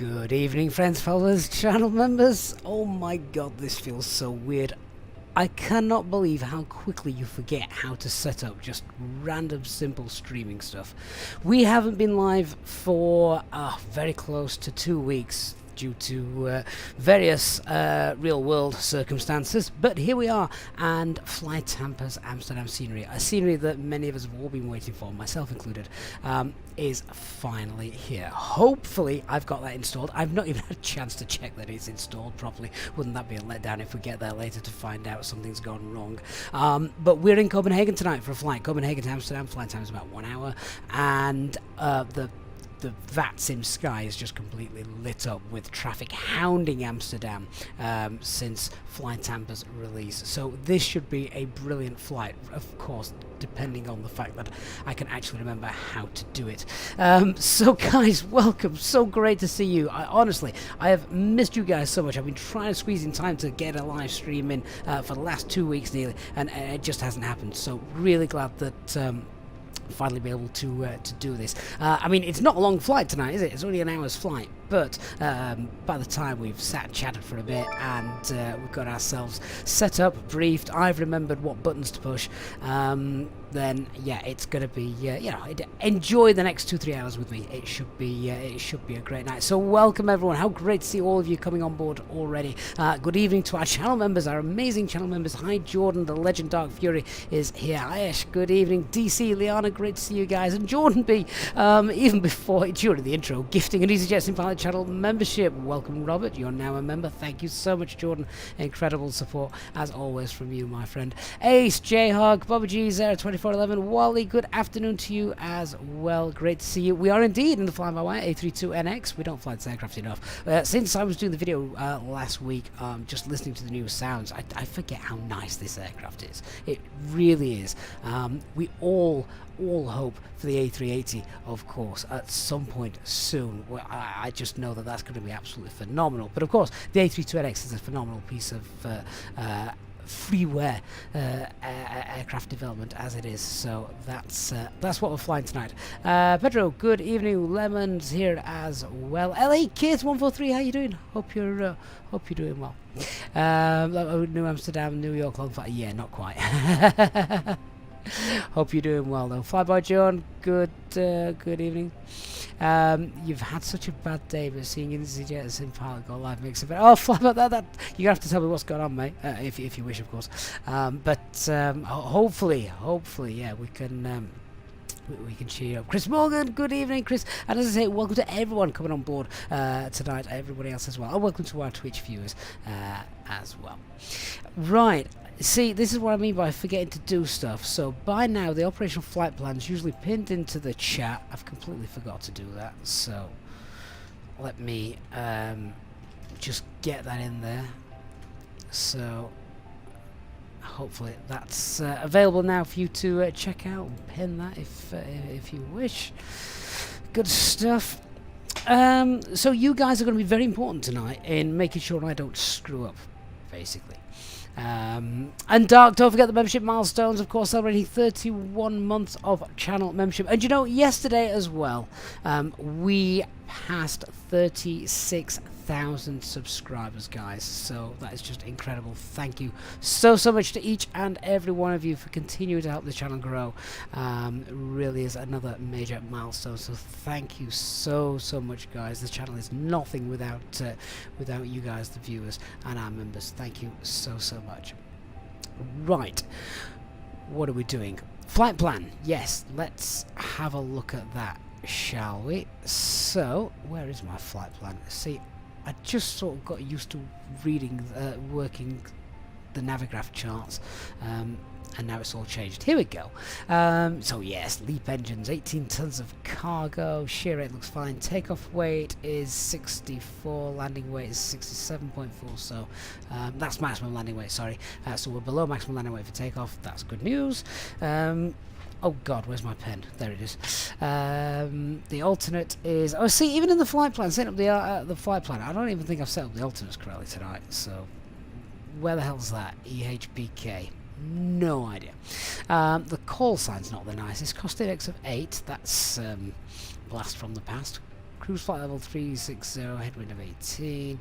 Good evening, friends, followers, channel members. Oh my god, this feels so weird. I cannot believe how quickly you forget how to set up just random simple streaming stuff. We haven't been live for very close to 2 weeks due to various real world circumstances, but here we are, and FlyTampa's Amsterdam scenery, a scenery that many of us have all been waiting for, myself included, is finally here. Hopefully I've got that installed. I've not even had a chance to check that it's installed properly. Wouldn't that be a letdown if we get there later to find out something's gone wrong? But we're in Copenhagen tonight for a flight. Copenhagen to Amsterdam. Flight time is about 1 hour, and the VATSIM sky is just completely lit up with traffic hounding Amsterdam since FlyTampa's release. So this should be a brilliant flight, of course, depending on the fact that I can actually remember how to do it. So guys, welcome. So great to see you. Honestly, I have missed you guys so much. I've been trying to squeeze in time to get a live stream in for the last 2 weeks nearly, and it just hasn't happened. So really glad that finally be able to do this. I mean, it's not a long flight tonight, is it? It's only an hour's flight, but by the time we've sat and chatted for a bit and we've got ourselves set up, briefed, I've remembered what buttons to push, then yeah, it's gonna be you know, enjoy the next 2-3 hours with me. It should be a great night. So welcome everyone. How great to see all of you coming on board already. Good evening to our channel members, our amazing channel members. Hi Jordan, the legend Dark Fury is here. Hi Ash, good evening. DC, Liana, great to see you guys. And Jordan B, even during the intro, gifting an Easyjet Sim Pilot channel membership. Welcome Robert, you're now a member. Thank you so much Jordan. Incredible support as always from you, my friend. Ace, J-Hog, Bobby G, Zara2411, Wally, good afternoon to you as well. Great to see you. We are indeed in the FlyByWire A32NX. We don't fly this aircraft enough. Since I was doing the video last week, just listening to the new sounds, I forget how nice this aircraft is. It really is. We all hope for the A380, of course, at some point soon. Well, I just know that that's going to be absolutely phenomenal. But of course, the A320NX is a phenomenal piece of freeware aircraft development as it is. So that's what we're flying tonight. Pedro, good evening. Lemons here as well. LA Kids 143, how you doing? Hope you're doing well. New Amsterdam, New York, long flight. Yeah, not quite. Hope you're doing well though. Flyby John, good evening. You've had such a bad day, but seeing Easyjet Sim Pilot go live makes it better. Oh, Flyby, that you're gonna have to tell me what's going on, mate. If you wish, of course. Hopefully, yeah, we can cheer up. Chris Morgan, good evening, Chris. And as I say, welcome to everyone coming on board tonight, everybody else as well. And welcome to our Twitch viewers as well. Right. See, this is what I mean by forgetting to do stuff. So by now, the operational flight plan is usually pinned into the chat. I've completely forgot to do that. So let me just get that in there. So hopefully that's available now for you to check out and pin that if you wish. Good stuff. So you guys are going to be very important tonight in making sure I don't screw up, basically. And Dark, don't forget the membership milestones, of course, celebrating 31 months of channel membership. And you know, yesterday as well, we passed 36,000 subscribers, guys. So that is just incredible. Thank you so much to each and every one of you for continuing to help the channel grow. It really is another major milestone. So thank you so much, guys. The channel is nothing without you guys, the viewers and our members. Thank you so much. Right, what are we doing? Flight plan. Yes, let's have a look at that, shall we? So where is my flight plan? See, I just sort of got used to reading working the Navigraph charts, and now it's all changed. Here we go. So yes, LEAP engines, 18 tons of cargo, shear rate looks fine, takeoff weight is 64, landing weight is 67.4, so that's maximum landing weight, sorry. So we're below maximum landing weight for takeoff. That's good news. Oh god, where's my pen? There it is. The alternate is... Oh, see, even in the flight plan, setting up the flight plan, I don't even think I've set up the alternates correctly tonight, so... Where the hell's that? EHBK. No idea. The call sign's not the nicest. Cost index of 8. That's blast from the past. cruise flight level 360, headwind of 18,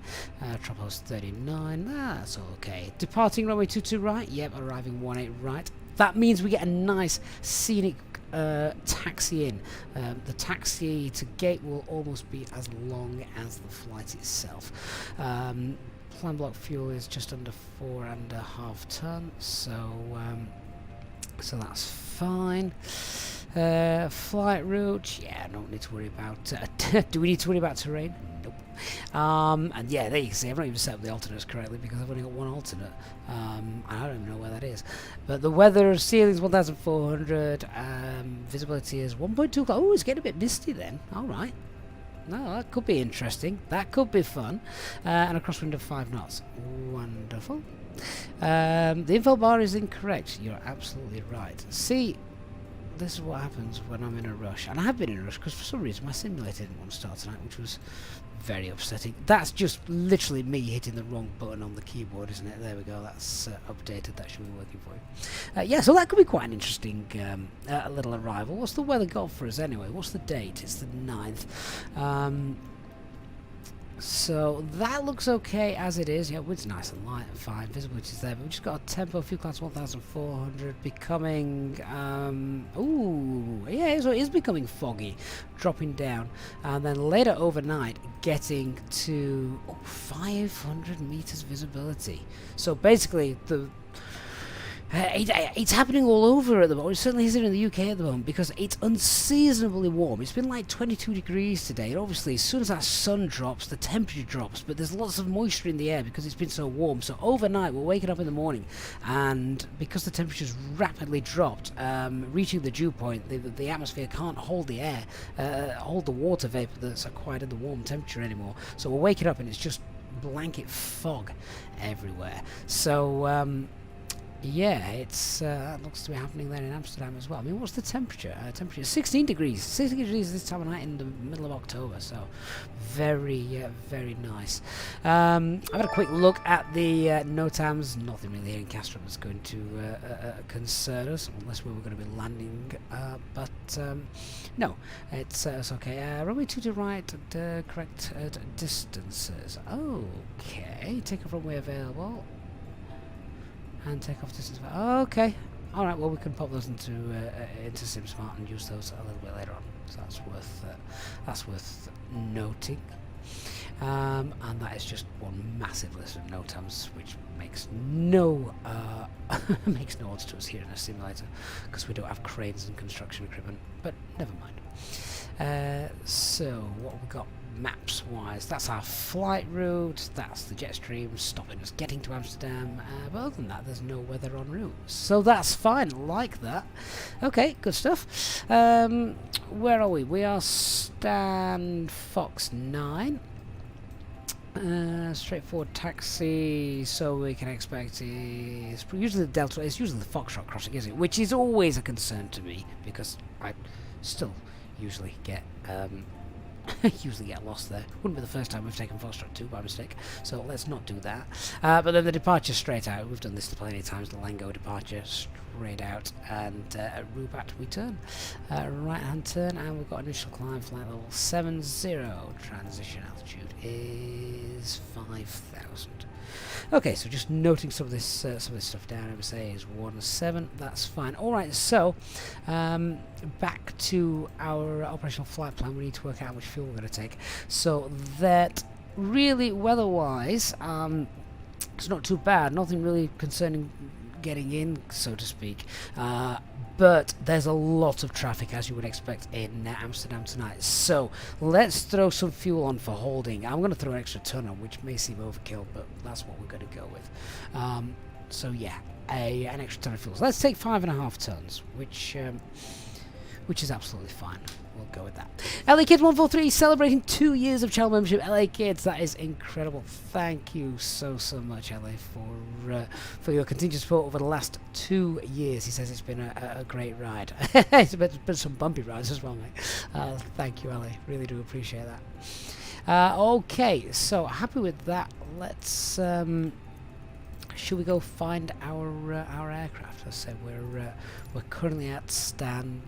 tropos 39, that's okay. Departing runway 22 right, yep, arriving 18 right. That means we get a nice scenic taxi in. The taxi to gate will almost be as long as the flight itself. Plan block fuel is just under 4.5 tons, so that's fine. Flight route, yeah, don't need to worry about. Do we need to worry about terrain? Nope. And yeah, there you can see I've not even set up the alternates correctly because I've only got one alternate. And I don't even know where that is. But the weather ceiling is 1,400. Visibility is 1.2. Oh, it's getting a bit misty then. All right. No, that could be interesting. That could be fun. And a crosswind of 5 knots. Wonderful. The info bar is incorrect. You're absolutely right. See, this is what happens when I'm in a rush. And I have been in a rush because for some reason my simulator didn't want to start tonight, which was very upsetting. That's just literally me hitting the wrong button on the keyboard, isn't it? There we go. That's updated. That should be working for you. Yeah, so that could be quite an interesting little arrival. What's the weather got for us anyway? What's the date? It's the 9th. So that looks okay as it is. Yeah, wind's nice and light and fine. Visibility is there, but we've just got a tempo fuel class 1,400 becoming. Ooh, yeah, so it is becoming foggy, dropping down, and then later overnight getting to 500 meters visibility. So basically, it's happening all over at the moment. It certainly is here in the UK at the moment because it's unseasonably warm. It's been like 22 degrees today, and obviously as soon as that sun drops, the temperature drops, but there's lots of moisture in the air because it's been so warm. So overnight we're waking up in the morning, and because the temperature's rapidly dropped, reaching the dew point, the atmosphere can't hold the air, hold the water vapor that's acquired at the warm temperature anymore. So we're waking up and it's just blanket fog everywhere. So yeah, it's that looks to be happening there in Amsterdam as well. I mean, what's the temperature? Temperature 16 degrees. 16 degrees this time of night in the middle of October. So very, very nice. I've had a quick look at the NOTAMs. Nothing really here in Castrop that's going to concern us, unless we were going to be landing. But no, it's okay. Runway 22 right, correct distances. Okay, take off runway available. And take off distance. Okay, all right. Well, we can pop those into SimSmart and use those a little bit later on. So that's worth noting. And that is just one massive list of NOTAMs, which makes no makes no odds to us here in a simulator because we don't have cranes and construction equipment. But never mind. So what have we got? Maps wise, that's our flight route, that's the jet stream stopping us getting to Amsterdam, but other than that there's no weather en route, so that's fine, like that. Okay, good stuff. Where are we? We are Stan Fox 9. Straightforward taxi, so we can expect it's usually the Delta, it's usually the Foxtrot crossing, isn't it? Which is always a concern to me because I still usually get lost there. Wouldn't be the first time we've taken Foxtrot 2 by mistake, so let's not do that. But then the departure straight out, we've done this plenty of times, the Lango departure straight out, and Rubat we turn. Right hand turn, and we've got initial climb, flight level 70, transition altitude is 5,000. Okay, so just noting some of this stuff down. MSA is 17. That's fine. All right, so back to our operational flight plan. We need to work out how much fuel we're going to take. So that really, weather-wise, it's not too bad. Nothing really concerning getting in, so to speak. But there's a lot of traffic, as you would expect, in Amsterdam tonight. So let's throw some fuel on for holding. I'm going to throw an extra ton on, which may seem overkill, but that's what we're going to go with. So yeah, an extra ton of fuel. So let's take 5.5 tons, which is absolutely fine. We'll go with that. LA Kids 143 celebrating 2 years of channel membership. LA Kids, that is incredible. Thank you so much, LA, for your continued support over the last 2 years. He says it's been a great ride. It's been some bumpy rides as well, mate. Thank you, LA. Really do appreciate that. Okay, so happy with that. Let's should we go find our aircraft? As I said, we're currently at stand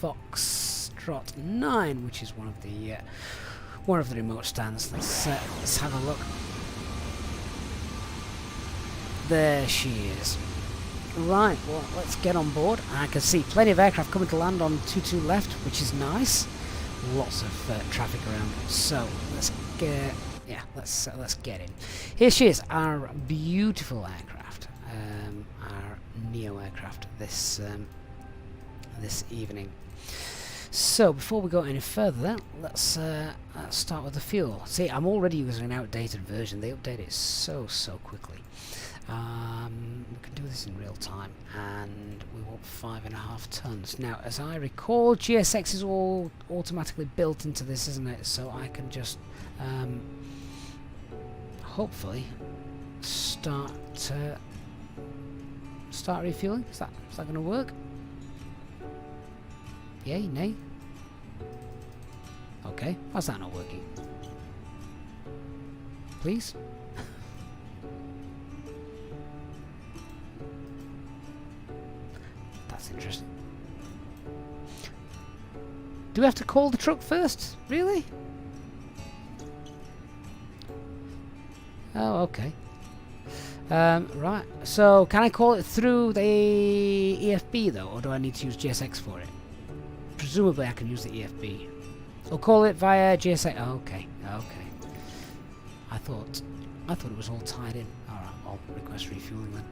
Foxtrot Foxtrot 9, which is one of the remote stands. Let's have a look. There she is. Right, well, let's get on board. I can see plenty of aircraft coming to land on 22 left, which is nice. Lots of traffic around. So let's get in. Here she is, our beautiful aircraft, our Neo aircraft this evening. So before we go any further, let's start with the fuel. See, I'm already using an outdated version. They update it so quickly. We can do this in real time, and we want 5.5 tons. Now, as I recall, GSX is all automatically built into this, isn't it? So I can just hopefully start refueling. Is that going to work? Yay, nay? Okay, why's that not working? Please? That's interesting. Do we have to call the truck first? Really? Oh, okay. Right, so can I call it through the EFB though, or do I need to use GSX for it? Presumably I can use the EFB. Or call it via GSX. Oh, okay, okay. I thought it was all tied in. Alright, I'll request refueling then.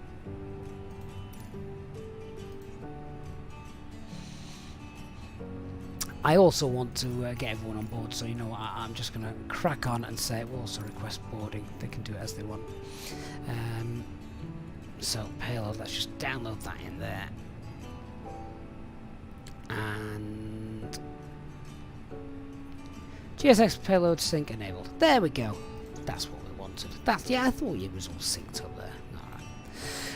I also want to get everyone on board, so you know I'm just going to crack on and say we'll also request boarding. They can do it as they want. So payload, let's just download that in there. And GSX payload sync enabled. There we go. That's what we wanted. Yeah, I thought it was all synced up there.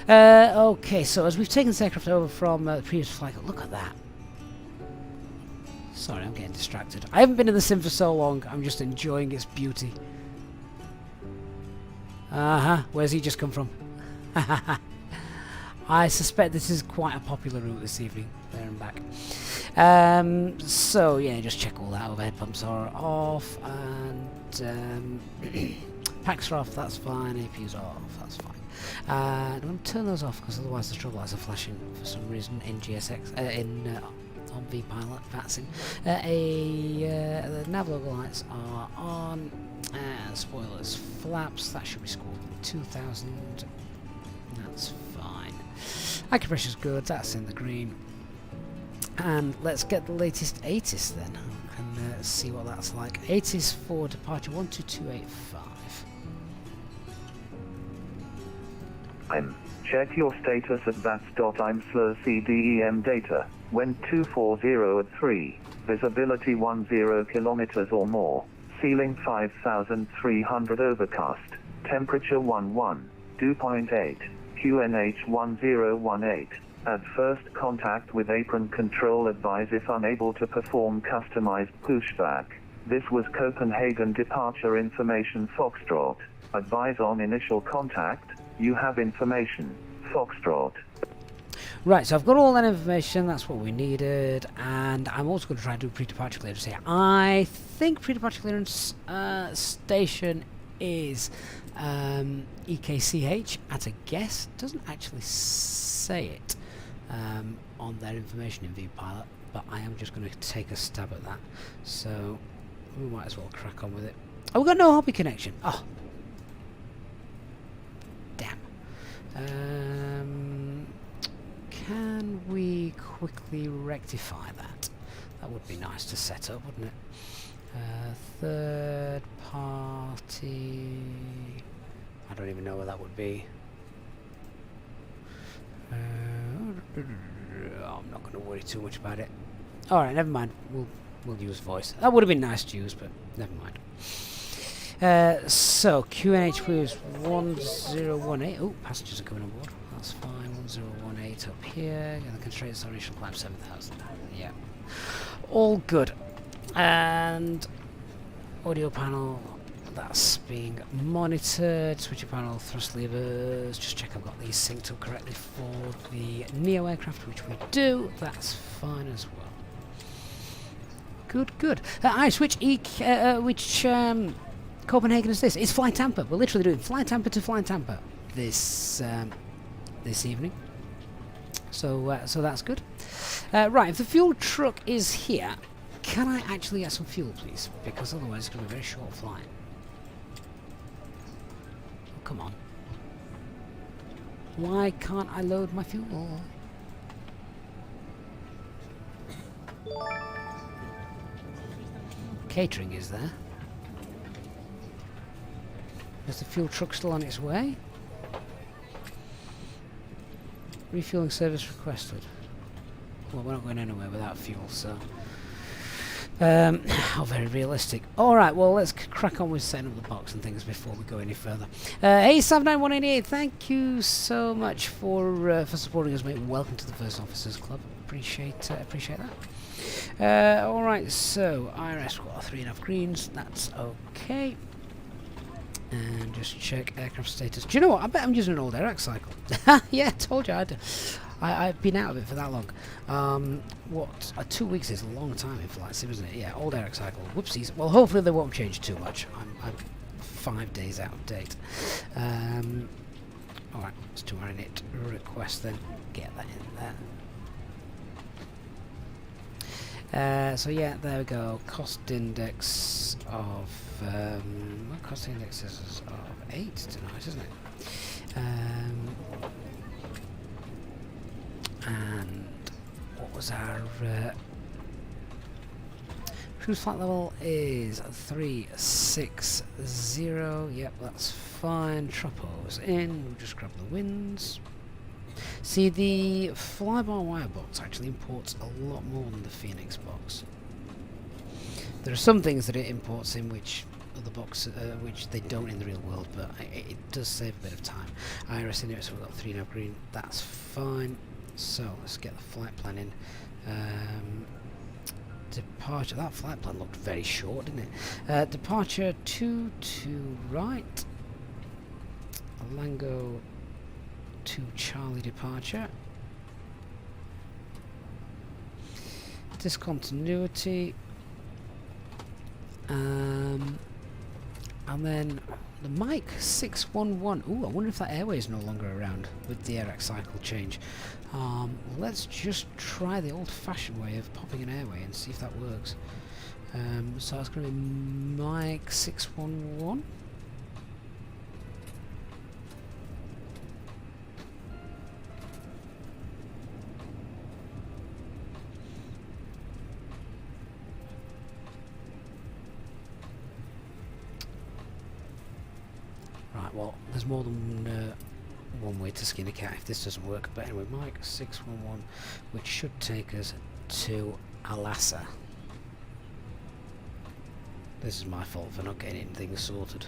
Alright. Okay, so as we've taken this aircraft over from the previous flight, look at that. Sorry, I'm getting distracted. I haven't been in the sim for so long, I'm just enjoying its beauty. Where's he just come from? I suspect this is quite a popular route this evening, there and back. So yeah, just check all that. Overhead pumps are off, and packs are off, that's fine. APU's off, that's fine. I'm going to turn those off because otherwise the strobe lights are flashing for some reason in GSX, on VPilot, VATSIM. The nav logo lights are on, spoilers, flaps, that should be scored 2000, that's fine. Acupressure's good, that's in the green. And let's get the latest ATIS then, and see what that's like. ATIS for departure 12285. Check your status at VATS.I'm slow CDEM data. Wind 240 at 3. Visibility 10 kilometers or more. Ceiling 5300 overcast. Temperature 11. Dew point 8. QNH 1018. At first contact with apron control, advise if unable to perform customized pushback. This was Copenhagen departure information Foxtrot. Advise on initial contact. You have information, Foxtrot. Right, so I've got all that information, that's what we needed, and I'm also going to try and do pre-departure clearance here. I think pre-departure clearance station is EKCH at a guess. Doesn't actually say it on their information in VPilot, but I am just going to take a stab at that. So we might as well crack on with it. Oh, we've got no hobby connection. Oh. Damn. Can we quickly rectify that? That would be nice to set up, wouldn't it? Third party... I don't even know where that would be. I'm not going to worry too much about it. Alright, never mind. We'll use voice. That would have been nice to use, but never mind. So, QNH was 1018. Oh, passengers are coming on board. That's fine. 1018 up here. And the constraints are initial climb 7000. Yeah. All good. And audio panel, that's being monitored. Switcher panel, thrust levers. Just check I've got these synced up correctly for the Neo aircraft, which we do. That's fine as well. Good, good. Which Copenhagen is this? It's FlyTampa. We're literally doing FlyTampa to FlyTampa this evening. So that's good. Right, if the fuel truck is here, can I actually get some fuel, please? Because otherwise it's going to be a very short flight. Oh, come on. Why can't I load my fuel? Catering is there. Is the fuel truck still on its way? Refueling service requested. Well, we're not going anywhere without fuel, so... how very realistic. Alright, well, let's crack on with setting up the box and things before we go any further. Hey, 79188, thank you so much for supporting us, mate. Welcome to the First Officers Club. Appreciate that. Alright, so, IRS, got 3.5 greens. That's okay. And just check aircraft status. Do you know what? I bet I'm using an old Eric cycle. Yeah, told you I've been out of it for that long. 2 weeks is a long time in flight sim, isn't it? Yeah, old Eric cycle. Whoopsies. Well, hopefully they won't change too much. I'm 5 days out of date. Alright, let's do our init request then. Get that in there. So yeah, there we go. Cost index of cost index is of 8 tonight, isn't it? And what was our cruise flight level is 360. Yep, that's fine. Tropos in. We'll just grab the winds. See, the FlyByWire box actually imports a lot more than the Phoenix box. There are some things that it imports in which other boxes, which they don't in the real world, but it does save a bit of time. IRS in it, so we've got 3 now green. That's fine. So let's get the flight plan in. Departure. That flight plan looked very short, didn't it? Departure 2 to right. Lango to Charlie departure. Discontinuity. And then the Mike 611. Ooh, I wonder if that airway is no longer around with the AirX cycle change. Let's just try the old-fashioned way of popping an airway and see if that works. So it's going to be Mike 611. Right, well, there's more than one way to skin a cat if this doesn't work. But anyway, Mike 611, which should take us to Alassa. This is my fault for not getting things sorted.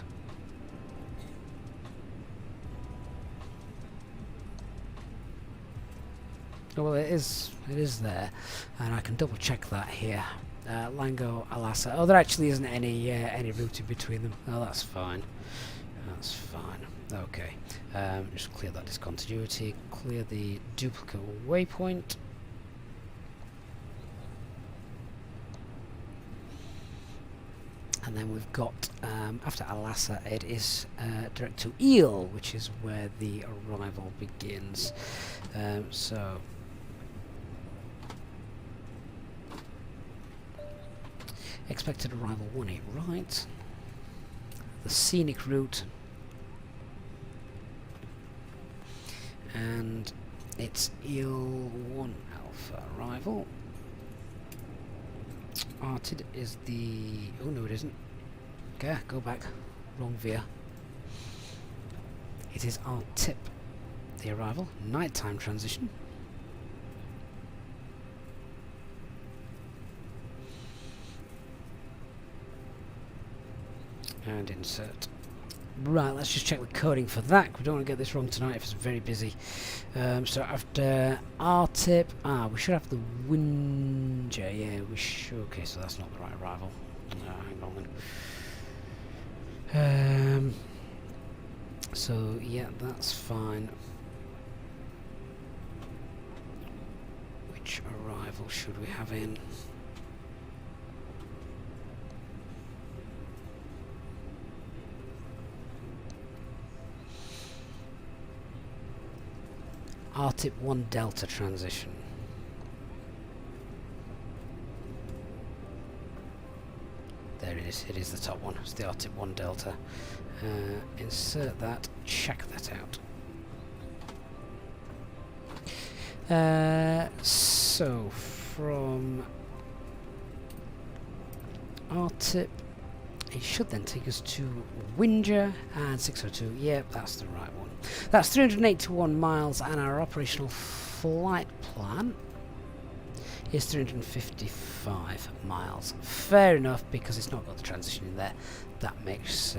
Oh, well, it is there, and I can double check that here. Lango, Alassa. Oh, there actually isn't any routing between them. Oh, that's fine. That's fine. Okay. Just clear that discontinuity. Clear the duplicate waypoint. And then we've got, after Alassa, it is direct to Eel, which is where the arrival begins. So... expected arrival 18 right. The scenic route. And it's Eel 1 Alpha arrival. Arted is the... oh no it isn't. Okay, go back. Wrong veer. It is Artip, the arrival. Nighttime transition. And insert. Right, let's just check the coding for that. We don't want to get this wrong tonight if it's very busy. So after R-tip, we should have the Winger. Yeah, we should. Okay, so that's not the right arrival. Hang on then. So yeah, that's fine. Which arrival should we have in? RTIP 1 Delta transition. There it is the top one, it's the RTIP 1 Delta. Insert that, check that out. So from RTIP, it should then take us to Winger and 602. Yep, that's the right one. That's 381 miles, and our operational flight plan is 355 miles. Fair enough, because it's not got the transition in there. That makes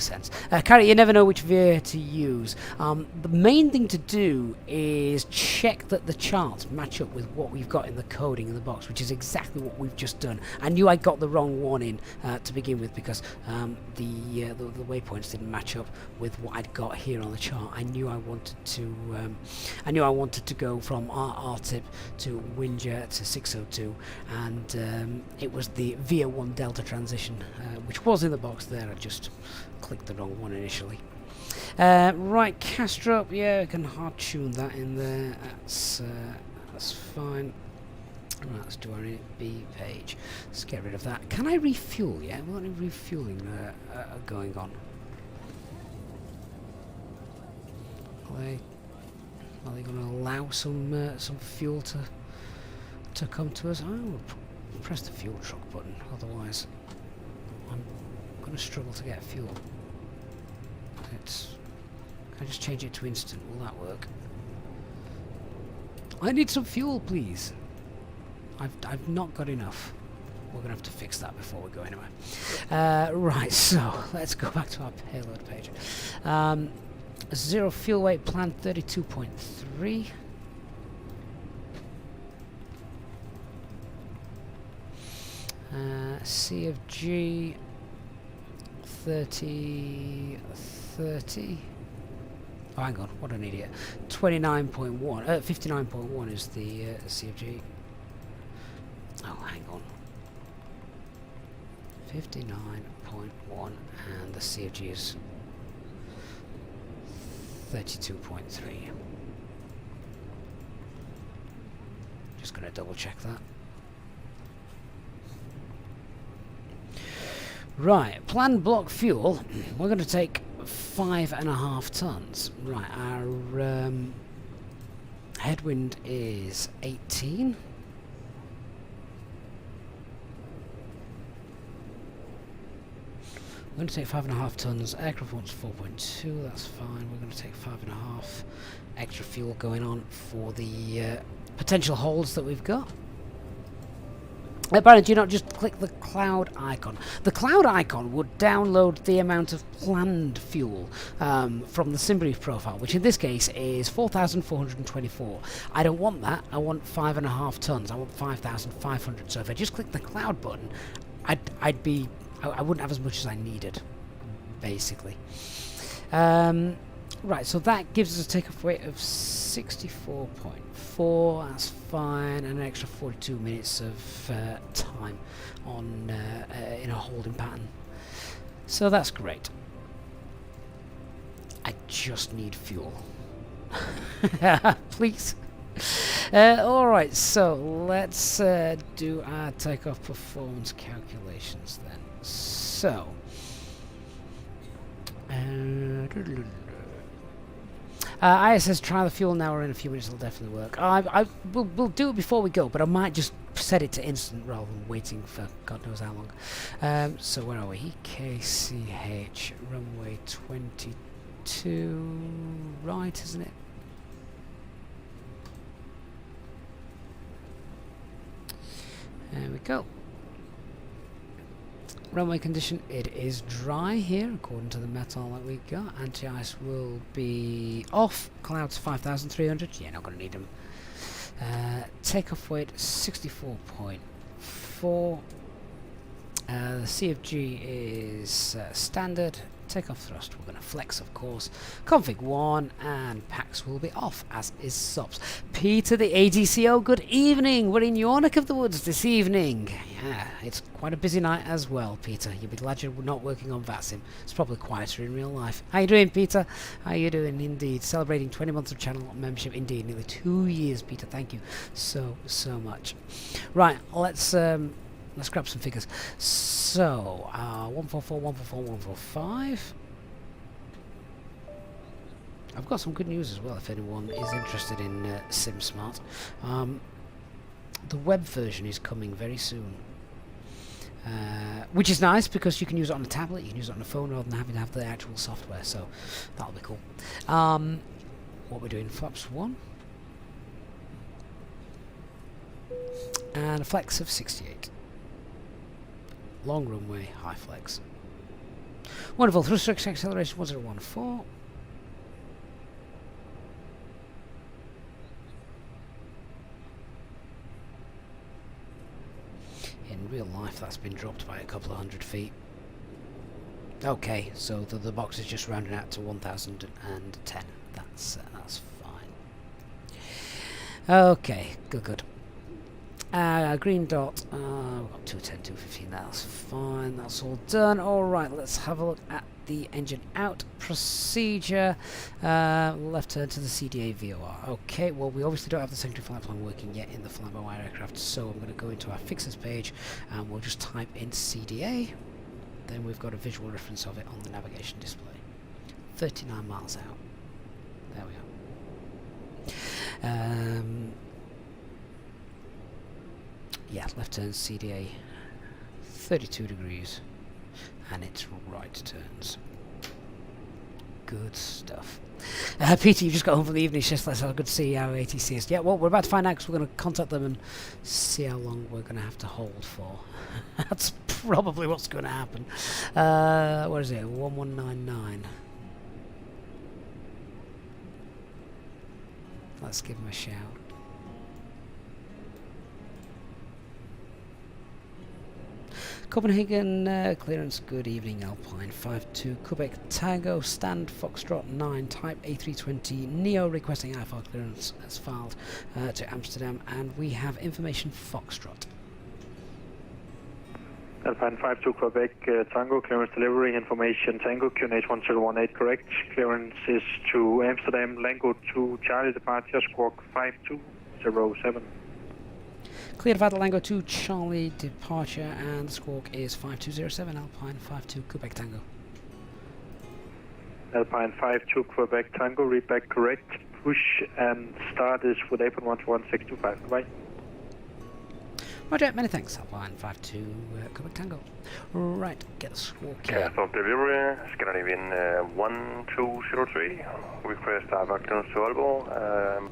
sense. Carrie, you never know which veer to use. The main thing to do is check that the charts match up with what we've got in the coding in the box, which is exactly what we've just done. I knew I got the wrong one in to begin with, because the waypoints didn't match up with what I'd got here on the chart. I knew I wanted to go from RTIP to Winger to 602, and it was the VIA 1 Delta transition, which was in the box there. I just clicked the wrong one initially. Right, Castrop, yeah, I can hard tune that in there. That's fine. Right, let's do our B page. Let's get rid of that. Can I refuel? Yeah, we've got any refueling going on. Are they going to allow some fuel to come to us? I will press the fuel truck button. Otherwise, I'm going to struggle to get fuel. Can I just change it to instant? Will that work? I need some fuel, please. I've not got enough. We're going to have to fix that before we go anywhere. Right, so let's go back to our payload page. Zero fuel weight plan 32.3. CFG 30. Oh, hang on, what an idiot. 29.1. 59.1 is the CFG. Oh, hang on. 59.1, and the CFG is 32.3. Just going to double check that. Right, planned block fuel. We're going to take 5.5 tons. Right, our headwind is 18. We're going to take 5.5 tons. Aircraft wants 4.2. That's fine. We're going to take 5.5 extra fuel going on for the potential holds that we've got. Brandon, do you not just click the cloud icon? The cloud icon would download the amount of planned fuel from the SimBrief profile, which in this case is 4,424. I don't want that. I want 5.5 tons. I want 5,500. So if I just click the cloud button, I wouldn't have as much as I needed, basically. Right, so that gives us a takeoff weight of 64.4. That's fine, and an extra 42 minutes of time on in a holding pattern. So that's great. I just need fuel. Please. Alright, so let's do our takeoff performance calculations then. So, ISS, try the fuel now, or in a few minutes it'll definitely work. We'll do it before we go, but I might just set it to instant rather than waiting for God knows how long. So where are we? EKCH, runway 22, right, isn't it? There we go. Runway condition, it is dry here according to the metal that we got. Anti-ice will be off. Clouds 5,300. Yeah, not going to need them. Takeoff weight 64.4. The CFG is standard Takeoff thrust, we're going to flex, of course. Config 1, and packs will be off, as is SOPs. Peter, the ADCO, good evening. We're in your neck of the woods this evening. Yeah, it's quite a busy night as well, Peter. You'll be glad you're not working on VATSIM. It's probably quieter in real life. How you doing, Peter? How you doing, indeed? Celebrating 20 months of channel membership, indeed. Nearly 2 years, Peter. Thank you so much. Right, let's grab some figures. So, 144, 144, 145. I've got some good news as well if anyone is interested in SimSmart. The web version is coming very soon. Which is nice because you can use it on a tablet, you can use it on a phone rather than having to have the actual software, so that'll be cool. What we're doing, flaps 1. And a flex of 68. Long runway, high flex. Wonderful, thrust acceleration 1014. In real life that's been dropped by a couple of 100 feet. Okay, so the box is just rounding out to 1010. That's fine. Okay, good. Green dot, we've got 210, 215, that's fine, that's all done. Alright, let's have a look at the engine out procedure. Left turn to the CDA VOR. Okay, well we obviously don't have the secondary flight plan working yet in the FlyByWire aircraft, so I'm going to go into our fixes page and we'll just type in CDA. Then we've got a visual reference of it on the navigation display. 39 miles out. There we go. Yeah, left turn CDA 32 degrees and it's right turns. Good stuff. Peter, you just got home from the evening shift. Let's have a good see how ATC is. Yeah, well, we're about to find out because we're going to contact them and see how long we're going to have to hold for. That's probably what's going to happen. What is it? 1199. Let's give him a shout. Copenhagen clearance, good evening, Alpine 52, Quebec Tango, stand Foxtrot 9, type A320 Neo requesting IFR clearance as filed to Amsterdam, and we have information Foxtrot. Alpine 52 Quebec Tango, clearance delivery information Tango QNH 1018, correct. Clearance is to Amsterdam, Lango to Charlie departure, squawk 5207. Cleared Vital Lango to Charlie departure, and the squawk is 5207, Alpine 52 Quebec Tango. Alpine 52 Quebec Tango, read back correct. Push and start is with apron 121-625. Goodbye. Roger, many thanks, Alpine 52 Quebec Tango. Right, get the squawk here. Airport delivery, Scandinavian 1203. Request IFR clearance to Aalborg.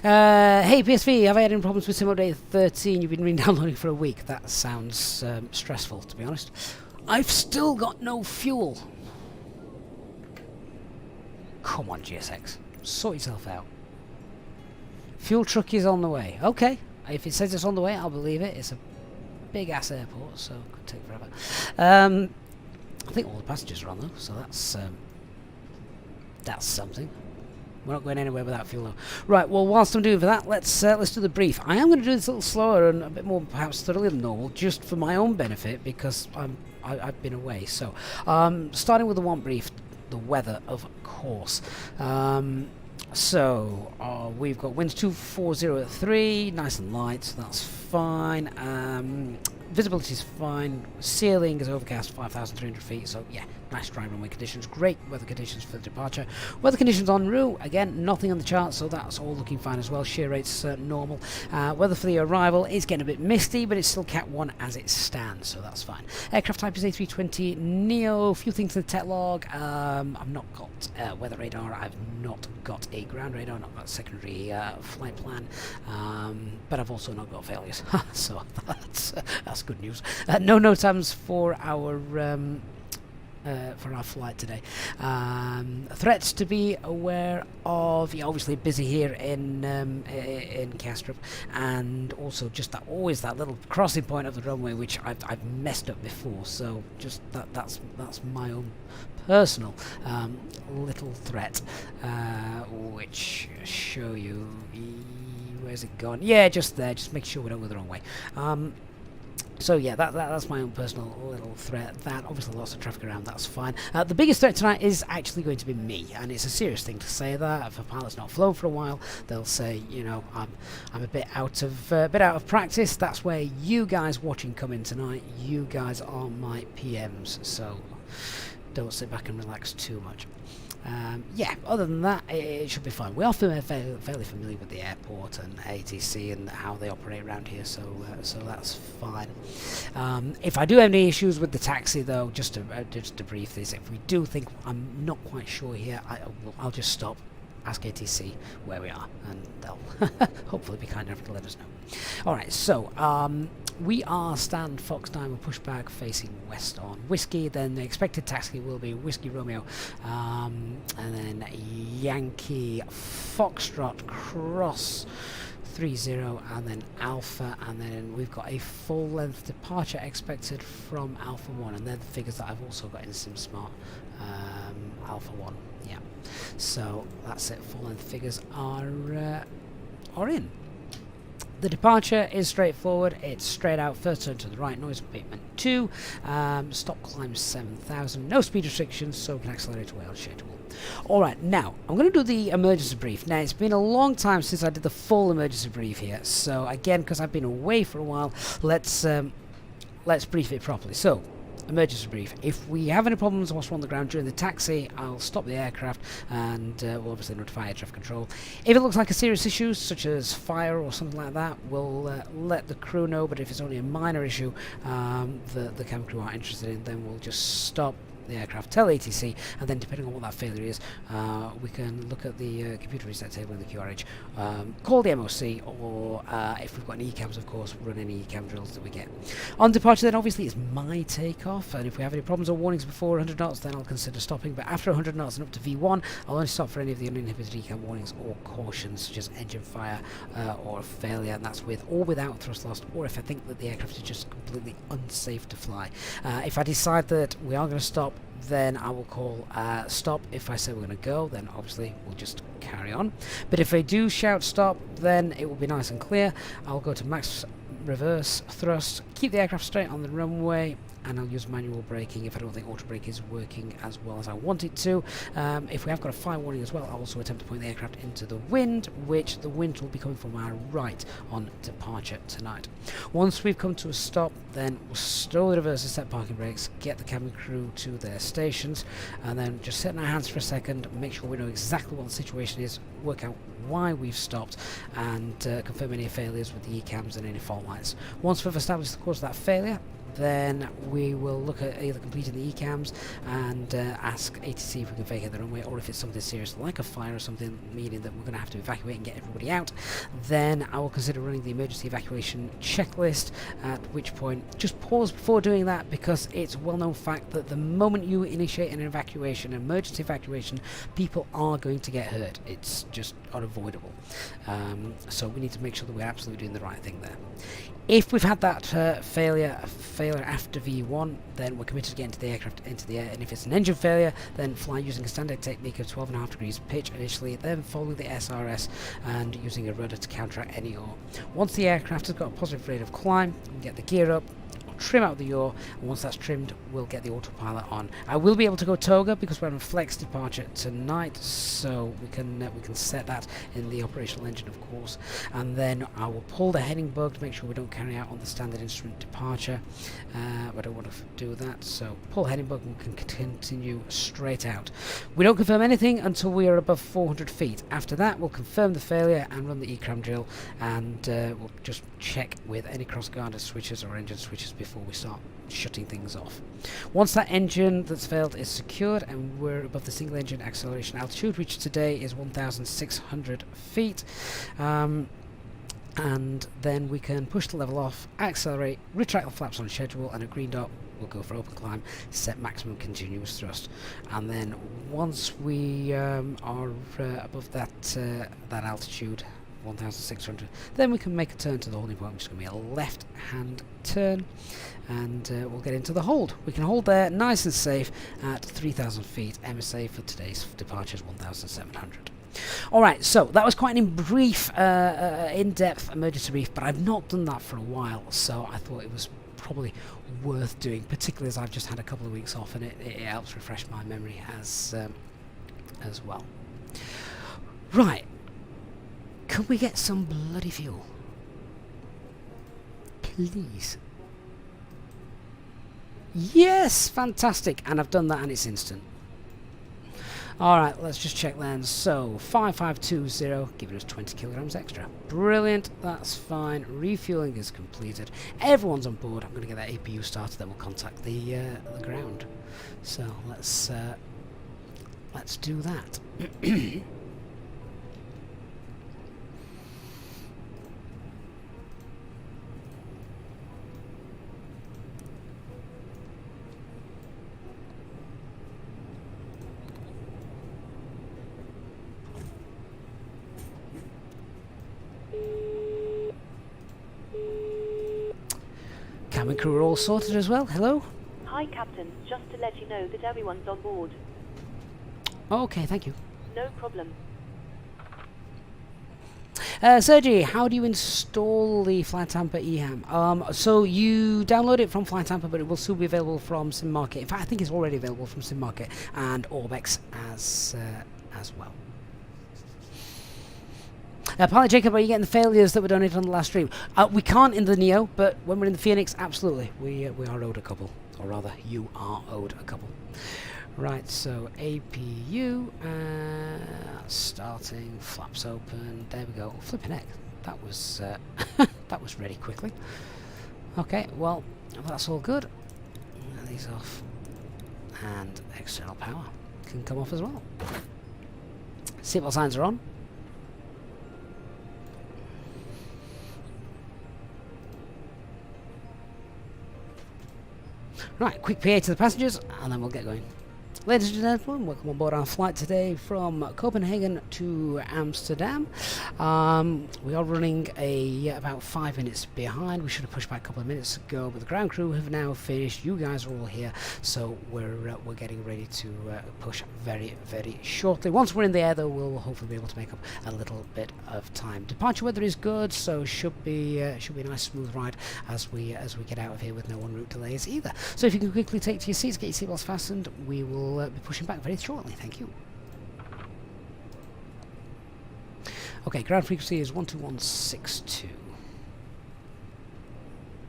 Hey PSV, have I had any problems with Sim Update 13? You've been re-downloading for a week. That sounds stressful, to be honest. I've still got no fuel. Come on, GSX. Sort yourself out. Fuel truck is on the way. Okay, if it says it's on the way, I'll believe it. It's a big-ass airport, so it could take forever. I think all the passengers are on, though, so that's something. We're not going anywhere without fuel though. Right, well whilst I'm doing for that, let's do the brief. I am going to do this a little slower and a bit more perhaps thoroughly than normal, just for my own benefit, because I've been away. So, starting with the one brief, the weather, of course. So, we've got winds 240 at 3, nice and light, so that's fine. Visibility is fine. Ceiling is overcast 5,300 feet, so yeah, nice dry runway conditions. Great weather conditions for the departure. Weather conditions en route, again, nothing on the chart, so that's all looking fine as well. Shear rates normal. Weather for the arrival is getting a bit misty, but it's still Cat 1 as it stands, so that's fine. Aircraft type is A320 Neo. A few things in the tech log. I've not got weather radar. I've not got a ground radar. I've not got a secondary flight plan. But I've also not got failures. So that's good news. No NOTAMs for our for our flight today. Threats to be aware of. You're obviously busy here in Kastrup, and also just always that little crossing point of the runway which I've messed up before. So just that's my own personal little threat, which show you. Where's it gone? Yeah, just there. Just make sure we don't go the wrong way. So yeah, that's my own personal little threat. That obviously lots of traffic around. That's fine. The biggest threat tonight is actually going to be me, and it's a serious thing to say that. If a pilot's not flown for a while, they'll say, you know, I'm a bit out of practice. That's where you guys watching come in tonight. You guys are my PMs, so don't sit back and relax too much. Yeah, other than that, it should be fine. We are fairly familiar with the airport and ATC and how they operate around here, so that's fine. If I do have any issues with the taxi, though, just to brief this, if we do think I'm not quite sure here, I'll just stop, ask ATC where we are, and they'll hopefully be kind enough to let us know. Alright, so we are stand Fox Diamond pushback facing west on Whiskey. Then the expected taxi will be Whiskey Romeo, and then Yankee Foxtrot Cross 30, and then Alpha, and then we've got a full length departure expected from Alpha 1, and they're the figures that I've also got in SimSmart. Alpha 1, yeah. So that's it. Full length figures are in. The departure is straightforward. It's straight out, first turn to the right, noise abatement 2, stop climb 7,000, no speed restrictions, so we can accelerate away on schedule. Alright, now, I'm going to do the emergency brief. Now, it's been a long time since I did the full emergency brief here, so again, because I've been away for a while, let's brief it properly. So, emergency brief. If we have any problems whilst we're on the ground during the taxi, I'll stop the aircraft and we'll obviously notify air traffic control. If it looks like a serious issue, such as fire or something like that, we'll let the crew know, but if it's only a minor issue the cabin crew aren't interested in, then we'll just stop the aircraft, tell ATC, and then depending on what that failure is, we can look at the computer reset table in the QRH, call the MOC, or if we've got any ECAMs, of course, run any ECAM drills that we get. On departure, then obviously it's my takeoff, and if we have any problems or warnings before 100 knots, then I'll consider stopping, but after 100 knots and up to V1, I'll only stop for any of the uninhibited ECAM warnings or cautions, such as engine fire or failure, and that's with or without thrust loss, or if I think that the aircraft is just completely unsafe to fly. If I decide that we are going to stop, then I will call stop. If I say we're going to go, then obviously we'll just carry on. But if I do shout stop, then it will be nice and clear. I'll go to max reverse thrust, keep the aircraft straight on the runway, and I'll use manual braking if I don't think auto brake is working as well as I want it to. If we have got a fire warning as well, I'll also attempt to point the aircraft into the wind, which the wind will be coming from our right on departure tonight. Once we've come to a stop, then we'll slowly reverse and set parking brakes, get the cabin crew to their stations, and then just sit in our hands for a second, make sure we know exactly what the situation is, work out why we've stopped, and confirm any failures with the ECAMs and any fault lines. Once we've established the cause of that failure, then we will look at either completing the ECAMs and ask ATC if we can vacate the runway, or if it's something serious like a fire or something, meaning that we're going to have to evacuate and get everybody out, then I will consider running the emergency evacuation checklist, at which point just pause before doing that, because it's a well-known fact that the moment you initiate an evacuation, an emergency evacuation, people are going to get hurt. It's just unavoidable. So we need to make sure that we're absolutely doing the right thing there. If we've had that failure after V1, then we're committed to getting the aircraft into the air, and if it's an engine failure, then fly using a standard technique of 12.5 degrees pitch initially, then following the SRS and using a rudder to counteract any yaw. Once the aircraft has got a positive rate of climb, we can get the gear up, trim out the yaw, and once that's trimmed, we'll get the autopilot on. I will be able to go toga because we're on a flex departure tonight, so we can set that in the operational engine, of course, and then I will pull the heading bug to make sure we don't carry out on the standard instrument departure. I don't want to do that, so pull heading bug and we can continue straight out. We don't confirm anything until we are above 400 feet. After that, we'll confirm the failure and run the ECRAM drill, and we'll just check with any cross-guarded switches or engine switches before we start shutting things off. Once that engine that's failed is secured and we're above the single engine acceleration altitude, which today is 1,600 feet, and then we can push the level off, accelerate, retract the flaps on schedule, and at green dot we'll go for open climb, set maximum continuous thrust, and then once we are above that that altitude, 1,600, then we can make a turn to the holding point, which is going to be a left-hand turn, and we'll get into the hold. We can hold there nice and safe at 3,000 feet. MSA for today's departure is 1,700. Alright, so that was quite an in-depth emergency brief, but I've not done that for a while, so I thought it was probably worth doing, particularly as I've just had a couple of weeks off, and it helps refresh my memory as well. Right, can we get some bloody fuel? Please. Yes, fantastic, and I've done that and it's instant. Alright, let's just check then. So, 5520, giving us 20 kilograms extra. Brilliant, that's fine. Refueling is completed. Everyone's on board. I'm going to get that APU started, then we'll contact the ground. So, let's do that. Cabin crew are all sorted as well. Hello? Hi, Captain. Just to let you know that everyone's on board. Okay, thank you. No problem. Sergey, how do you install the FlyTampa EHAM? So you download it from FlyTampa, but it will still be available from SimMarket. In fact, I think it's already available from SimMarket and Orbex as well. Pilot Jacob, are you getting the failures that were donated on the last stream? We can't in the Neo, but when we're in the Phoenix, absolutely. We are owed a couple. Or rather, you are owed a couple. Right, so APU, starting, flaps open, there we go. Flipping heck, that was, that was ready quickly. Okay, well, that's all good. Let these off. And external power can come off as well. Seatbelt signs are on. Right, quick PA to the passengers, and then we'll get going. Ladies and gentlemen, welcome on board our flight today from Copenhagen to Amsterdam. We are running about 5 minutes behind. We should have pushed back a couple of minutes ago, but the ground crew have now finished. You guys are all here, so we're getting ready to push very, very shortly. Once we're in the air, though, we'll hopefully be able to make up a little bit of time. Departure weather is good, so should be a nice smooth ride as we get out of here with no en route delays either. So if you can quickly take to your seats, get your seatbelts fastened, we will be pushing back very shortly. Thank you. Okay, ground frequency is 12162.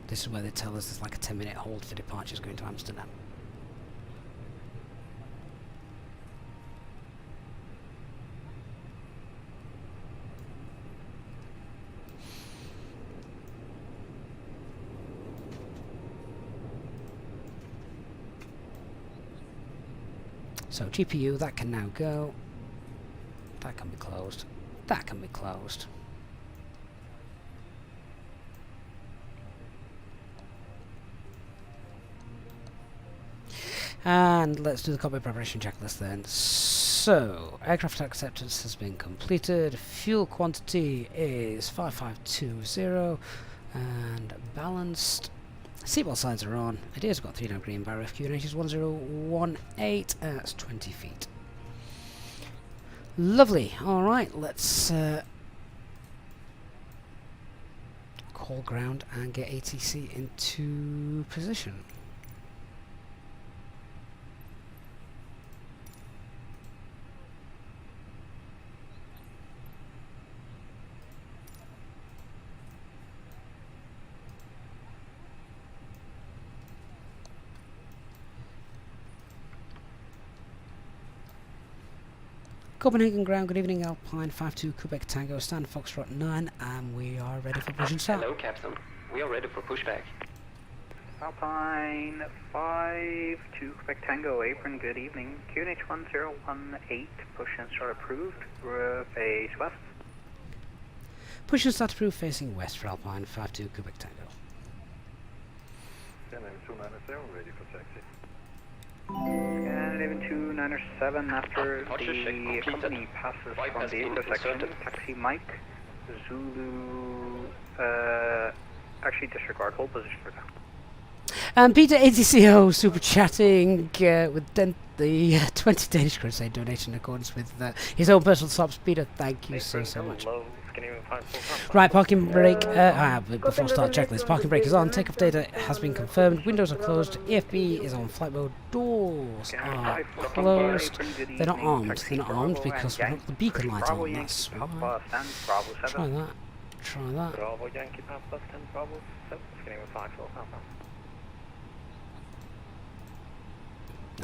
This is where they tell us there's like a 10-minute hold for departures going to Amsterdam. So GPU, that can now go. That can be closed. That can be closed. And let's do the cockpit preparation checklist then. So, aircraft acceptance has been completed. Fuel quantity is 5520 and balanced. Seatbelt signs are on. Idea's got 3 now green. Bar FQ and is 1018. That's 20 feet. Lovely. Alright, let's call ground and get ATC into position. Copenhagen ground, good evening, Alpine 52 Quebec Tango, stand Foxtrot 9, and we are ready for push and start. Hello, Captain. We are ready for pushback. Alpine 52 Quebec Tango, apron, good evening. QNH 1018, push and start approved, face west. Push and start approved facing west for Alpine 52 Quebec Tango. Scandinavian 297, ready for taxi. Scandinavian 297, after Departure check the completed. company passes Bypass from the pin intersection, inserted. taxi Mike, Zulu, actually disregard, hold position for now. And Peter ATCO super chatting with the 20 Danish crowns a donation in accordance with his own personal stops. Peter, thank you so much. Right, parking brake. Before start checklist, parking brake is on. Takeoff data has been confirmed. Windows are closed. EFB is on flight mode. Doors are closed. They're not armed. They're not armed because we've got the beacon light on. That's why. Try that. Try that. Bravo Yankee Papa, stand Bravo 7, Scandinavian 54.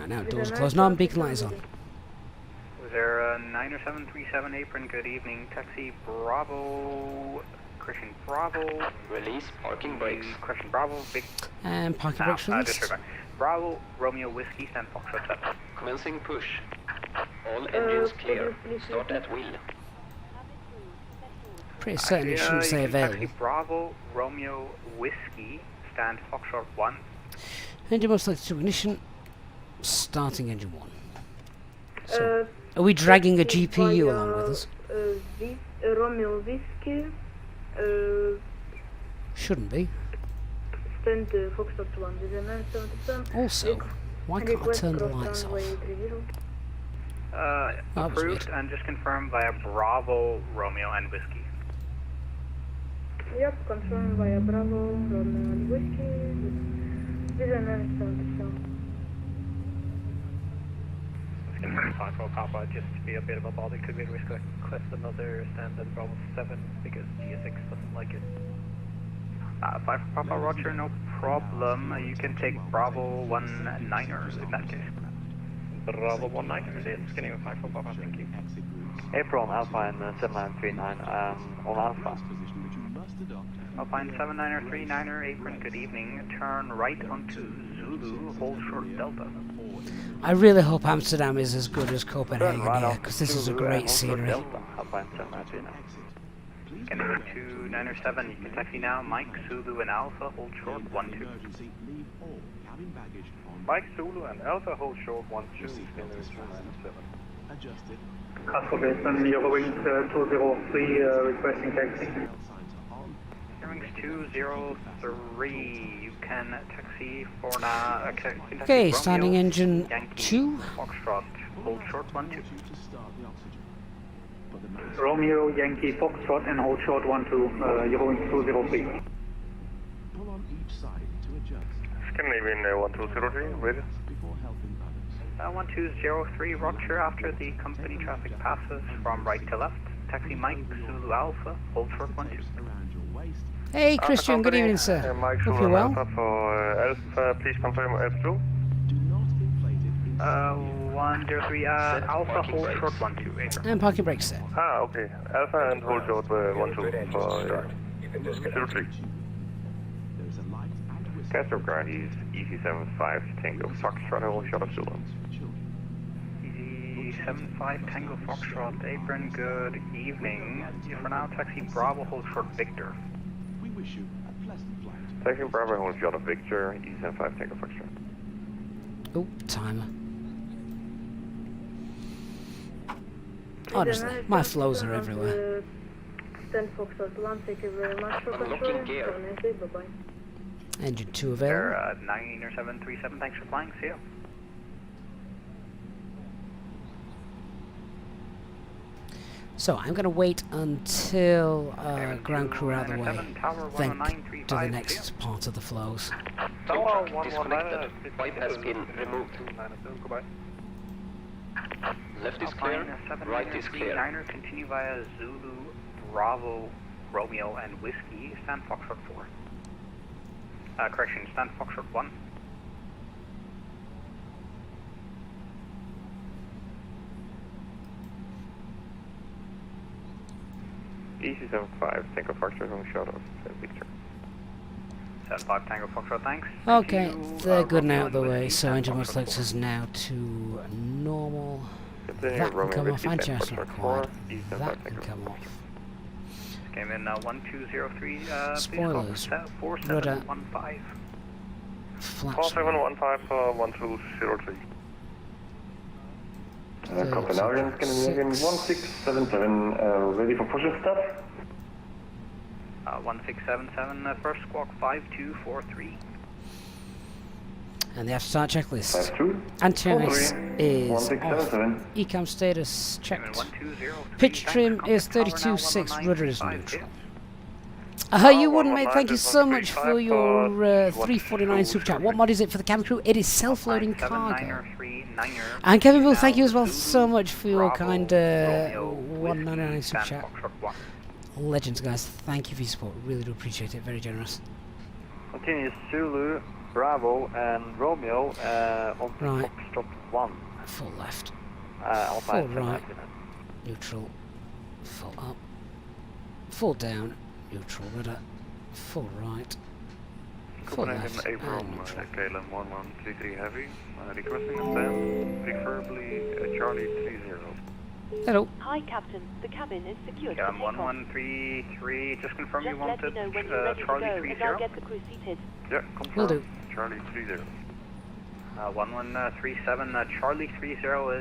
Now doors are closed. Now beacon light is on. Was there a 90737 apron? Good evening. Taxi Bravo, Christian Bravo. Release parking brakes. Christian Bravo, big. And parking brakes released. Disregard. Bravo, Romeo Whiskey, stand Foxtrot 7. Commencing push. All engines clear. Start at wheel. Pretty certain it shouldn't say available. Taxi Bravo, Romeo Whiskey, stand Foxtrot 1. Engine mode selected to ignition. Starting engine 1. So, are we dragging a GPU along with us? Romeo Whiskey, Shouldn't be. stand Foxtrot 1 with a 977. Also, why can't I turn the lights off? That was Approved weird. and just confirmed via Bravo, Romeo and Whiskey. Yep, confirmed via Bravo, Romeo and Whiskey with a 977. Scandinavian 54 Papa, just to be a bit of a bother, could we request another standard Bravo 7 because GSX doesn't like it? 5 Papa, Roger, no problem. You can take Bravo 19er in that case. Bravo 19, it is Scandinavian 54 Papa, thank you. April Alpha and 7939 on Alpha. Alpine 79er, apron, good evening. Turn right onto Zulu, hold short Delta. I really hope Amsterdam is as good as Copenhagen here, because this is a great scenery. Alpine 7939. Scandinavian 297, you can taxi now. Mike, Zulu and Alpha, hold short 12. Mike Zulu and Alpha, hold short 12, Scandinavian 297. Casco Basin, you're going 203, requesting taxi. Wings 203, you can taxi for now. Okay, starting engine 2. Foxtrot, hold short 12. Romeo, Yankee, Foxtrot, and hold short 12, you're going 203. Scandinavian 1203, ready. 1203, Roger, after the company traffic passes from right to left. Taxi Mike, Zulu Alpha, hold short 12. Hey Christian, good evening sir. Mike Hope Zulu you're well. Alpha for Alpha, please confirm Alpha 103, Alpha, hold short 12, apron. And parking brakes set. okay. Alpha and hold short 12 for 03. Castro car, he's EC75 Tango Foxtrot, hold short of Zulu. Easy 75 Tango Foxtrot, apron, good evening. For now, taxi Bravo, hold short Victor. Taxi Bravo, hold short of Victor, EC75 Tango Foxtrot. Oh, timer. Honestly, my flows are everywhere. Stand Foxtrot 1, thank you very much for Unlocking confirming. gear. Have a nice day, bye-bye. Engine 2 available. 90737, thanks for flying, see ya. So I'm going to wait until ground crew are out of the way, 907, Tower then 10935, do the see ya. next part of the flows. Tower Truck disconnected. Bypass pin removed. Goodbye. Left is clear. Right is clear. Niner, continue via Zulu, Bravo, Romeo, and Whiskey. Stand Foxtrot 4. Correction, stand Foxtrot 1. EC75 Tango Foxtrot, hold short of Victor. 75 Tango Foxtrot, thanks. Okay, Continue, they're good and Romeo out of the and way, Whiskey, so stand engine mode Foxtrot select 4. is now to normal. Continue That can Romeo come off, Whiskey, and Tango just Foxtrot required. 4, EC75 That can Tango come off. Came in 1203, Spoilers. please 4715. Flaps. 4715 1203. Copenhagen, Scandinavian 1677, ready for pushing start. 1677, first squawk 5243. And the after start checklist. 52. Antennas is 1677. off. Ecam status checked. 120. Pitch trim is 32.6. Rudder is neutral. You wouldn't, mate. Thank you so much for your 349 super chat. What mod is it for the cabin crew? It is self-loading cargo. And Kevin Will, thank you as well so much for your kind 199 super chat. Legends, guys. Thank you for your support. Really do appreciate it. Very generous. Continuous Zulu, Bravo, and Romeo on Right. Foxtrot 1. Full left. Alpine Full right. Neutral. Full up. Full down. Neutral rudder. Full right. Full Copenhagen left. Abram, And neutral. KLM 1133 Heavy, requesting a stand, preferably Charlie 30. Hello. Hi, Captain. The cabin is secured. KLM 1133, just confirm Just you let me wanted know when you're ready to Charlie go, 30. and I'll get the crew seated. Yeah, confirm. Will do. Charlie 30. 1137, Charlie 30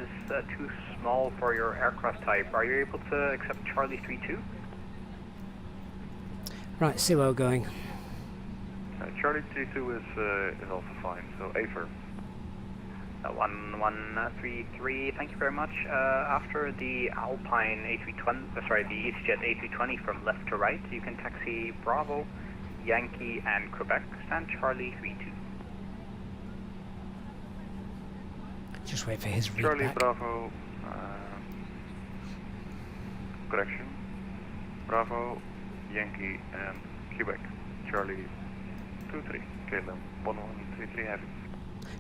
is too small for your aircraft type. Are you able to accept Charlie 32? Right, see where we're going. Charlie 32 is also fine, so AFIR. 1133, thank you very much. After the Alpine A320, sorry, the Easyjet A320 from left to right, you can taxi Bravo, Yankee, and Quebec. Stand Charlie 32. Just wait for his read Charlie back. Bravo, correction. Bravo, Yankee, and Quebec. Charlie 23, KLM 1133 Heavy.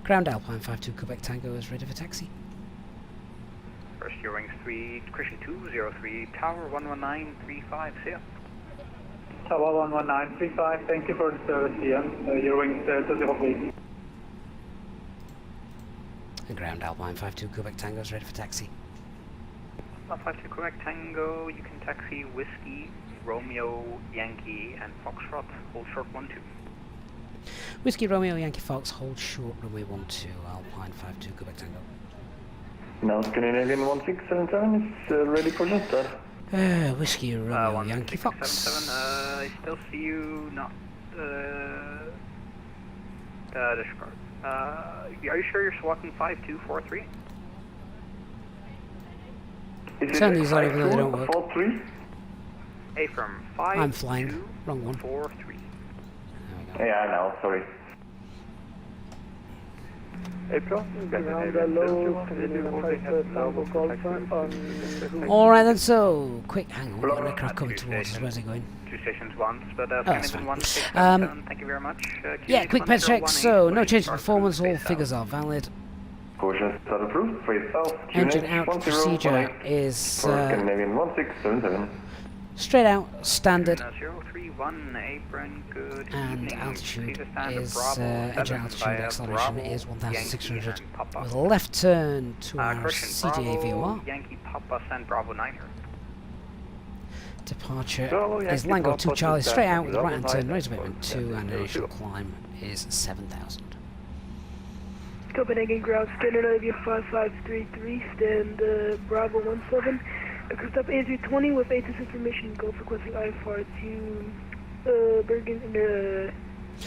Ground Alpine 52 Quebec Tango is ready for taxi. First, your wings 3, Christian 203, Tower 11935, see ya. Tower 11935, thank you for the service here. Your wings 203. And ground Alpine 52 Quebec Tango is ready for taxi. 52 Quebec Tango, you can taxi Whiskey, Romeo, Yankee, and Foxtrot, hold short 12. Whiskey Romeo Yankee Fox, hold short runway 12, Alpine 52 Quebec Tango. Now Scandinavian 1677 is ready for pushing start. Whiskey Romeo Yankee Fox. 1677, I still see you not, discard. Are you sure you're swatting 5243? Turn these on even though they don't work. 43? A from 5. I'm flying. Wrong one. 43. Yeah, I know, sorry. Alright then, so quick hang on, we've got an aircraft coming towards us. Where's it going? Two stations once, but that's fine. 1677, thank you very much. Yeah, quick pet check. So no change in performance, all figures are valid. Pushing start approved, face south. Engine out procedure is Scandinavian 1677. straight out, standard, 031 apron, good and evening. altitude Please stand is Bravo engine 7 altitude via acceleration Bravo, is 1,600 Yankee, and Papa. with a left turn to our Correction, CDA Bravo, VOR. Yankee Papa, send Bravo 9er. Departure So, is Yankee Lango Papa 2 Charlie, to straight Delta out with a right hand turn, Bravo noise 9er. abatement 2, and initial climb is 7,000. Copenhagen ground, Scandinavian 5533, stand Bravo 17. Aircraft up A320 with ATIS information, Gulf requesting IFR to Bergen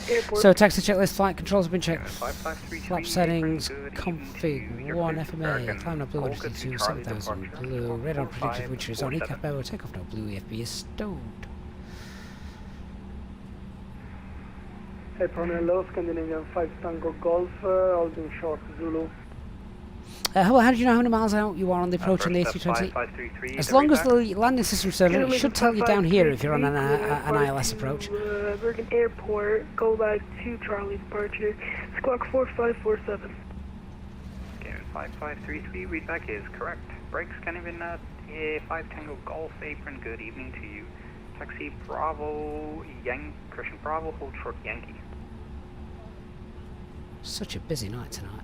Airport. So taxi checklist, flight controls have been checked. 5533, Flap settings, good config evening to you. 1 Your FMA, Bergen, climb up blue all good 152, to Charlie 7000, departure, blue, radar predicted which is on 4547. ECAP barrel, takeoff no blue, EFB is stowed. Apron hello, Scandinavian 5 Tango Golf, holding short Zulu. Hello, how do you know how many miles out you are on the approach on the First, A320? 5533, As the long as reback. the landing system says it should tell you down here if you're on an ILS approach. Bergen Airport, go back to Charlie departure, squawk 4547. Okay, 5533, readback is correct. Brakes Scandinavian 5 Tango Golf apron, good evening to you. Taxi Bravo, Christian Bravo, hold short Yankee. Such a busy night tonight.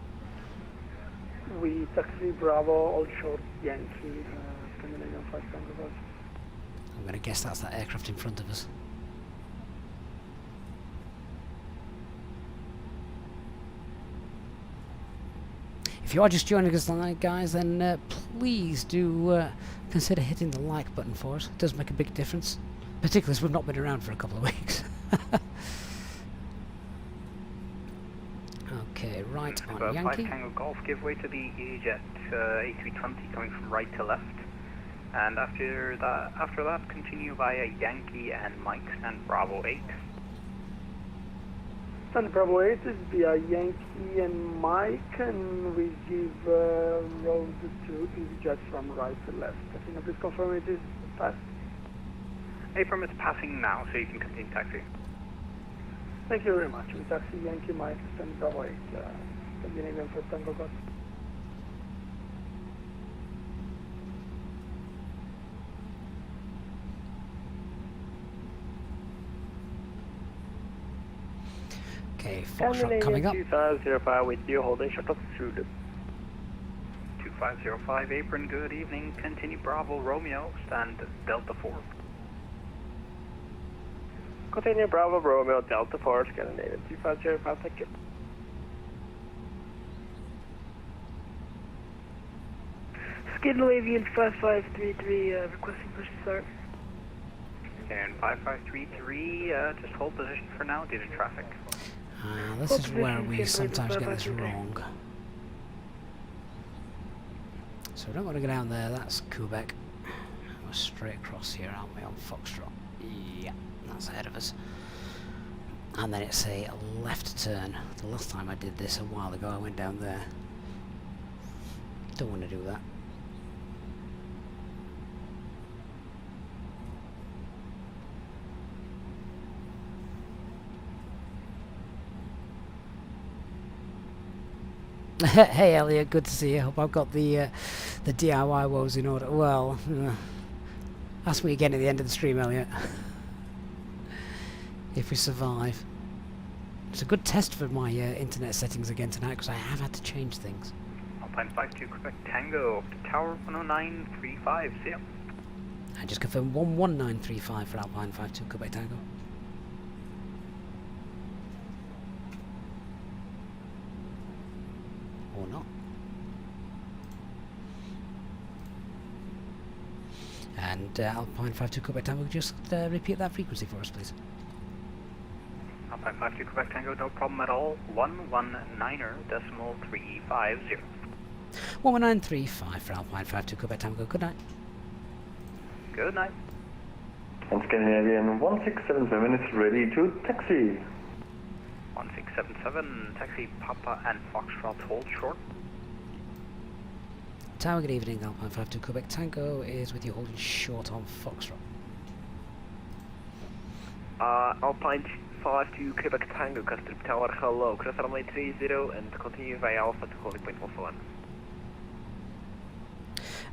We taxi Bravo, all short Yankee, Scandinavian 5 Tango Golf. I'm going to guess that's that aircraft in front of us. If you are just joining us tonight, guys, then please do consider hitting the like button for us. It does make a big difference, particularly as we've not been around for a couple of weeks. Okay, right on Yankee. 5 Tango Golf, give way to the Easyjet A320 coming from right to left. And after that, continue via Yankee and Mike, and Bravo 8. And Bravo 8 is via Yankee and Mike, and we give road to Easyjet from right to left. Can you please confirm it is fast? Apron is passing now, so you can continue taxi. Thank you very much. We taxi Yankee Mike and Bravo 8. Scandinavian for Tango Golf. Okay, Foxtrot coming up. 2505 with you, holding short of Zulu. 2505 Apron, good evening. Continue Bravo Romeo, stand Delta 4. Continue Bravo Romeo, Delta 4, Scandinavian 2505, thank you. Scandinavian 5533, requesting push to start. And 5533, just hold position for now due to traffic. This is where we sometimes get this wrong. So we don't want to go down there, that's Quebec. We're straight across here, aren't we, on Foxtrot? Yeah, that's ahead of us. And then it's a left turn. The last time I did this a while ago, I went down there. Don't want to do that. Hey Elliot, good to see you. Hope I've got the DIY woes in order. Well, ask me again at the end of the stream, Elliot. If we survive. It's a good test for my internet settings again tonight, because I have had to change things. Alpine 52 Quebec Tango up to Tower 10935, see ya. I just confirmed 11935 for Alpine 52 Quebec Tango. Or not. And Alpine 52 Quebec Tango, just repeat that frequency for us, please. Alpine 52 Quebec Tango, no problem at all. 119.350. 11935 for Alpine 52 Quebec Tango. Good night. Good night. And Scandinavian 1677 is ready to taxi. 1677, taxi Papa and Foxtrot, hold short. Tower, good evening. Alpine 52 Quebec Tango is with you holding short on Foxtrot. Alpine 52 Quebec Tango, custom tower, hello. Cross runway 30 and continue via Alpha to holding point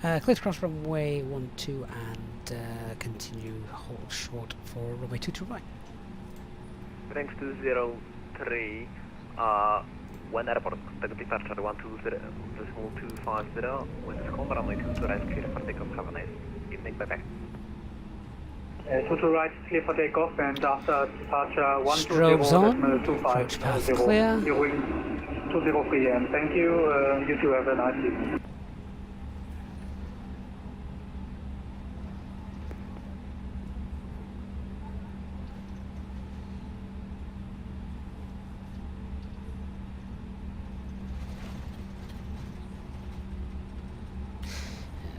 11. Clear to cross runway 12 and continue hold short for runway 22 right. Thanks to 03, when airport contact departure 120.250, when it's called runway 22 right, clear for takeoff, have a nice evening, bye bye. 22 right, clear for takeoff, and after departure 120.25, approach path clear. 203, and thank you, you two have a nice evening.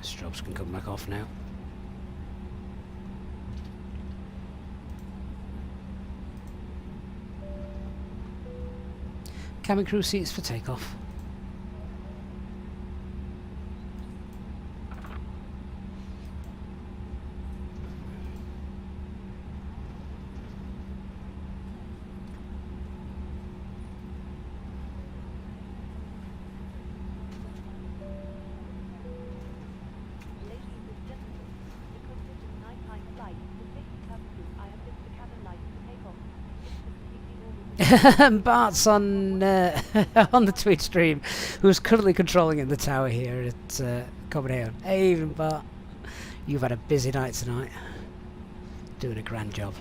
Strobes can come back off now. Cabin crew seats for takeoff. Bart's on on the Twitch stream, who's currently controlling in the tower here at Copenhagen. Hey, even Bart, you've had a busy night tonight. Doing a grand job.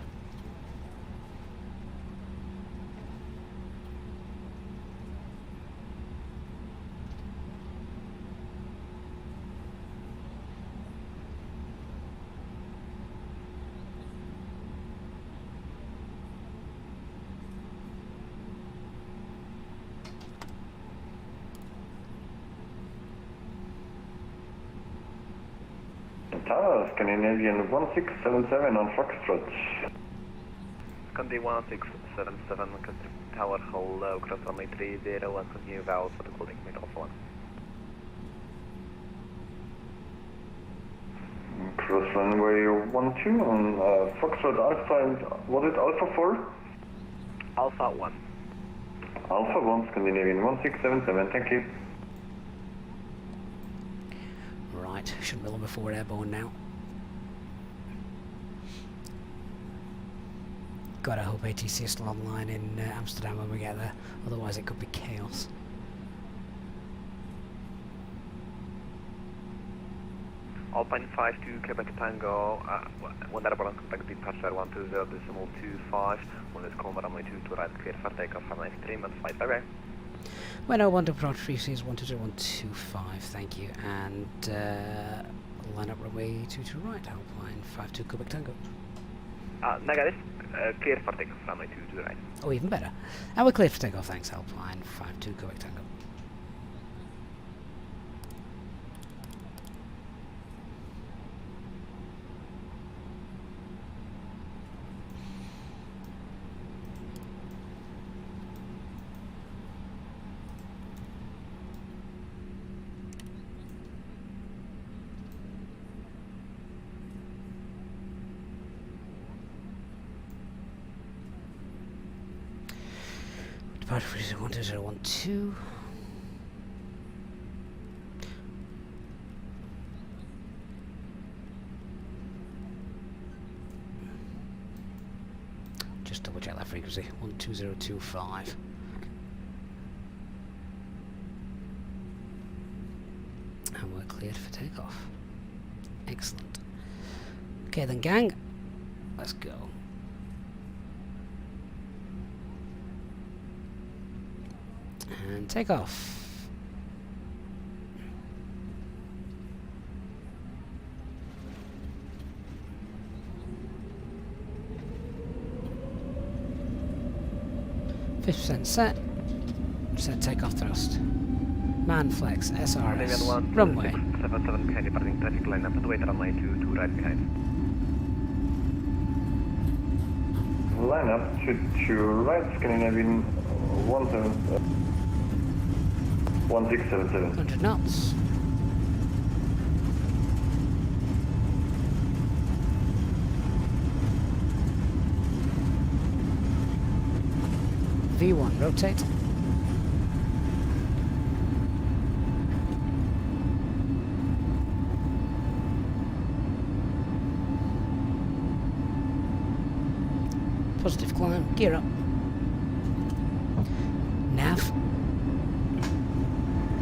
Tower, Scandinavian 1677 on Foxtrot. Scandi 1677, customer tower, hello, cross runway 30 and continue vowels for the calling point Alpha 1. Cross runway 12 on Foxtrot Alpha, and was it Alpha 4? Alpha 1. Alpha 1, Scandinavian 1677, thank you. Right, shouldn't be long before we're airborne now. Gotta hope ATC is still online in Amsterdam when we get there, otherwise it could be chaos. Alpine 52, Quebec Tango, one that on contact departure 120.25, one is call runway 2 to right, clear for takeoff, have a nice stream and flight, bye bye. When I want to approach 36120.125, thank you, and line up runway 2 to right, Alpine 52 Quebec Tango. Negative, clear for takeoff, runway 2 to the right. Oh, even better. And we're clear for takeoff, thanks, Alpine 52 Quebec Tango. Departure frequency 12012. Just double check that frequency, 12025. And we're cleared for takeoff. Excellent. Okay then, gang, let's go. And take off. %, set takeoff thrust. Man flex, SRS, runway. 77 behind departing traffic line up and wait runway 2 right behind. Line up to right, Scandinavian 1677. 100 knots. V1, rotate. Positive climb, gear up. Nav.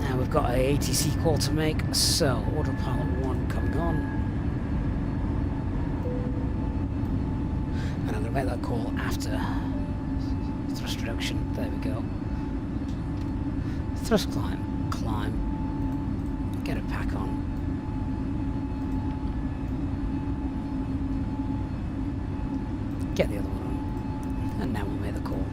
Now we've got a ATC call to make, so autopilot 1 coming on. And I'm going to make that call after thrust reduction. There we go. Thrust climb, climb. Get a pack on. Get the other one on. And now we'll make the call.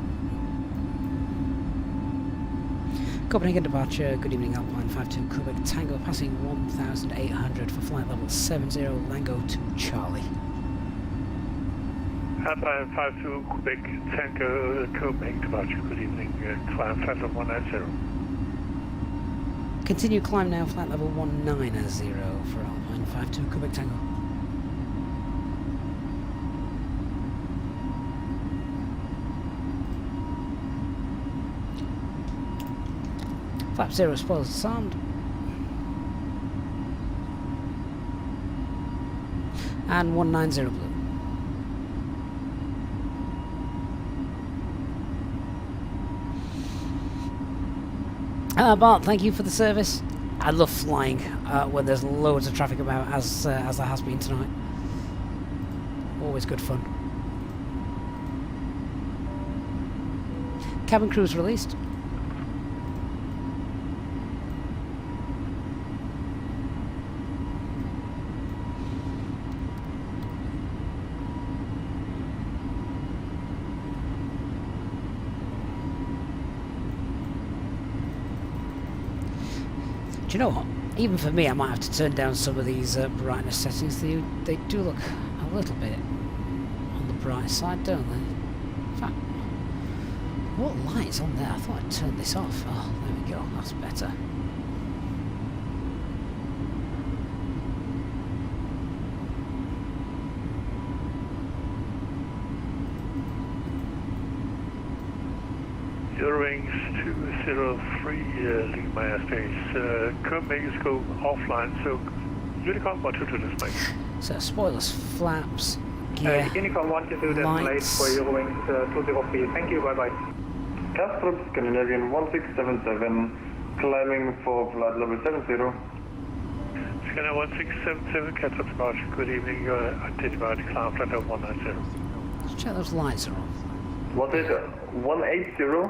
Copenhagen departure, good evening Alpine 52 Quebec Tango, passing 1800 for flight level 70, Lango to Charlie. Alpine 52 Quebec Tango, Copenhagen departure, good evening, climb flight level 190. Continue climb now, flight level 190 for Alpine 52 Quebec Tango. Flap 0 spoils disarmed. And 190 blue. Bart, thank you for the service. I love flying when there's loads of traffic about, as there has been tonight. Always good fun. Cabin crews released. Do you know what? Even for me, I might have to turn down some of these brightness settings. They do look a little bit on the bright side, don't they? In fact, what light's on there? I thought I'd turn this off. Oh, there we go. That's better. Eurowings 203, leaving my airspace. Copenhagen go offline, so Unicom 122 display. So spoilers, flaps, gear, Unicom 122 display for Eurowings 203. Thank you, bye-bye. Kastrup, Scandinavian 1677, climbing for flight level 70. Scanner 1677, Kastrup departure, good evening, identified climb flight level 190. Let's check those lights are on. What is 180?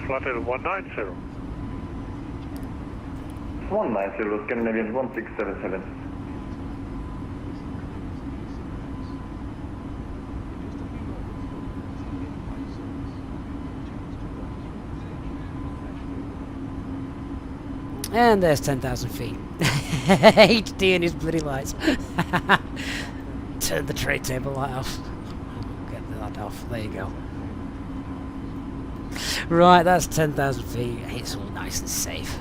Flight level 190. 190, Scandinavian 1677. And there's 10,000 feet. HD and his bloody lights. Turn the tray table light off. Get that off. There you go. Right, that's 10,000 feet. It's all nice and safe.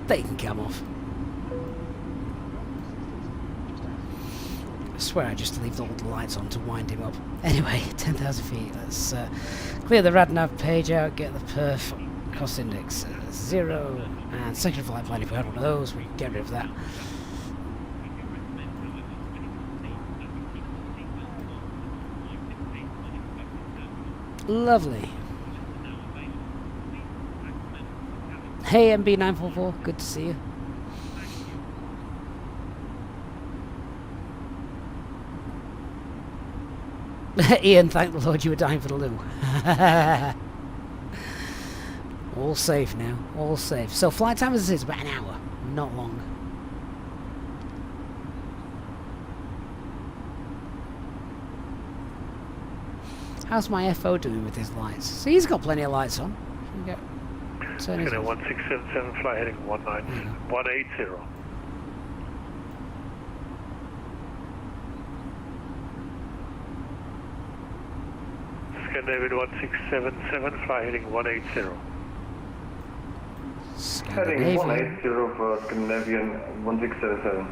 They can come off. I swear I just leave all the lights on to wind him up. Anyway, 10,000 feet. Let's clear the RadNav page out, get the perf cost index 0, and section flight plan. If we had one of those, we can get rid of that. Lovely. Hey MB944, good to see you. Ian, thank the Lord you were dying for the loo. All safe now, all safe. So flight time is about an hour, not long. How's my FO doing with his lights? So he's got plenty of lights on. Scanner 1677, fly heading 180. Scandinavian 1677, fly heading 180. Heading 180 for Scandinavian 1677.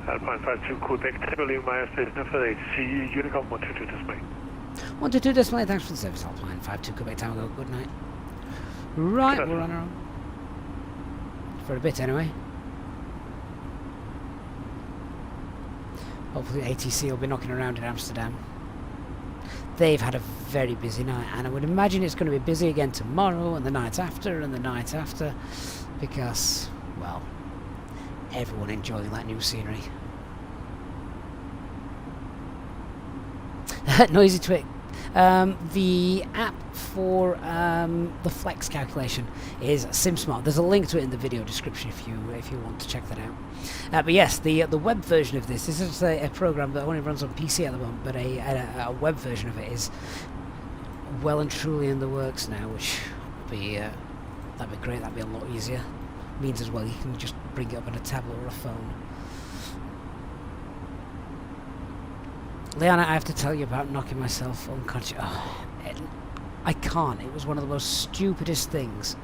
Alpine 52, Quebec, leaving my airspace, for HC, Unicom 122 display. 122 display, thanks for the service, Alpine 52, Quebec, Tango, good night. Right, we're on our own. For a bit anyway. Hopefully ATC will be knocking around in Amsterdam. They've had a very busy night, and I would imagine it's going to be busy again tomorrow, and the night after, and the night after, because, well, everyone enjoying that new scenery. Noisy Twig. The app for the flex calculation is SimSmart. There's a link to it in the video description if you want to check that out. But yes, the web version of this is a program that only runs on PC at the moment, but a web version of it is well and truly in the works now, which would be that'd be great. That'd be a lot easier. Means as well you can just bring it up on a tablet or a phone. Leanna, I have to tell you about knocking myself unconscious. Oh, I can't. It was one of the most stupidest things.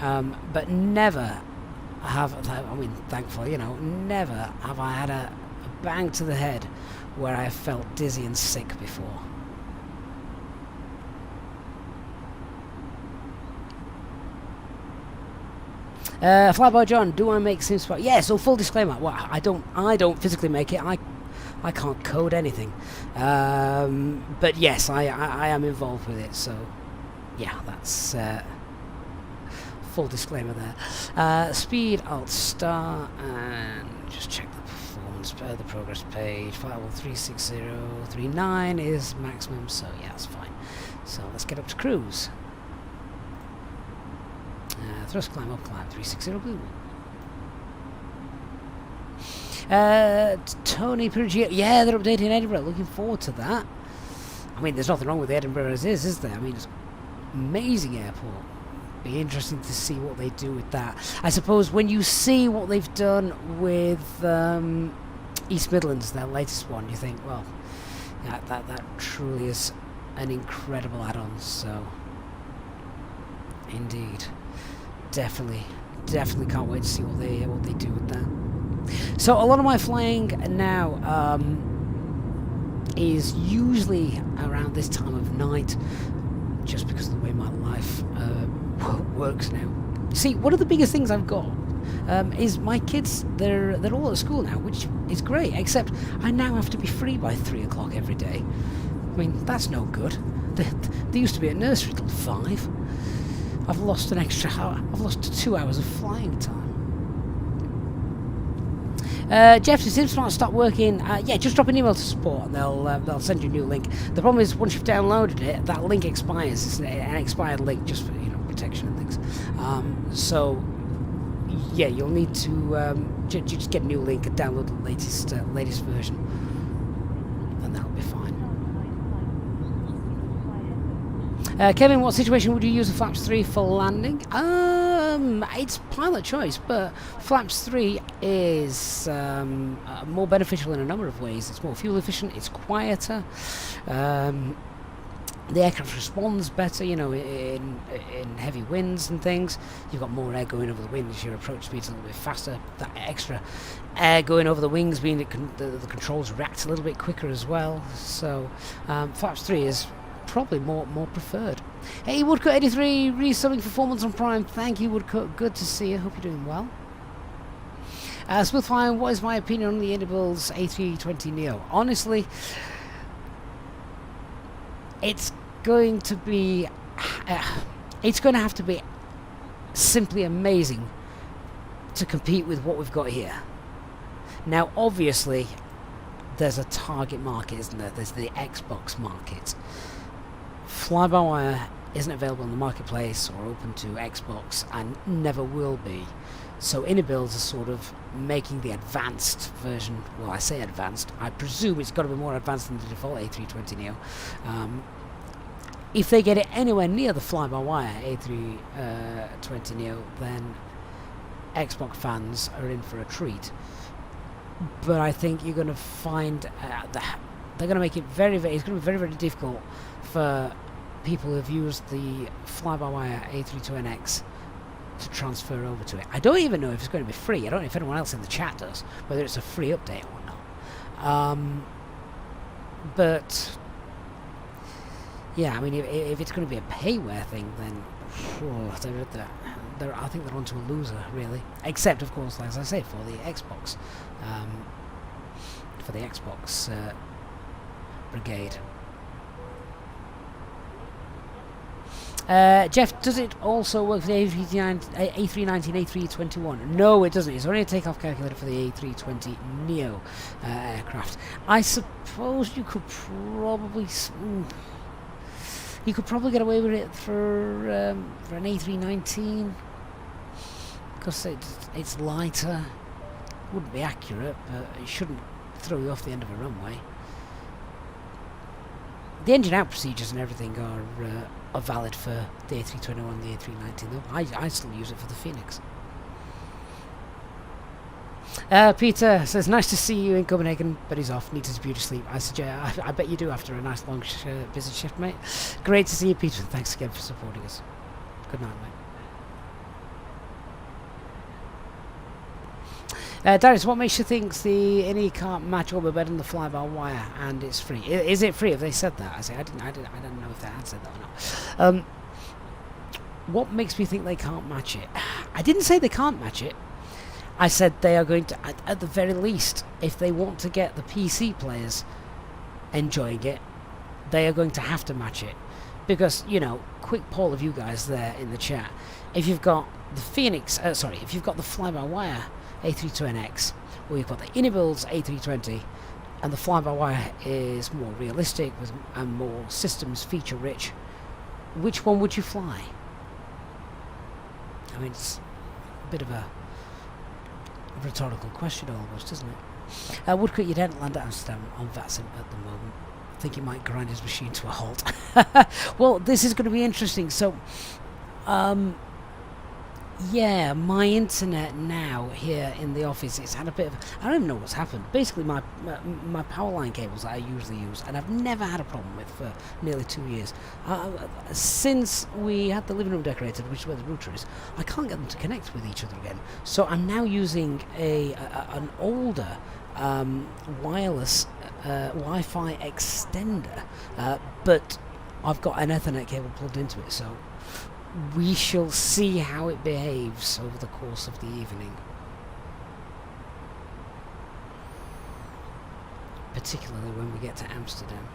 But never have, I mean, thankfully, you know, never have I had a bang to the head where I have felt dizzy and sick before. Flyby John, do I make SimSpot? Yeah, so full disclaimer, well, I don't physically make it. I can't code anything, but yes, I am involved with it. So, yeah, that's full disclaimer there. Speed, Alt Star, and just check the performance, the progress page. Firewall 36039 is maximum, so yeah, that's fine. So let's get up to cruise. Thrust climb up, climb 360 blue. Tony Peruggia, yeah, they're updating Edinburgh. Looking forward to that. I mean, there's nothing wrong with Edinburgh as is there? I mean, it's an amazing airport. Be interesting to see what they do with that. I suppose when you see what they've done with East Midlands, their latest one, you think, well, yeah, that truly is an incredible add-on. So, indeed, definitely can't wait to see what they do with that. So a lot of my flying now is usually around this time of night, just because of the way my life works now. See, one of the biggest things I've got is my kids. They're all at school now, which is great. Except I now have to be free by 3 o'clock every day. I mean, that's no good. They used to be at nursery till 5. I've lost an extra hour. I've lost 2 hours of flying time. Jeff, does SimSmart stop working? Yeah, just drop an email to support and they'll send you a new link. The problem is once you've downloaded it, that link expires. It's an expired link just for protection and things. So yeah, you'll need to just get a new link and download the latest version, and that'll be fine. Kevin, what situation would you use a Flaps 3 for landing? It's pilot choice, but Flaps 3 is more beneficial in a number of ways. It's more fuel efficient, it's quieter, the aircraft responds better, you know, in heavy winds and things. You've got more air going over the wings, your approach speed's a little bit faster. That extra air going over the wings means the controls react a little bit quicker as well. So Flaps 3 is probably more preferred. Hey, Woodcut 83 reselling for 4 months on Prime. Thank you, Woodcut. Good to see you. Hope you're doing well. Smoothfire, what is my opinion on the Indibuild's A320neo? Honestly, it's going to have to be simply amazing to compete with what we've got here. Now, obviously, there's a target market, isn't there? There's the Xbox market. FlyByWire isn't available in the marketplace or open to Xbox and never will be. So Indibuilds are sort of making the advanced version. Well, I say advanced. I presume it's got to be more advanced than the default A320neo. If they get it anywhere near the FlyByWire A320neo, then Xbox fans are in for a treat. But I think you're going to find they're going to make it very, it's going to be very, very difficult for people who have used the FlyByWire A32NX to transfer over to it. I don't even know if it's going to be free. I don't know if anyone else in the chat does, whether it's a free update or not. But yeah, I mean, if it's going to be a payware thing, then I think they're onto a loser, really. Except, of course, as I say, for the Xbox, brigade. Jeff, does it also work for the A319, A321? No, it doesn't. It's only a takeoff calculator for the A320neo aircraft. I suppose you could probably get away with it for an A319 because it's lighter. Wouldn't be accurate, but it shouldn't throw you off the end of a runway. The engine out procedures and everything are valid for the A321 and the A319 though. I still use it for the Phoenix. Peter says, nice to see you in Copenhagen, but he's off, needs his beauty sleep. I bet you do after a nice long busy shift, mate. Great to see you, Peter, and thanks again for supporting us. Good night, mate. Darius, what makes you think the INI can't match Orbit better than the Fly-by-Wire and it's free? Is it free? Have they said that? I don't know if they had said that or not. What makes me think they can't match it? I didn't say they can't match it. I said they are going to, at the very least, if they want to get the PC players enjoying it, they are going to have to match it. Because, you know, quick poll of you guys there in the chat. If you've got the Phoenix, if you've got the Fly-by-Wire A32NX, or you've got the Indibuild's A320, and the Fly-by-Wire is more realistic and more systems feature rich, which one would you fly? I mean, it's a bit of a rhetorical question almost, isn't it? Woodcut, you don't land at Amsterdam on VATSIM at the moment. I think he might grind his machine to a halt. Well, this is going to be interesting. So, Yeah, my internet now here in the office, it's had a bit of... I don't even know what's happened. Basically, my power line cables that I usually use, and I've never had a problem with for nearly 2 years. Since we had the living room decorated, which is where the router is, I can't get them to connect with each other again. So I'm now using an older wireless Wi-Fi extender, but I've got an Ethernet cable plugged into it, so we shall see how it behaves over the course of the evening. Particularly when we get to Amsterdam.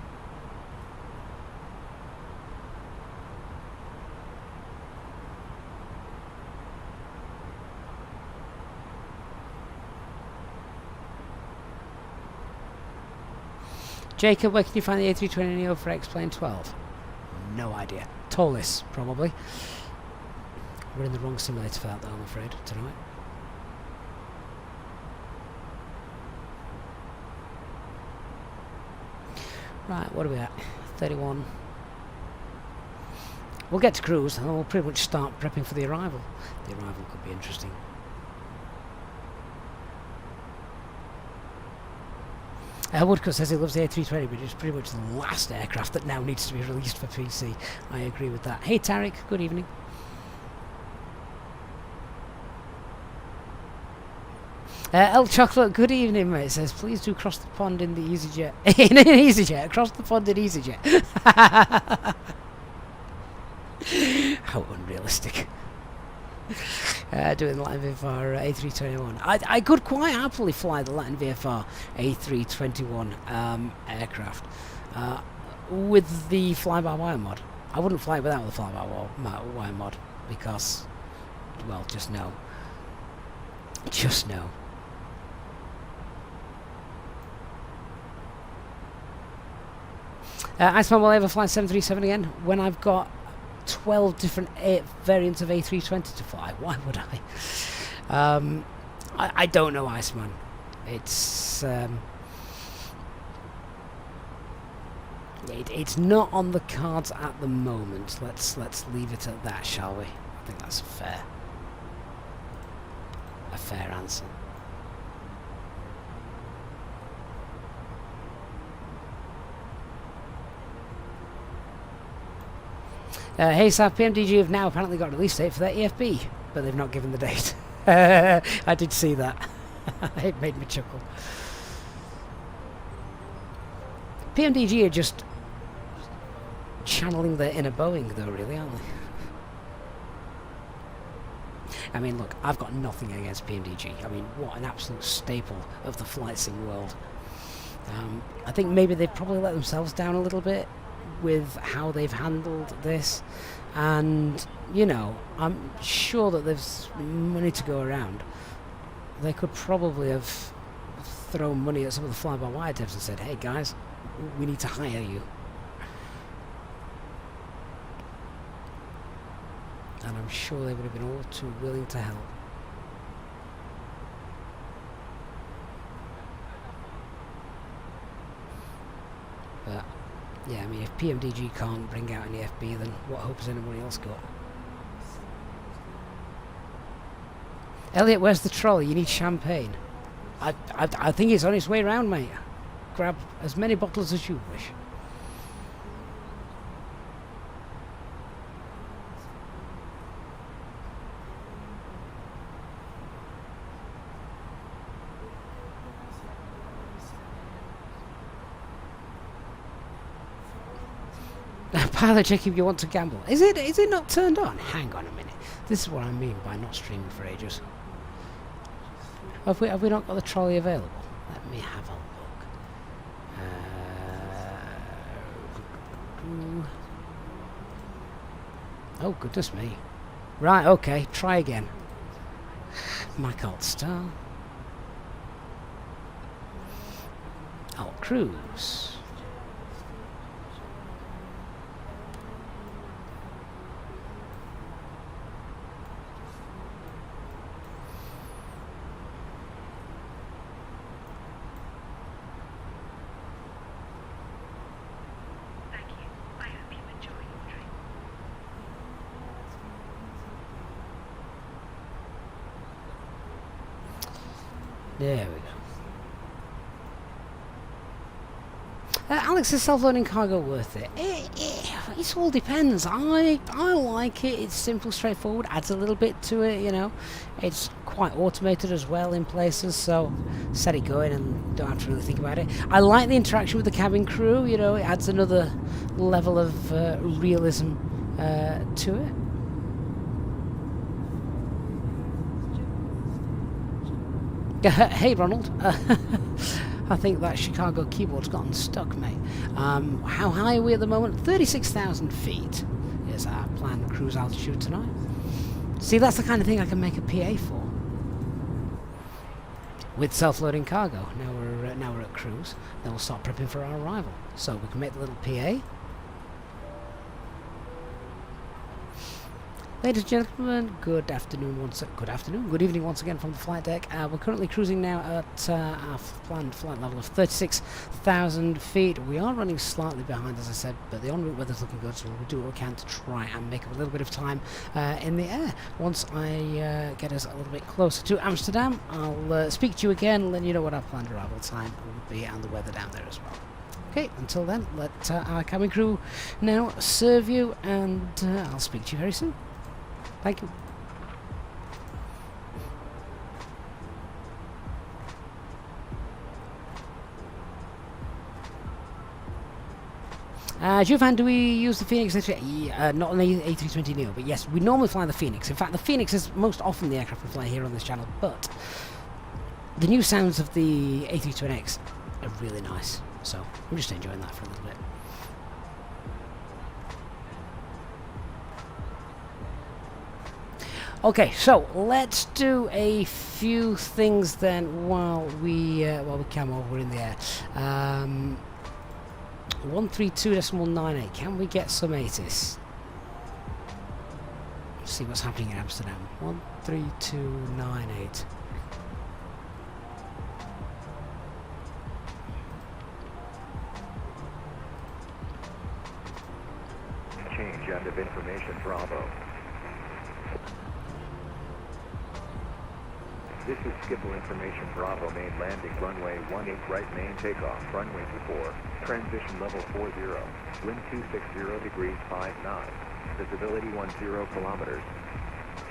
Jacob, where can you find the A320N for X-Plane 12? No idea. Tollis, probably. We're in the wrong simulator for that though, I'm afraid, tonight. Right, what are we at? 31. We'll get to cruise and then we'll pretty much start prepping for the arrival. The arrival could be interesting. Woodcut says he loves the A320, but it's pretty much the last aircraft that now needs to be released for PC. I agree with that. Hey Tarek, good evening. El Chocolate, good evening, mate. Says, please do cross the pond in the Easyjet. In an Easyjet, across the pond in Easyjet. How unrealistic. Doing the Latin VFR A321. I could quite happily fly the Latin VFR A321 aircraft with the fly-by-wire mod. I wouldn't fly it without the fly-by-wire mod because, well, just no. Just no. Iceman, will I ever fly 737 again? When I've got 12 different variants of A320 to fly. Why would I? I don't know, Iceman. It's it's not on the cards at the moment. Let's leave it at that, shall we? I think that's a fair answer. Hey Sav, PMDG have now apparently got a release date for their EFB, but they've not given the date. I did see that. It made me chuckle. PMDG are just channeling their inner Boeing though, really, aren't they? I mean, look, I've got nothing against PMDG. I mean, what an absolute staple of the flight sim world. I think maybe they've probably let themselves down a little bit with how they've handled this, and you know, I'm sure that there's money to go around. They could probably have thrown money at some of the fly-by-wire devs and said, hey guys, we need to hire you. And I'm sure they would have been all too willing to help. But yeah, I mean, if PMDG can't bring out an EFB, then what hope has anybody else got? Elliot, where's the trolley? You need champagne. I think it's on its way round, mate. Grab as many bottles as you wish. Pilot check if you want to gamble. Is it not turned on? Hang on a minute. This is what I mean by not streaming for ages. Have we not got the trolley available? Let me have a look. Oh goodness me. Right, okay, try again. Mike Alt Star. Alt Cruise. There we go. Alex, is self-loading cargo worth it? It all depends. I like it. It's simple, straightforward. Adds a little bit to it, you know. It's quite automated as well in places, so set it going and don't have to really think about it. I like the interaction with the cabin crew. You know, it adds another level of realism to it. Hey, Ronald. I think that Chicago keyboard's gotten stuck, mate. How high are we at the moment? 36,000 feet is our planned cruise altitude tonight. See, that's the kind of thing I can make a PA for. With self-loading cargo. Now we're at cruise. Then we'll start prepping for our arrival. So we can make the little PA. Ladies and gentlemen, good afternoon, good evening once again from the flight deck. We're currently cruising now at our planned flight level of 36,000 feet. We are running slightly behind, as I said, but the en route weather's looking good, so we'll do what we can to try and make up a little bit of time in the air. Once I get us a little bit closer to Amsterdam, I'll speak to you again, let you know what our planned arrival time will be and the weather down there as well. Okay, until then, let our cabin crew now serve you, and I'll speak to you very soon. Thank you. Jovan, do we use the Phoenix? Not on the A320neo, but yes, we normally fly the Phoenix. In fact, the Phoenix is most often the aircraft we fly here on this channel, but the new sounds of the A320NX are really nice, so I'm just enjoying that for a little bit. Okay, so let's do a few things then while we come over in the air. 132.98. Can we get some 80s? See what's happening in Amsterdam. 132.98. Change end of information, Bravo. This is Skipple information, Bravo, main landing, runway 18 right, main takeoff, runway 24, transition level 40, wind 260 degrees 59, visibility 10 kilometers,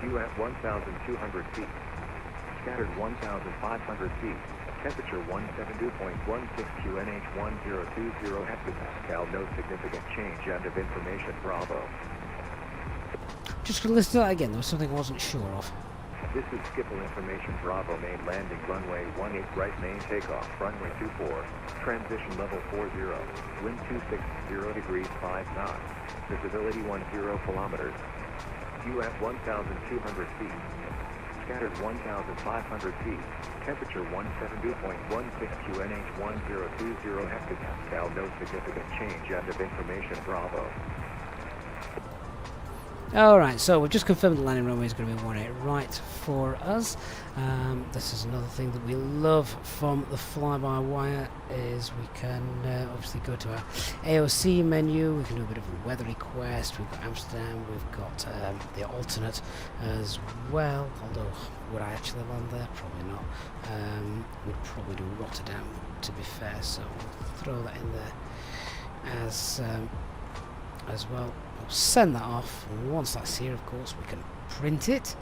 Q at 1,200 feet, scattered 1,500 feet, temperature 172.16 QNH 1020 hectopascal, no significant change, end of information, Bravo. Just going to listen to that again, there was something I wasn't sure of. This is Skipple information, Bravo, main landing, runway 18 right, main takeoff, runway 24, transition level 40, wind 260 degrees 59, visibility 10 kilometers, Q at 1,200 feet, scattered 1,500 feet, temperature 172.16 QNH 1020 hectopascal, no significant change, end of information, Bravo. Alright, so we've just confirmed the landing runway is going to be 18 right for us. This is another thing that we love from the fly-by-wire, is we can obviously go to our AOC menu, we can do a bit of a weather request, we've got Amsterdam, we've got the alternate as well, although would I actually land there? Probably not. We'd probably do Rotterdam, to be fair, so we'll throw that in there as well. We'll send that off, and once that's here, of course, we can print it,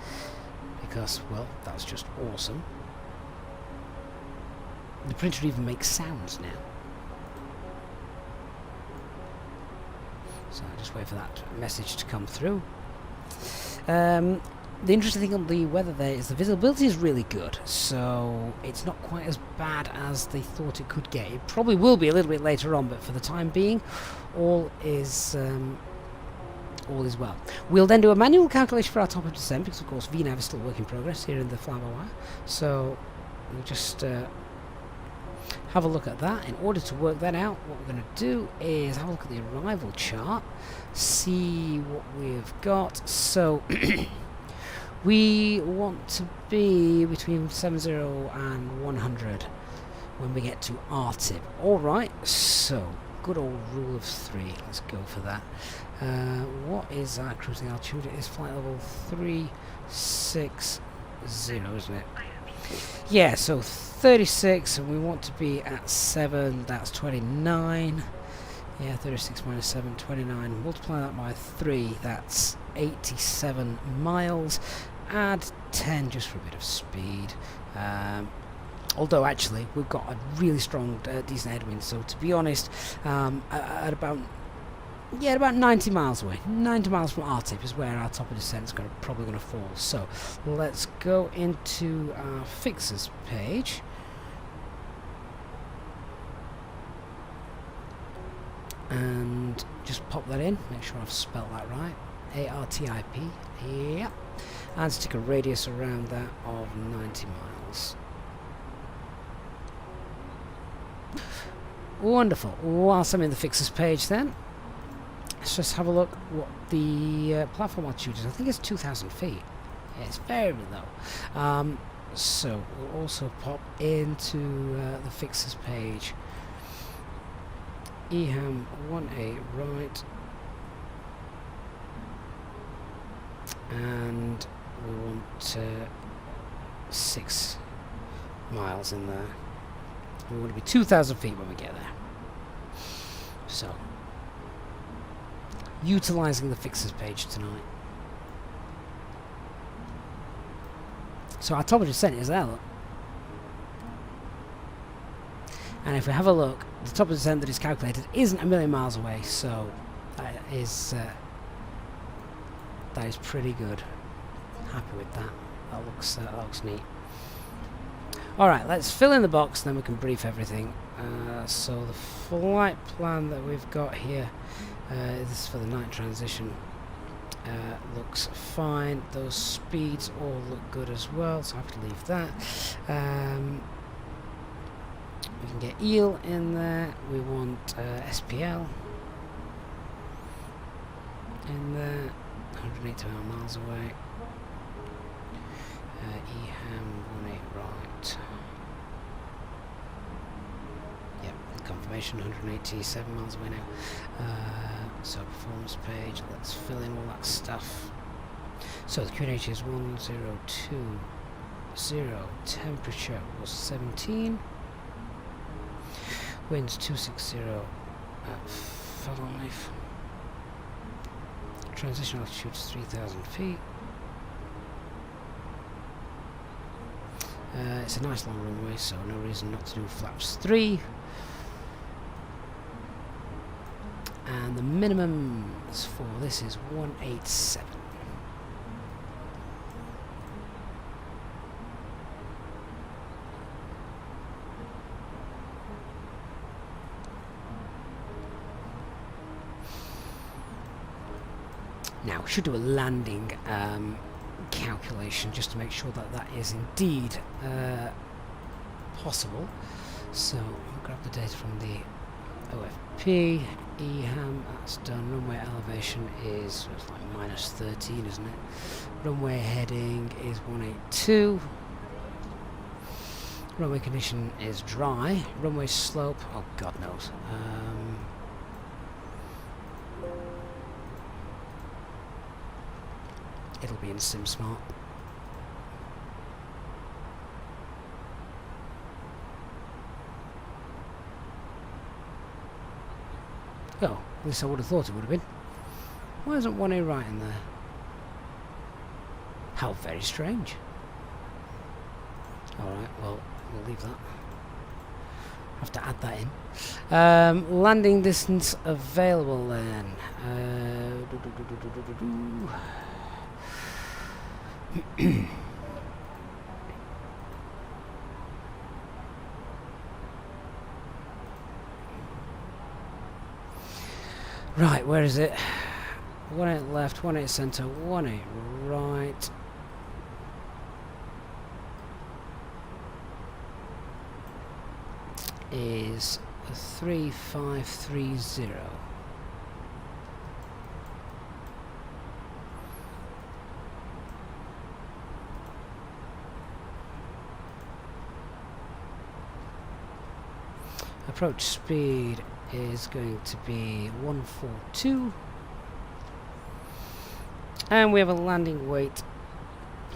because, well, that's just awesome. The printer even makes sounds now. So I just wait for that message to come through. The interesting thing on the weather there is the visibility is really good, so it's not quite as bad as they thought it could get. It probably will be a little bit later on, but for the time being, all is well. We'll then do a manual calculation for our top of descent, because of course VNAV is still work in progress here in the fly-by-wire. So we'll just have a look at that. In order to work that out, what we're going to do is have a look at the arrival chart, see what we've got. So we want to be between 70 and 100 when we get to RTIP. Alright, so good old rule of 3, let's go for that. What is our cruising altitude? It is flight level 360, isn't it? Yeah, so 36, and we want to be at 7, that's 29. Yeah, 36 minus 7, 29. Multiply that by 3, that's 87 miles. Add 10 just for a bit of speed. Although actually we've got a really strong, decent headwind. So to be honest, at about 90 miles away, 90 miles from our tip is where our top of descent is probably going to fall. So let's go into our fixes page. And just pop that in, make sure I've spelt that right. A-R-T-I-P, yeah. And stick a radius around that of 90 miles. Wonderful. Whilst I'm in the fixes page then, let's just have a look what the platform altitude is. I think it's 2,000 feet. Yeah, it's very low. So we'll also pop into the fixes page. EHAM 1A right, and we want 6 miles in there. We want to be 2,000 feet when we get there. So, utilising the fixes page tonight. So our top of descent is there, look. And if we have a look, the top of descent that is calculated isn't a million miles away, so that is pretty good. Happy with that. That looks neat. All right, let's fill in the box, then we can brief everything. So the flight plan that we've got here, this is for the night transition. Looks fine. Those speeds all look good as well, so I have to leave that. We can get eel in there. We want SPL in there. 180 miles away. EHAM 18 right. Yep, confirmation 187 miles away now. So performance page. Let's fill in all that stuff. So the QNH is 1020. Temperature was 17. Winds 260 at 5. Transition altitude is 3,000 feet. It's a nice long runway, so no reason not to do flaps 3. And the minimum for this is 187. Now, we should do a landing calculation just to make sure that that is indeed possible. So, I'll grab the data from the OFP, EHAM, that's done. Runway elevation is like minus 13, isn't it? Runway heading is 182. Runway condition is dry. Runway slope, oh God knows. It'll be in SimSmart. Oh, at least I would have thought it would have been. Why isn't 1A right in there? How very strange. Alright, well, we'll leave that. Have to add that in. Landing distance available then. Right, where is it? 18 left, 18 centre, 18 right. Is 3530. Approach speed is going to be 142, and we have a landing weight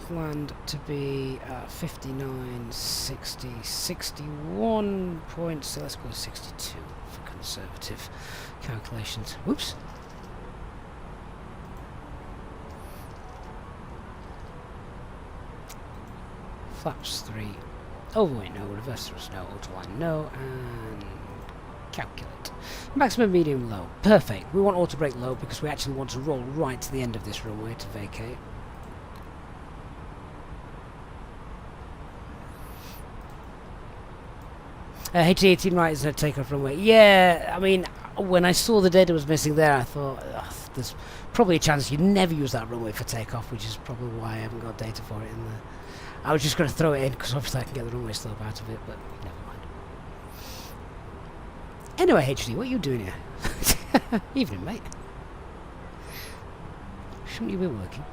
planned to be 59, 60, 61 points, so let's go 62 for conservative calculations. Whoops. Flaps 3, overweight no, reverse thrust no, autoline no, and calculate. Maximum, medium, low. Perfect. We want auto brake low because we actually want to roll right to the end of this runway to vacate. HT18 right is a takeoff runway. Yeah, I mean, when I saw the data was missing there, I thought there's probably a chance you'd never use that runway for takeoff, which is probably why I haven't got data for it in there. I was just going to throw it in because obviously I can get the runway slope out of it, but never mind. Anyway, HD, what are you doing here? Evening, mate. Shouldn't you be working?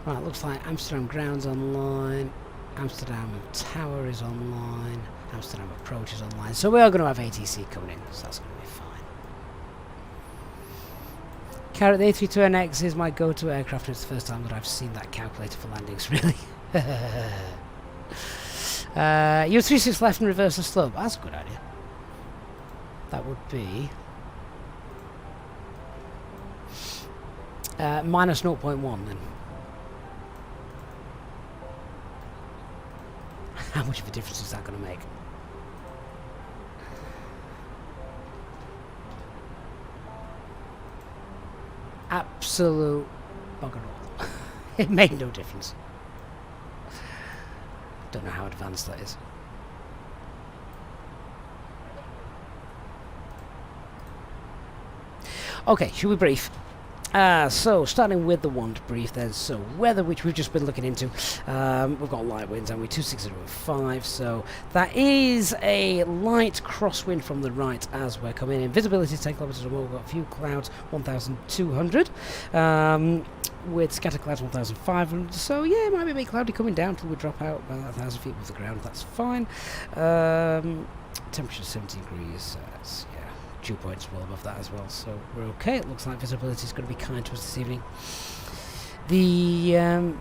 Right, looks like Amsterdam ground's online, Amsterdam Tower is online, Amsterdam approach is online, so we are going to have ATC coming in, so that's going to be fine. Carrot, the A320NX is my go-to aircraft, and it's the first time that I've seen that calculator for landings, really. You're 36 left and reverse the slope, that's a good idea. That would be minus 0.1 then. How much of a difference is that going to make? Absolute bugger all. It made no difference. Don't know how advanced that is. Okay, should we brief? So, starting with the one to brief then, so weather, which we've just been looking into, we've got light winds, and we're 260.5, so that is a light crosswind from the right as we're coming in. Visibility is 10 kilometers or more, we've got a few clouds, 1,200, with scatter clouds 1,500, so yeah, it might be a bit cloudy coming down till we drop out about 1,000 feet above the ground, that's fine. Temperature 17 degrees, yeah. Dew points well above that as well, so we're okay. It looks like visibility is going to be kind to us this evening. The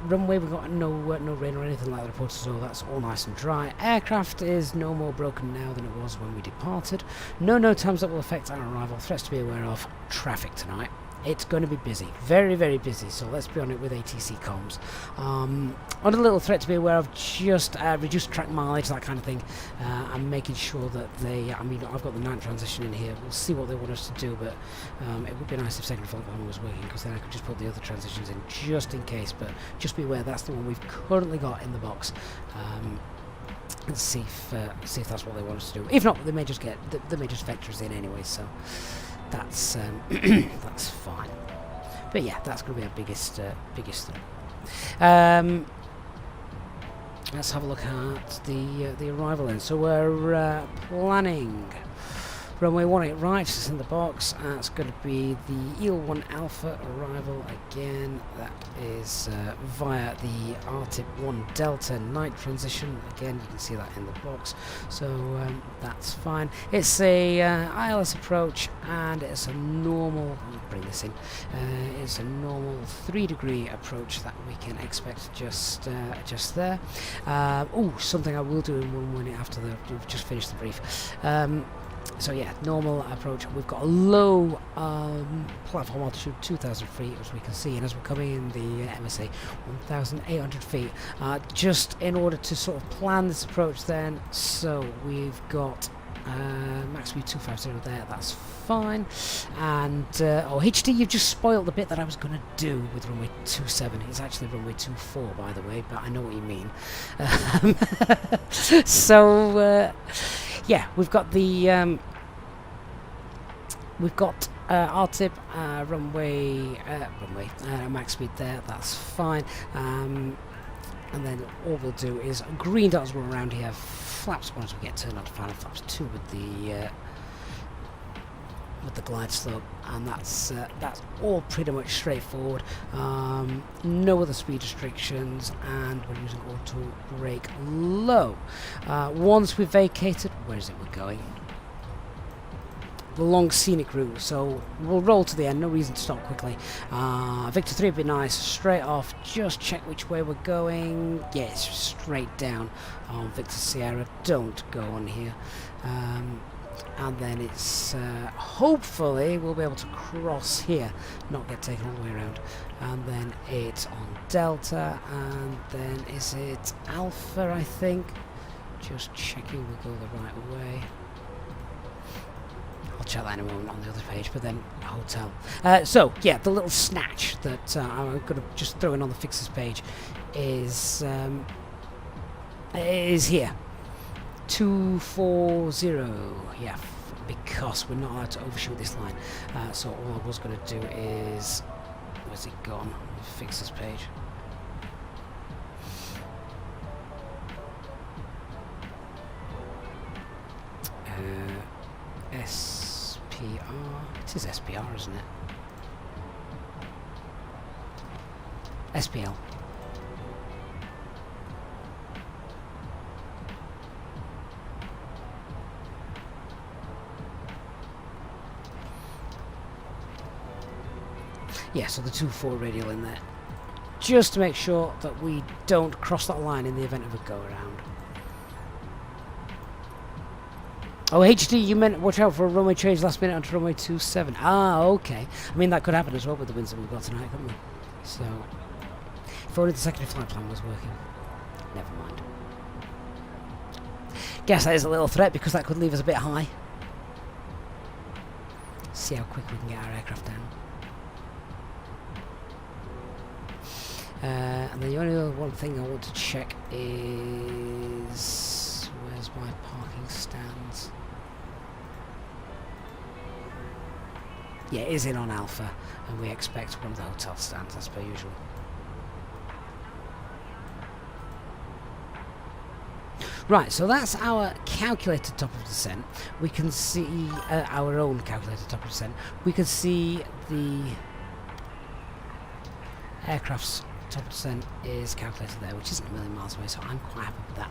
runway, we've got no rain or anything like that reported, so that's all nice and dry. Aircraft is no more broken now than it was when we departed. No times that will affect our arrival. Threats to be aware of. Traffic tonight. It's going to be busy, very, very busy, so let's be on it with ATC comms. On a little threat to be aware of, just reduced track mileage, that kind of thing, and making sure that they, I mean, I've got the 9th transition in here, we'll see what they want us to do, but it would be nice if second fault one was working, because then I could just put the other transitions in just in case, but just be aware that's the one we've currently got in the box. And see if that's what they want us to do. If not, they may just get, they may just vector us in anyway, so that's that's fine. But yeah, that's going to be our biggest thing. Let's have a look at the arrival then. So we're planning runway 18 right, it's in the box. It's going to be the EL1 Alpha arrival again. That is via the RTIP 1 Delta night transition. Again, you can see that in the box. So that's fine. It's a ILS approach, and it's a normal. Let me bring this in. It's a normal 3-degree approach that we can expect just there. Oh, something I will do in 1 minute after we've just finished the brief. So yeah, normal approach. We've got a low platform altitude, 2,000 feet, as we can see, and as we're coming in the MSA, 1,800 feet. Just in order to sort of plan this approach then, so we've got max speed 250 there, that's fine. And oh, HD, you've just spoiled the bit that I was going to do with runway 27. It's actually runway 24, by the way, but I know what you mean. So yeah, we've got the RTIP runway max speed there, that's fine. And then all we'll do is green dots roll around here, flaps 1 as we get turned on to final, flaps 2 with the glide slope, and that's all pretty much straightforward. No other speed restrictions, and we're using auto brake low. Once we've vacated, where is it we're going? the long scenic route, so we'll roll to the end, no reason to stop quickly. Victor 3 would be nice, straight off, just check which way we're going. Yes, straight down on Victor Sierra, don't go on here. And then it's, hopefully we'll be able to cross here, not get taken all the way around. And then it's on Delta, and then is it Alpha, I think? Just checking we go the right way. I'll check that in a moment on the other page, but then hotel. So, yeah, the little snatch that I'm going to just throw in on the fixes page is here. 240, yeah, because we're not allowed to overshoot this line. So all I was going to do is, where's it gone? The fixes page. SPR. It is SPR, isn't it? SPL. Yeah, so the 2-4 radial in there. Just to make sure that we don't cross that line in the event of a go-around. Oh, HD, you meant watch out for a runway change last minute onto runway 27. Ah, okay. I mean, that could happen as well with the winds that we've got tonight, couldn't we? So, if only the secondary flight plan was working. Never mind. Guess that is a little threat because that could leave us a bit high. See how quick we can get our aircraft down. And then the only other one thing I want to check is... where's my parking stands? Yeah, it is in on Alpha, and we expect one of the hotel stands as per usual. Right, so that's our calculated top of descent. We can see our own calculated top of descent. We can see the aircraft's top of descent is calculated there, which isn't a million miles away, so I'm quite happy with that.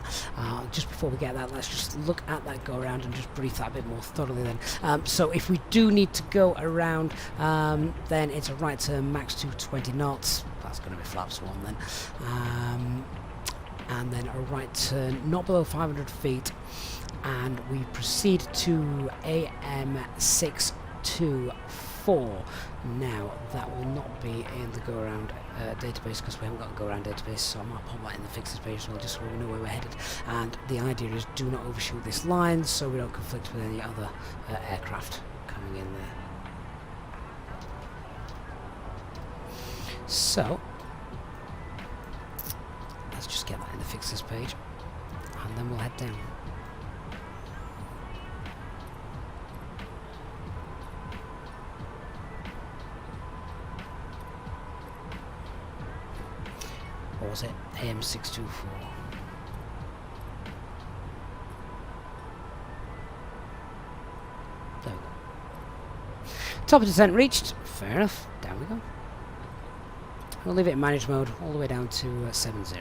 Just before we get that, let's just look at that go around and just brief that a bit more thoroughly then. So if we do need to go around, then it's a right turn, max 220 knots. That's going to be flaps 1 then. And then a right turn, not below 500 feet, and we proceed to AM624. Now, that will not be in the go-around database because we haven't got a go-around database, so I might pop that in the fixes page so just so we know where we're headed. And the idea is do not overshoot this line so we don't conflict with any other aircraft coming in there. So, let's just get that in the fixes page, and then we'll head down. Or was it AM624? There we go. Top of descent reached. Fair enough. Down we go. We'll leave it in manage mode all the way down to 70.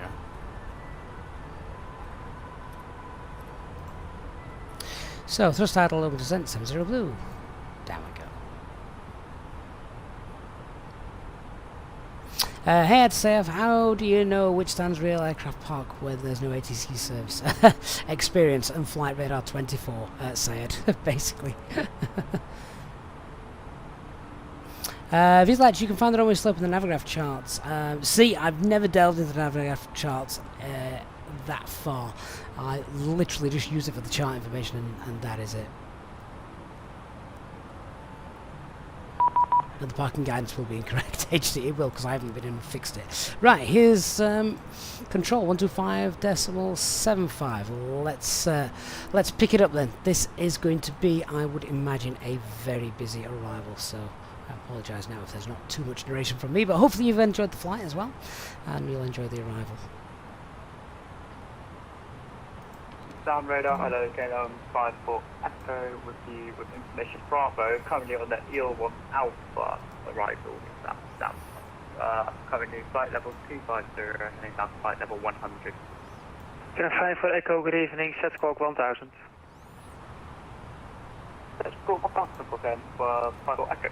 So, thrust idle over descent, 70 blue. Down we go. Hey Ed, how do you know which stands real aircraft park where there's no ATC service? Experience and flight radar 24, Sayed, basically. Vizlach, you can find the runway slope in the Navigraph charts. See, I've never delved into the Navigraph charts that far. I literally just use it for the chart information, and that is it. And the parking guidance will be incorrect. HD, it will, because I haven't been in and fixed it. Right, here's control 125.75. Let's pick it up then. This is going to be, I would imagine, a very busy arrival. So I apologise now if there's not too much narration from me, but hopefully you've enjoyed the flight as well, and you'll enjoy the arrival. Sound radar, hello, KLM 54 Echo with you with information Bravo, currently on the EL1 Alpha arrival, that's currently flight level 250, heading down to flight level 100. 5 for Echo, good evening, set squawk 1000. That's call for constable then for Bravo Echo.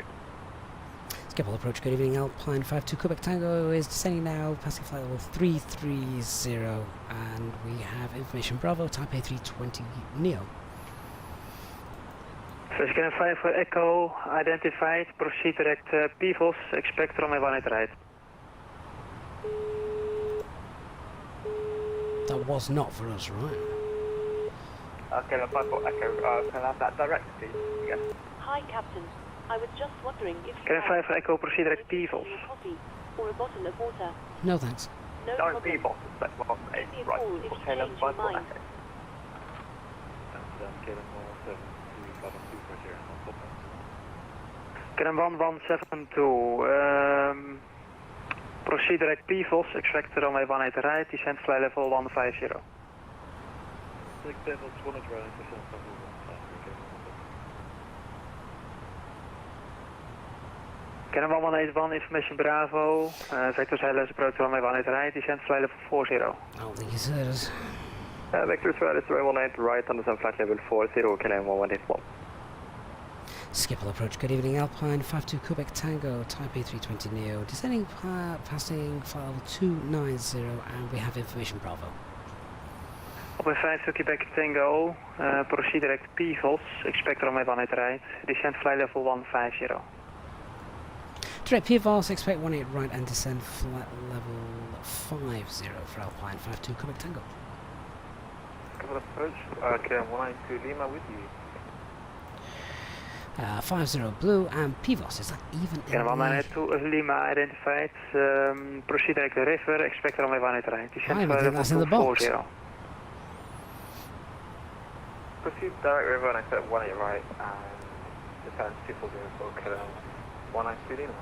Skipper approach, good evening, Alpine 52 Quebec Tango is descending now, passing flight level 330, and we have information Bravo, type A320 Neo. First Cannon 5 for Echo, identified, proceed direct Pivos, expect runway 18 right. That was not for us, right? Okay, 5 for Echo, can I have that direct, please? Yes. Hi, Captain. I was just wondering if you Cannon 5 had for Echo, proceed direct Pivos. coffee or a bottle of water. No thanks. No Don't problem. be boss, that's what I'm Give me a right. call if you Okay, change 5 your for mind. Echo. Cannon 1172, proceed direct Pivos, expect runway 18 right, descent flight level 150. Cannon 1181, information Bravo, vector silence approach runway 18 right, descent flight level 40. I don't think he's heard us. Vector silence runway 18 right, understand flight level 40, KLM 1181. Skipper approach, good evening, Alpine 52 Quebec Tango, type A320 Neo, descending passing flight level 290, and we have information Bravo. Op 5 Quebec Tango, proceed direct Pivos, expect runway 18 right, descent flight level 150. Direct PVOS, expect 18 right and descend flight level 50 for Alpine 52 Quebec Tango. Couple approach, KLM 192 Lima with you. 50 blue and PVOS, is that even in Cannon the... 192 Lima identified, proceed direct the river, expect runway 18 right, descent I flight think level that's in the box. 240. Proceed direct river and expect 18 right and descend 240 for KLM 192 Lima.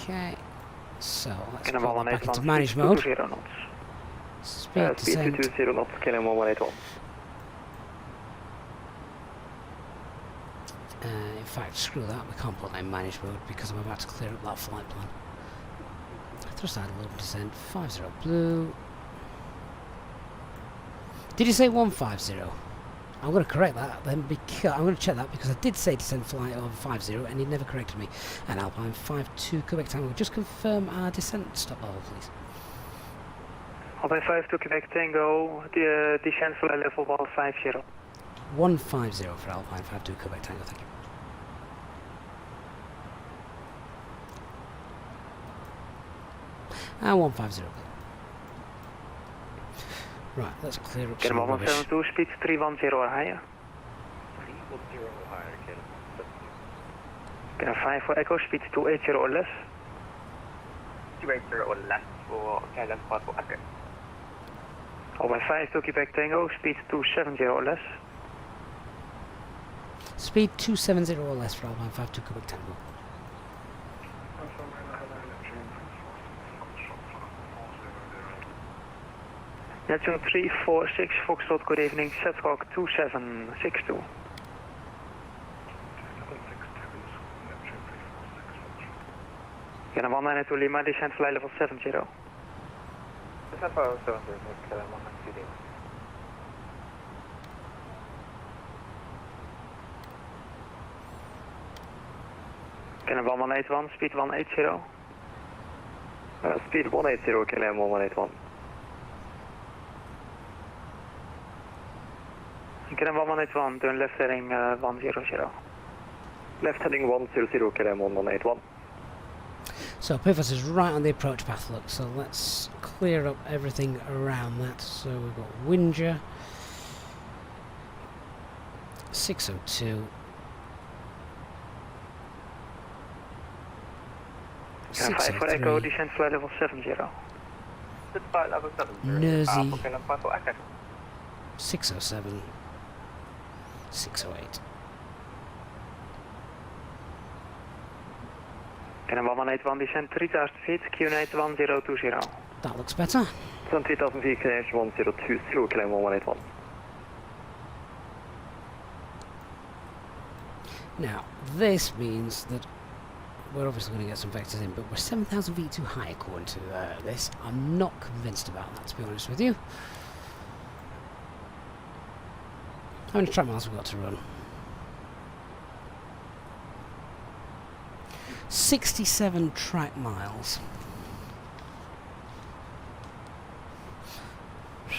Okay, so let's Cannon put that back into 181, manage mode. 220 knots. Speed Speed descent. 220 knots, KLM 1181. In fact, screw that, we can't put that in manage mode because I'm about to clear up that flight plan. Thrust idle open descent, 50 blue. Did you say 150? I'm going to correct that then, because I'm going to check that because I did say descent flight over 50 and he never corrected me. And Alpine 52 Quebec Tango, just confirm our descent stop level, please. Alpine 52 Quebec Tango, descent flight level 150. 150 for Alpine 52 Quebec Tango, thank you. And 150. Right, let's clear up some Cannon rubbish. 172, speed 310 or higher. 310 or higher, KLM. Cannon 5 for Echo, speed 280 or less. 280 or less for KLM 5 for Echo. Alpine 52 Quebec Tango, speed 270 or less. Speed 270 or less for Alpine 52 Quebec Tango. Neptune 346, Foxtrot, good evening, Setrock 2762. Cannon 192 Lima, descent flight level 70. Descent flight level 70 for KLM 192 Lima. Cannon 181, speed 180. Speed 180, KLM 1181. Cannon 181, turn left heading 100. Left heading 100, KLM 1181. So Pivot is right on the approach path, look, so let's clear up everything around that. So we've got Winger, 602. Cannon 5 for Echo, descent flight level 70. Descent flight level 70. Nersey. For KLM 5 for Echo. 607, 608. Cannon 181, descent 3000 feet, QNH 1020. That looks better. 3000 feet, KLM 1020, KLM 1181. Now, this means that we're obviously going to get some vectors in, but we're 7,000 feet too high according to this. I'm not convinced about that, to be honest with you. How many track miles have we got to run? 67 track miles.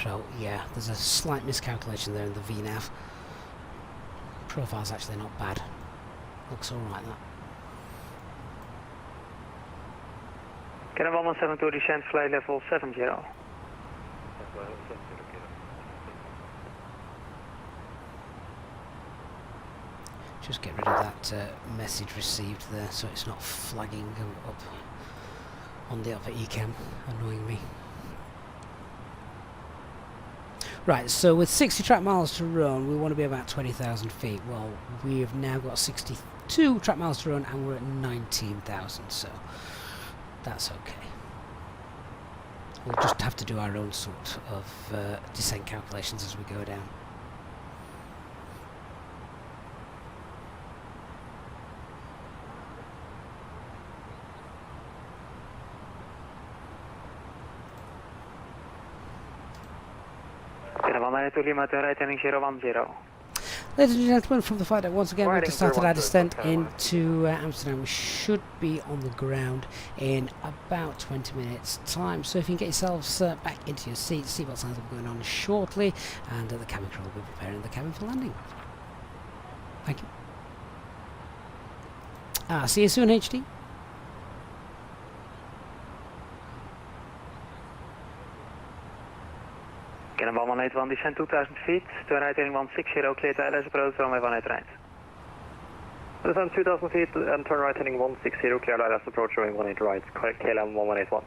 So, yeah, there's a slight miscalculation there in the VNAV. Profile's actually not bad. Looks alright, that. Can I 172 descend flight level 70? Just get rid of that message received there so it's not flagging up on the upper ECAM, annoying me. Right, so with 60 track miles to run, we want to be about 20,000 feet. Well, we have now got 62 track miles to run and we're at 19,000, so that's okay. We'll just have to do our own sort of descent calculations as we go down. Ladies and gentlemen, from the flight deck once again, we've just started our descent into Amsterdam. We should be on the ground in about 20 minutes time, so if you can get yourselves back into your seats, seatbelt signs will be going on shortly, and the cabin crew will be preparing the cabin for landing. Thank you. See you soon, HD. Can I 181 descend 2,000 feet, turn right heading 160, clear to LS approach, runway 18 right. Descend 2,000 feet and turn right heading 160, clear to LS approach, runway 18 right, KLM 1181.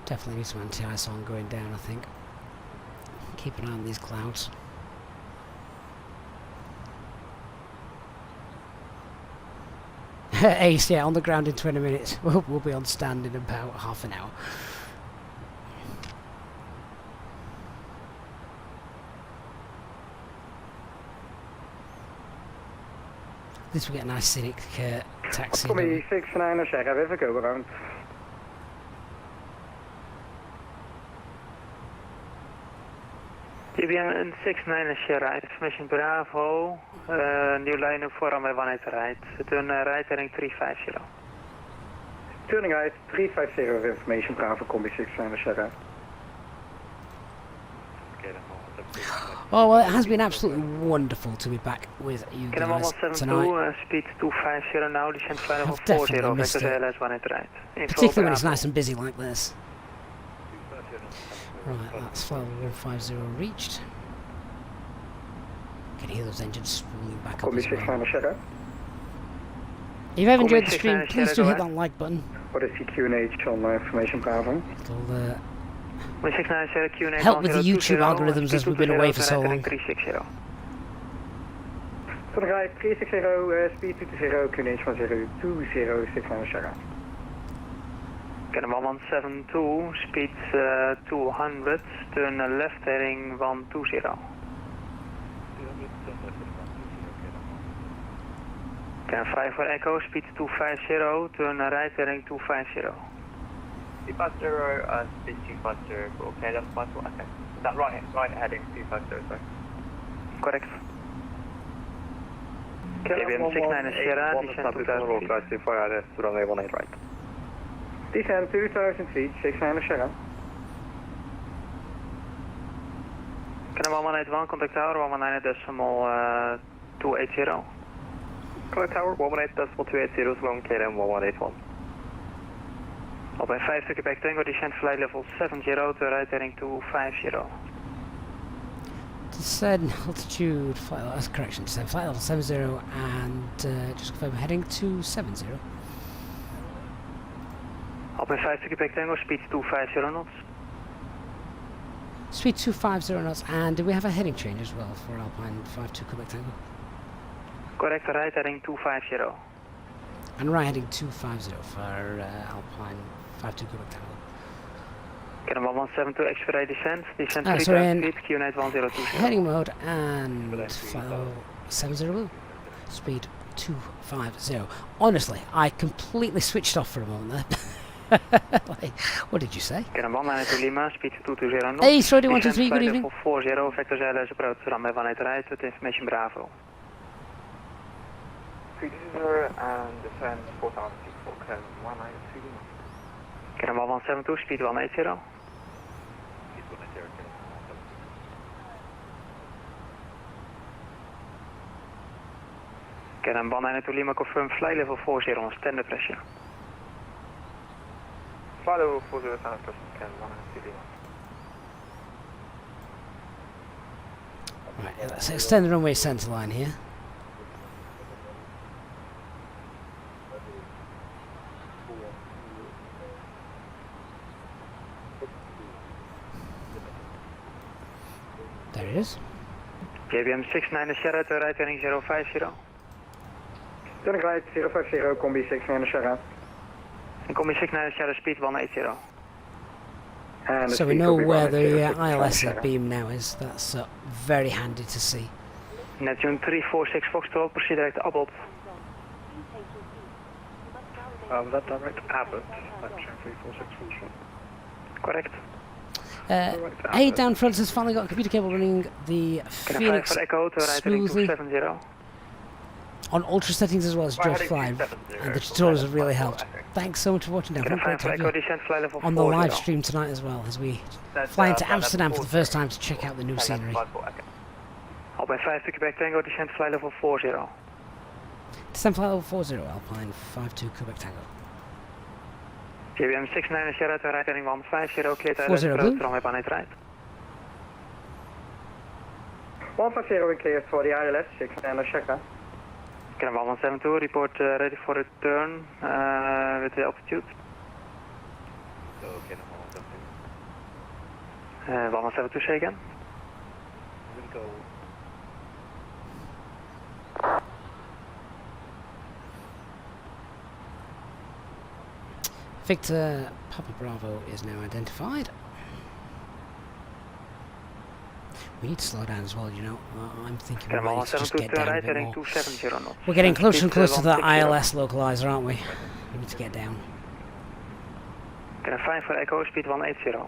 Definitely need some anti-ice on going down, I think. Keep an eye on these clouds. Ace, yeah, on the ground in 20 minutes. We'll be on stand in about half an hour. At least we get a nice scenic taxi. For me, 69 check, I've ever go around. GBM 69 right, information Bravo, new line up for runway 18 right, turn right heading 350. Turning right, 350 information Bravo, combi 69 right. Oh, well, it has been absolutely wonderful to be back with you guys tonight. Speed 250 now, descend flight level I've definitely missed it, particularly when it's nice and busy like this. Right, that's flight level 150 reached. You can hear those engines spooling back up as well. If you have enjoyed the stream, please do hit that like button. What is the Q&H on information Bravo? It'll help with the YouTube algorithms as we've been away for so long. Turn right, 360, speed 220, Q&H 1020, 69 Can 1172, speed 200, turn left heading 120. Can 5 for Echo, speed 250, turn right heading 250. 250, speed 250, okay, that's fine, okay. Is that right heading 250, sorry? Correct. KBM 69 Sierra, descend 2,000 feet. Runway 18 right. Descend 2,000 feet, 69 Sierra. Can 181, contact tower, 119.280. Contact tower, 118.280, long KLM 1181. Op bij 5 stukken back tango, descend flight level 70, turn right heading 250. Descend altitude, correction, descend flight level 70 and just confirm heading 270. Op bij 5 stukken back tango, speed 250 knots. Speed 250 knots, and do we have a heading change as well for Alpine 52 Quebec Tango? Correct, right heading 250. And right heading 250 for Alpine 52 Quebec Tango. Canada 172, expedite descent, descent Ah, sorry, and 3000 feet, QNH 1020. heading mode and flight level 70, speed 250. Honestly, I completely switched off for a moment there. Like, what did you say? Canada 192 Lima, speed 220 knots. Hey, sorry, 123, good evening. Level 40, vector ZLS approach, runway 18 right, with information Bravo. 320 and descend 4000 feet for Canada 192 Lima. Canada 172, speed 180. Canada 192 Lima, confirm flight level 40 on standard pressure. Fly level 40 standard pressure, Canada 192 Lima. Right, let's extend the runway centre line here. There it is. JBM 69 Sierra to right heading 050. Turning right 050, Combi 69 Sierra. And Combi 69 Sierra, speed 180. And So we know where the ILS beam now is. That's very handy to see. Neptune 346 Foxtrot, proceed direct to Abbott. Was that direct to Abbott? Neptune 346 Foxtrot. Correct. A down front has finally got a computer cable running the Phoenix smoothly on ultra settings as well as Just Fly, and the tutorials have really helped. Thanks so much for watching. Now, great to have you on the live stream tonight as well as we fly into Amsterdam for the first time to check out the new scenery. Alpine 5 to Quebec Tango, descent flight level 40. Descent flight level 40, Alpine 52 Quebec Tango. JBM 69 Sierra to right heading 150, clear to 40 blue. runway 18 right. 150 cleared for the ILS, 69 Sierra. Canada 172, report ready for return with the altitude. So, Canada 172, say again. Go. Victor Papa Bravo is now identified. We need to slow down as well, you know. I'm thinking we might need to just get down a bit more. We're getting closer and closer to that ILS localizer, aren't we? We need to get down. Canada 5 for Echo, speed 180.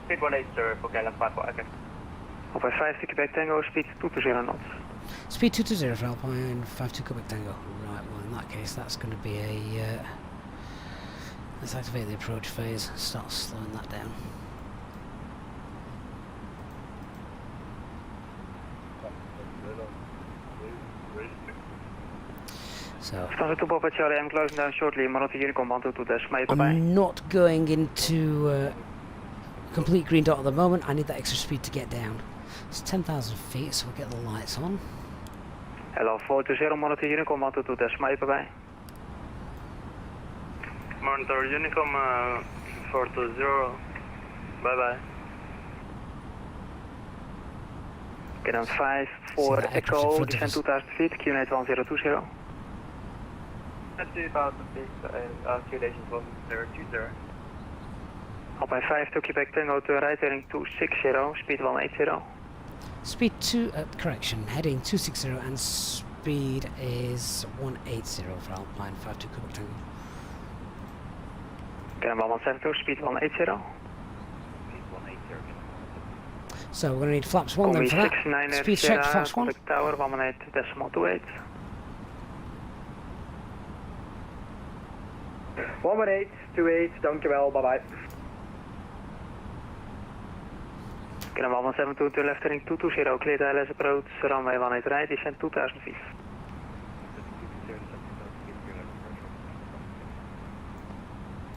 Speed 180 for Canada 5 for Echo. Alpine 5 to Quebec Tango, speed 220 knots. Speed 220 for Alpine 52 Quebec Tango. Right, well in that case that's going to be a... let's activate the approach phase, start slowing that down. So, I'm closing down shortly, Marotti Unicorn 122, I'm not going into complete green dot at the moment. I need that extra speed to get down. It's 10,000 feet, so we'll get the lights on. Hello, 420, Monitor Unicom 122, smijt erbij. Monitor Unicom 420, bye bye. Canada 5 for Echo, descend 2000 feet, QNH 1020. At 2000 feet, QNH 1020. Alpine 5 to Quebec Tango to right heading 260, speed 180. Speed 2, correction, heading 260 and speed is 180 for Alpine 52 Quebec Tango. Canada 172, speed 180. So we're going to need flaps 1 then for that. Speed check, flaps 1. Tower 118.28. 11828, dankjewel, bye bye. Canada 172 to left heading 220, clear to ILS approach, runway 18 right, descend 2000 feet.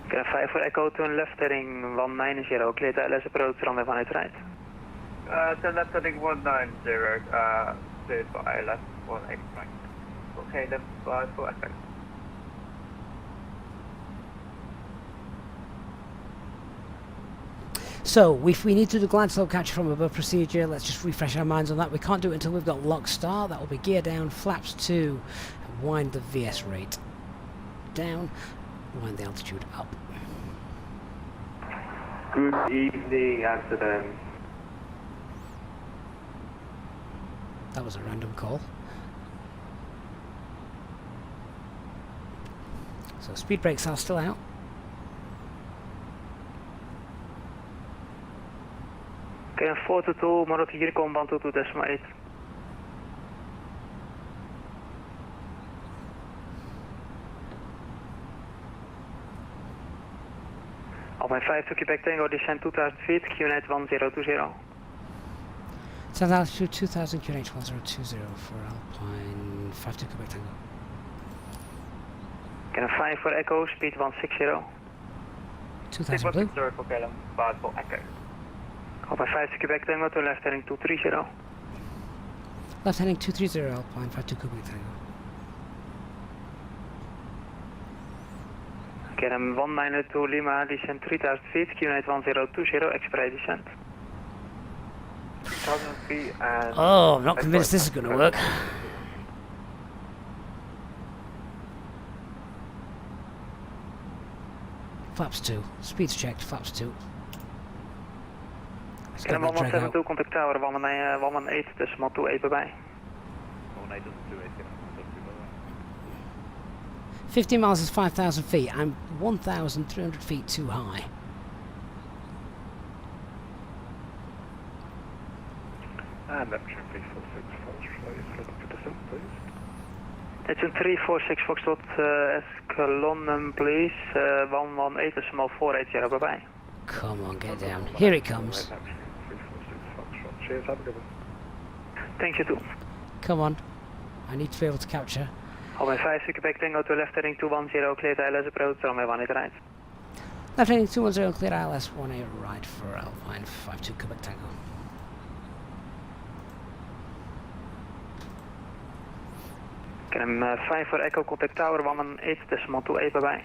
Canada 5 for Echo, turn left heading 190, clear to ILS approach, runway 18 right. Turn left heading 190, cleared for ILS 18 right. Okay, then for effect. So, if we need to do glide slope capture from above procedure, let's just refresh our minds on that. We can't do it until we've got lock start. That will be gear down, flaps 2, and wind the VS rate down. wind the altitude up. Good evening, Amsterdam. That was a random call. So speed brakes are still out. Okay, 422, Maruti hier komt 122.8. Alpine 5 to Quebec Tango, descent 2000 feet, QNH 1020. South altitude 2000, QNH 1020 for Alpine 5 to Quebec Tango. Can 5 for Echo, speed 160. 2000 blue. Circle KLM 5 for Echo. Alpine 5 to Quebec Tango to left heading 230. Left heading 230, Alpine 5 to Quebec Tango. KLM 192 Lima, descent 3000 feet, QNH 1020, express descent. 3000 feet and... Oh, I'm not convinced this is going to work. Flaps 2. Speed's checked, flaps 2. KLM 172, contact tower, 118.28 erbij. 50 miles is 5,000 feet. I'm 1,300 feet too high. And Neptune 346, Foxtrot, for descent, please. Neptune 346, Foxtrot, Escalonum, please, 118.480 erbij. Come on, get down. Here it comes. Cheers, have a good one. Thank you too. Come on. I need to be able to capture. Alpine 5 to Quebec Tango to left heading 210, cleared ILS approach, runway 18 right. Left heading 210, clear ILS 18 right for Alpine 5 to Quebec Tango. KLM 5 for Echo, contact tower, 118.28 erbij.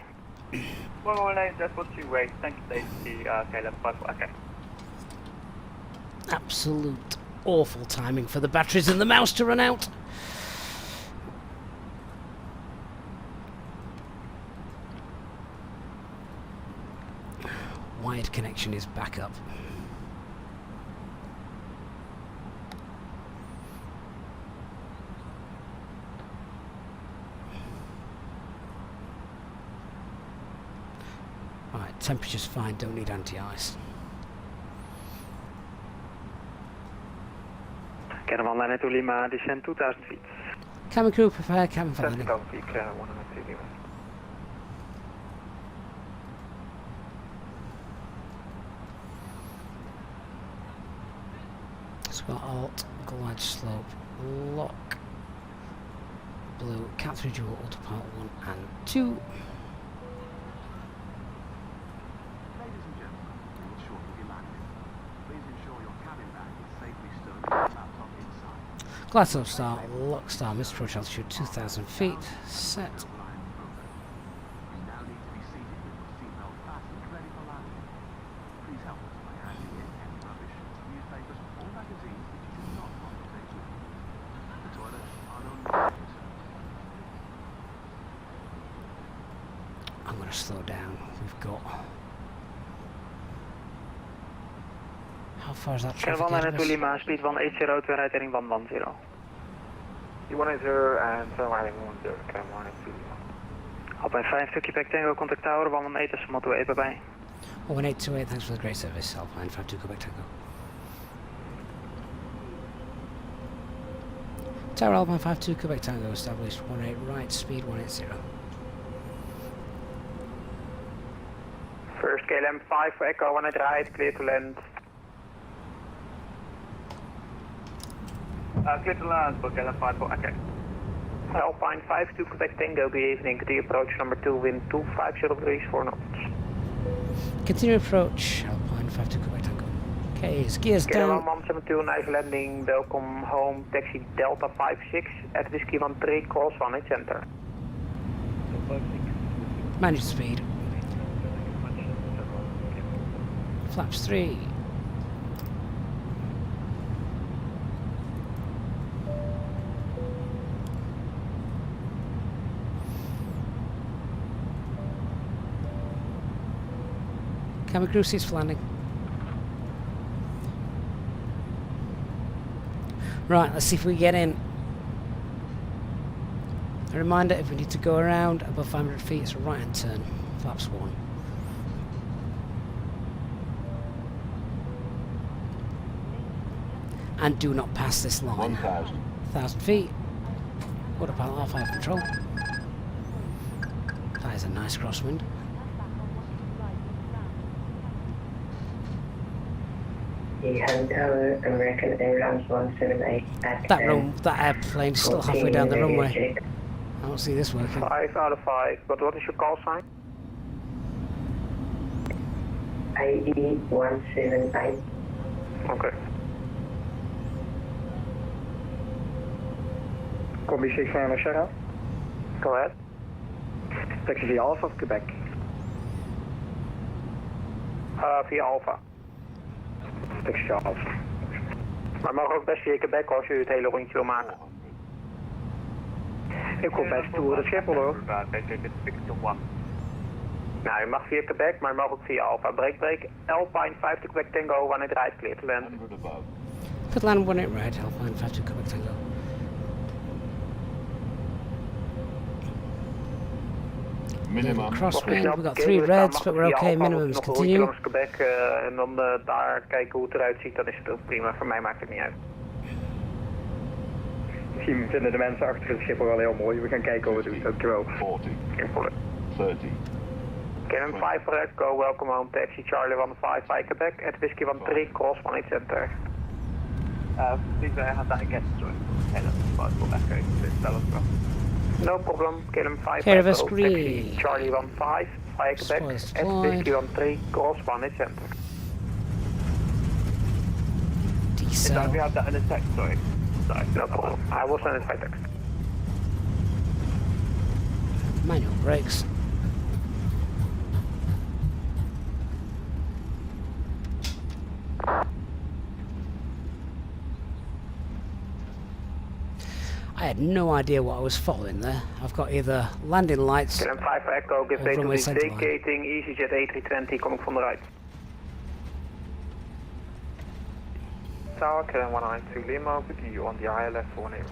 118.28, thank you, Daisy, KLM 5 for Echo. Absolute awful timing for the batteries and the mouse to run out. Wired connection is back up. Alright, temperature's fine, don't need anti-ice. KLM 192 Lima, descent 2000 feet. Cabin crew, prepare cabin for landing. 10,000 feet, KLM 192 Lima. So we've got alt, glide slope, lock, blue, cat 3 dual, autopilot 1 and 2. Glide slope start, lock star, missed approach altitude 2,000 feet, set. I'm going to slow down. We've got... How far is that traffic? KLM 192 Lima, speed 180 to right heading 110. 180 and runway 10, KLM 192 Lima. Alpine 5 to Quebec Tango, contact tower, 118.28 erbij. 1828, thanks for the great service. Alpine 5 to Quebec Tango. Tower Alpine 5 to Quebec Tango, established 18 right, speed 180. First KLM 5 for Echo, 18 right, clear to land. Clear to land for KLM 5 for Echo. Alpine 5 to Quebec Tango, good evening, the approach number 2, wind 250 degrees 4 knots. Continue approach, Alpine 5 to Quebec Tango. Okay, gears KLM down. 172, nice landing, welcome home, taxi Delta 56, at Whiskey 13, cross 18 center. Manage speed. Flaps 3. Cabin crew seats for landing. Right, let's see if we get in. A reminder, if we need to go around above 500 feet, it's a right-hand turn, flaps 1. And do not pass this line. 1,000 feet. Autopilot R5 control. That is a nice crosswind. Tower, American Airlines 178 at That airplane's still halfway down the runway. I don't see this working. 5 out of 5, but what is your call sign? IE 178. Okay. Combi 6 van Sarah. Go ahead. Taxi via Alpha of Quebec. Via Alpha. Taxi via Alpha. Maar mag ook best via Quebec als u het hele rondje wil maken. Ik kom best toe de Schiphol hoor. Nou, u mag via Quebec, maar u mag ook via Alpha. Break, Alpine 5 to Quebec Tango, wanneer het rijdt, clear to land. Put land 1 8 right, Alpine 5 to Quebec Tango. Minimum. Crosswind, we've got 3 reds, but we're okay, minimums continue. Langs Quebec en dan daar kijken hoe het eruit ziet, dan is het ook prima. Voor mij maakt het niet uit. Misschien vinden de mensen achter het Schiphol wel heel mooi. We gaan kijken hoe we het doen. Dankjewel. 40. 30. KLM 5 red, go, welcome home, taxi Charlie 15 by Quebec, at Whiskey 13, cross 18 center. Please have that again, sorry. KLM 5 will echo, please tell us well. No problem, KLM 5 Care of red, us go, green. taxi Charlie 15 by Quebec, at Whiskey 13, cross 18 center. Is that if you have that in a text, sorry? Sorry, no problem, I will send it by text. Manual brakes. I had no idea what I was following there. I've got either landing lights KLM 5 Echo, give or data runway to centre line. vacating Easyjet A320 coming from the right. Tower, KLM 192 Lima, with you on the ILF 18 right.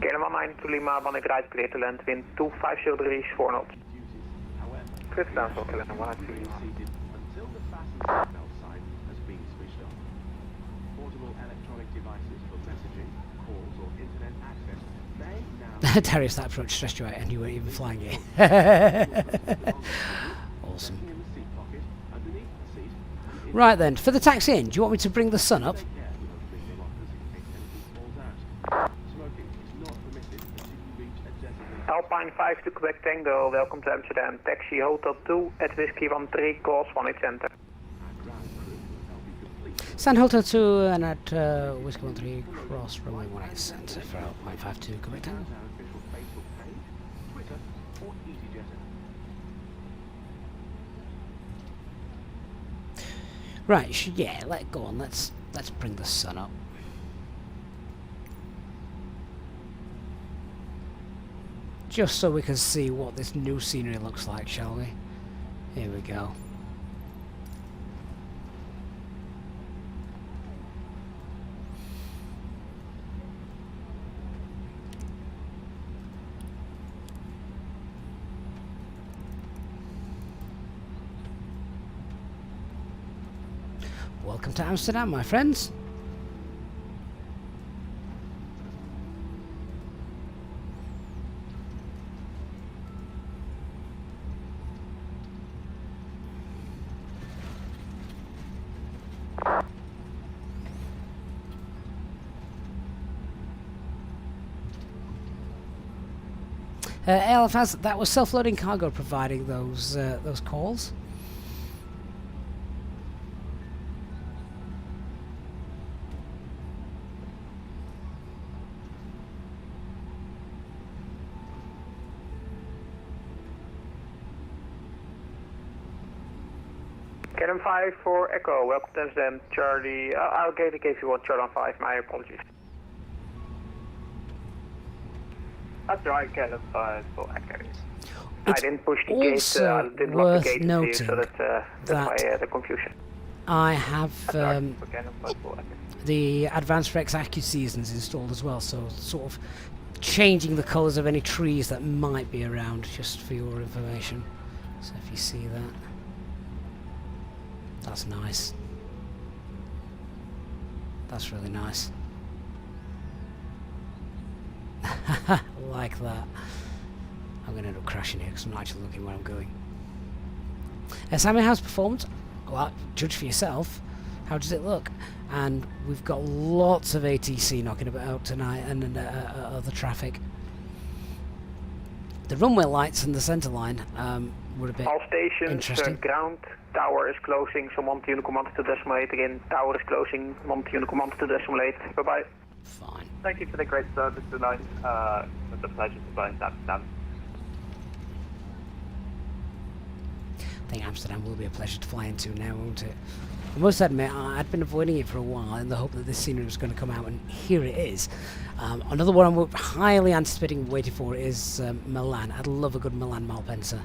KLM 192 Lima, wanneer het rijdt, clear to land, wind 2503, 4 knots. Clear to land for KLM 192 Lima. Darius, that approach stressed you out and you weren't even flying it. Awesome. Right then, for the taxi in, do you want me to bring the sun up? Alpine 5 to Quebec Tango, welcome to Amsterdam. Taxi Hotel 2 at Whiskey 13, cross 18 center. Stand Hotel 2 and at Whiskey 13 cross runway 18 center for Alpine 5 to Quebec Tango. Right, yeah, go on, let's bring the sun up. Just so we can see what this new scenery looks like, shall we? Here we go. Welcome to Amsterdam, my friends. ALFAS, that was self-loading cargo providing those calls. KLM 5 for Echo, welcome to Amsterdam. Charlie, I'll give you one, Charlie 5, my apologies. That's right, KLM 5 for Echo. It's didn't push the also gate, didn't lock worth the gate to you, noting so that's why the confusion. I have the advanced Rex Accu seasons installed as well, so sort of changing the colours of any trees that might be around, just for your information. So if you see that, that's nice. That's really nice. Like that. I'm going to end up crashing here because I'm not actually looking where I'm going. Sammy, how's performed? Well, judge for yourself. How does it look? And we've got lots of ATC knocking about tonight and other traffic. The runway lights and the centre line were a bit All stations, interesting. Ground, tower is closing, so 1 unit command to decimal 8 again. Tower is closing, 1 unit command to decimal 8. Bye-bye. Fine. Thank you for the great service tonight. It's a pleasure to fly in Amsterdam. I think Amsterdam will be a pleasure to fly into now, won't it? I must admit, I'd been avoiding it for a while in the hope that this scenery was going to come out, and here it is. Another one I'm highly anticipating waiting for is Milan. I'd love a good Milan Malpensa.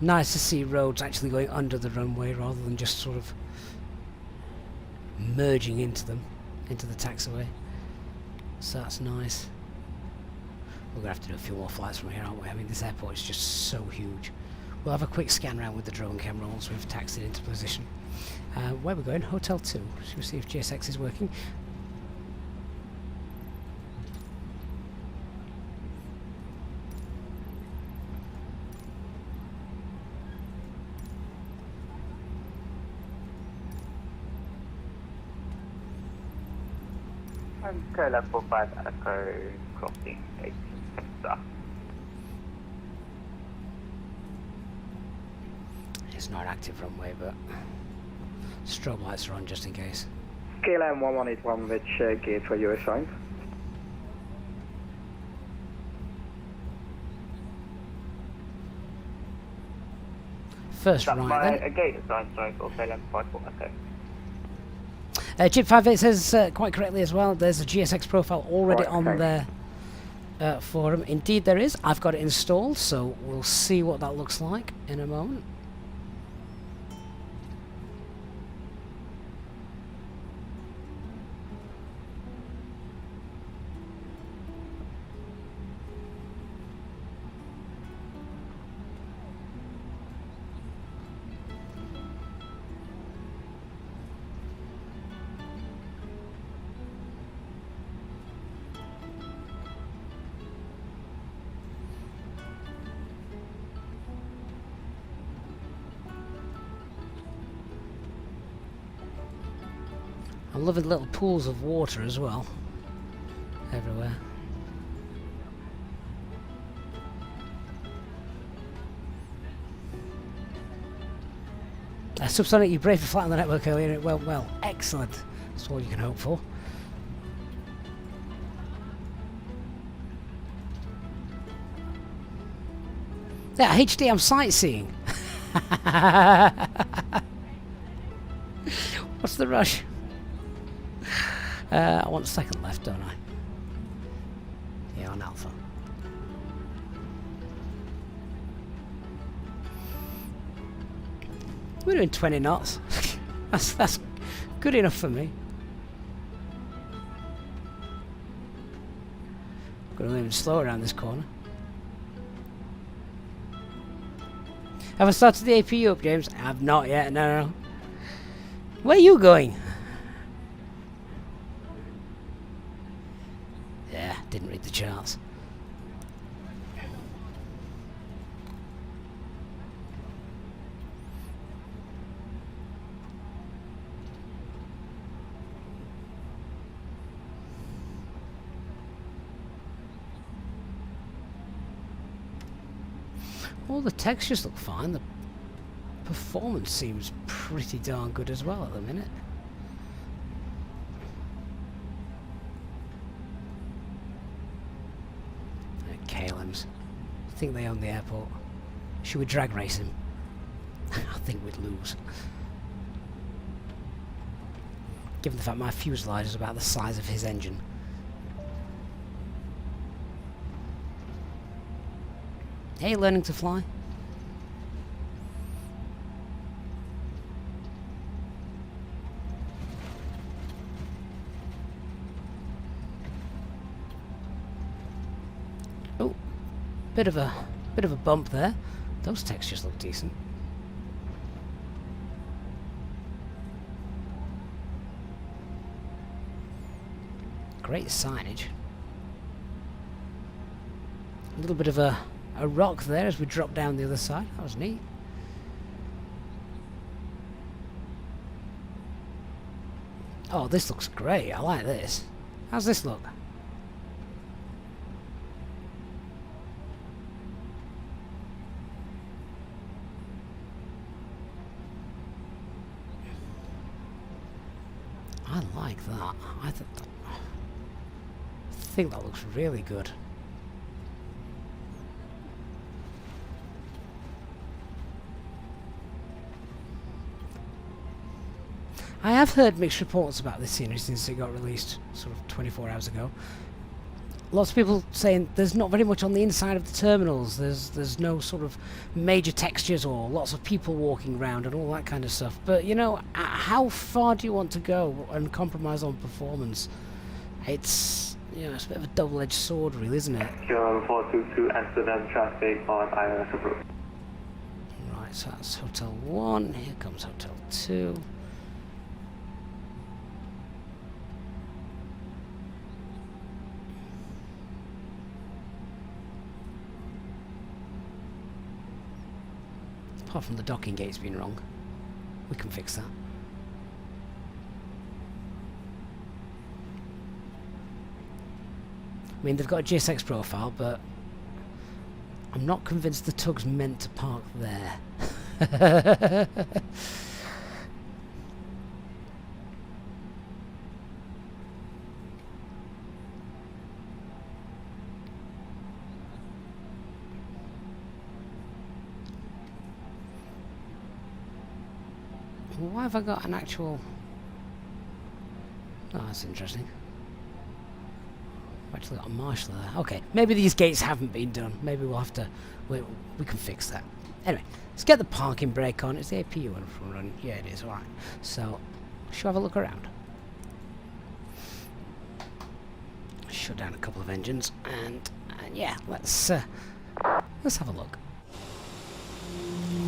Nice to see roads actually going under the runway rather than just sort of merging into them, into the taxiway. So that's nice. We're going to have to do a few more flights from here, aren't we? I mean, this airport is just so huge. We'll have a quick scan around with the drone camera once we've taxied into position. Where we're going? Hotel 2. Should we see if GSX is working? Okay, level 5 Echo crossing 8. It's not an active runway, but strobe lights are on just in case. KLM 1181, which gate were you assigned? First right then. A gate assigned, sorry, for KLM 54 Echo. Chip58 says quite correctly as well, there's a GSX profile already on there for him. Indeed there is. I've got it installed, so we'll see what that looks like in a moment. I'm loving little pools of water as well, everywhere. Subsonic, you bravely flat on the network earlier and it went well. Excellent. That's all you can hope for. Yeah, HD, I'm sightseeing. What's the rush? I want second left, don't I? Yeah, on Alpha. We're doing 20 knots. that's good enough for me. Going a little bit slower around this corner. Have I started the APU up, James? I have not yet, no. Where are you going? Yeah, didn't read the charts. All the textures look fine. The performance seems pretty darn good as well at the minute. KLMs. I think they own the airport. Should we drag race him? I think we'd lose. Given the fact my fuselage is about the size of his engine. Hey, learning to fly. Oh, bit of a bump there. Those textures look decent. Great signage. A little bit of a rock there as we drop down the other side. That was neat. Oh, this looks great. I like this. How's this look? I like that. I think that looks really good. I have heard mixed reports about this scenery since it got released sort of 24 hours ago. Lots of people saying there's not very much on the inside of the terminals. There's no sort of major textures or lots of people walking around and all that kind of stuff. But you know, how far do you want to go and compromise on performance? It's, you know, it's a bit of a double-edged sword, really, isn't it? Sure, 422 Amsterdam traffic on ILS approach. Right, so that's Hotel 1. Here comes Hotel 2. Apart from the docking gates being wrong, we can fix that. I mean, they've got a GSX profile, but I'm not convinced the tug's meant to park there. Why have I got an actual... Oh, that's interesting. I've actually got a marshal there. Okay, maybe these gates haven't been done. Maybe we'll have to... We can fix that. Anyway, let's get the parking brake on. Is the APU in front running? Yeah, it is. Alright. So, should we have a look around? Shut down a couple of engines. And yeah, let's have a look.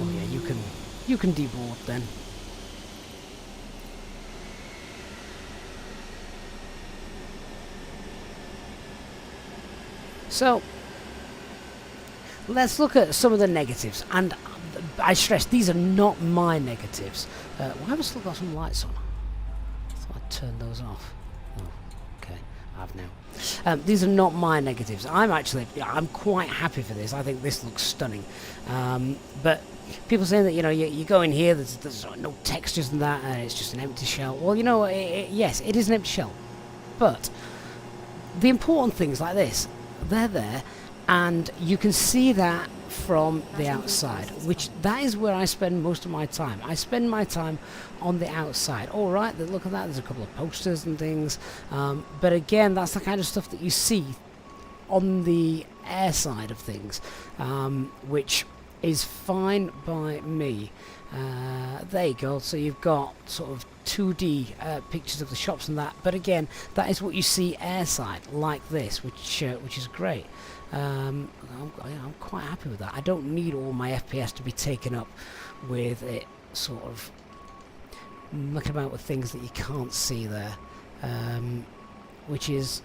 Oh yeah, you can deboard then. So, let's look at some of the negatives, and I stress, these are not my negatives. Why have I still got some lights on? I thought I'd turn those off. Oh, okay, I have now. These are not my negatives. I'm quite happy for this. I think this looks stunning. But people saying that, you know, you go in here, there's no textures and that, and it's just an empty shell. Well, you know, yes, it is an empty shell. But the important things like this, they're there, and you can see that from the outside, which that is where I spend most of my time. I spend my time on the outside. All right, look at that. There's a couple of posters and things, but again, that's the kind of stuff that you see on the air side of things, which is fine by me. There you go. So you've got sort of 2D pictures of the shops and that, but again, that is what you see airside, like this, which is great. I'm quite happy with that. I don't need all my FPS to be taken up with it sort of looking about with things that you can't see there, which is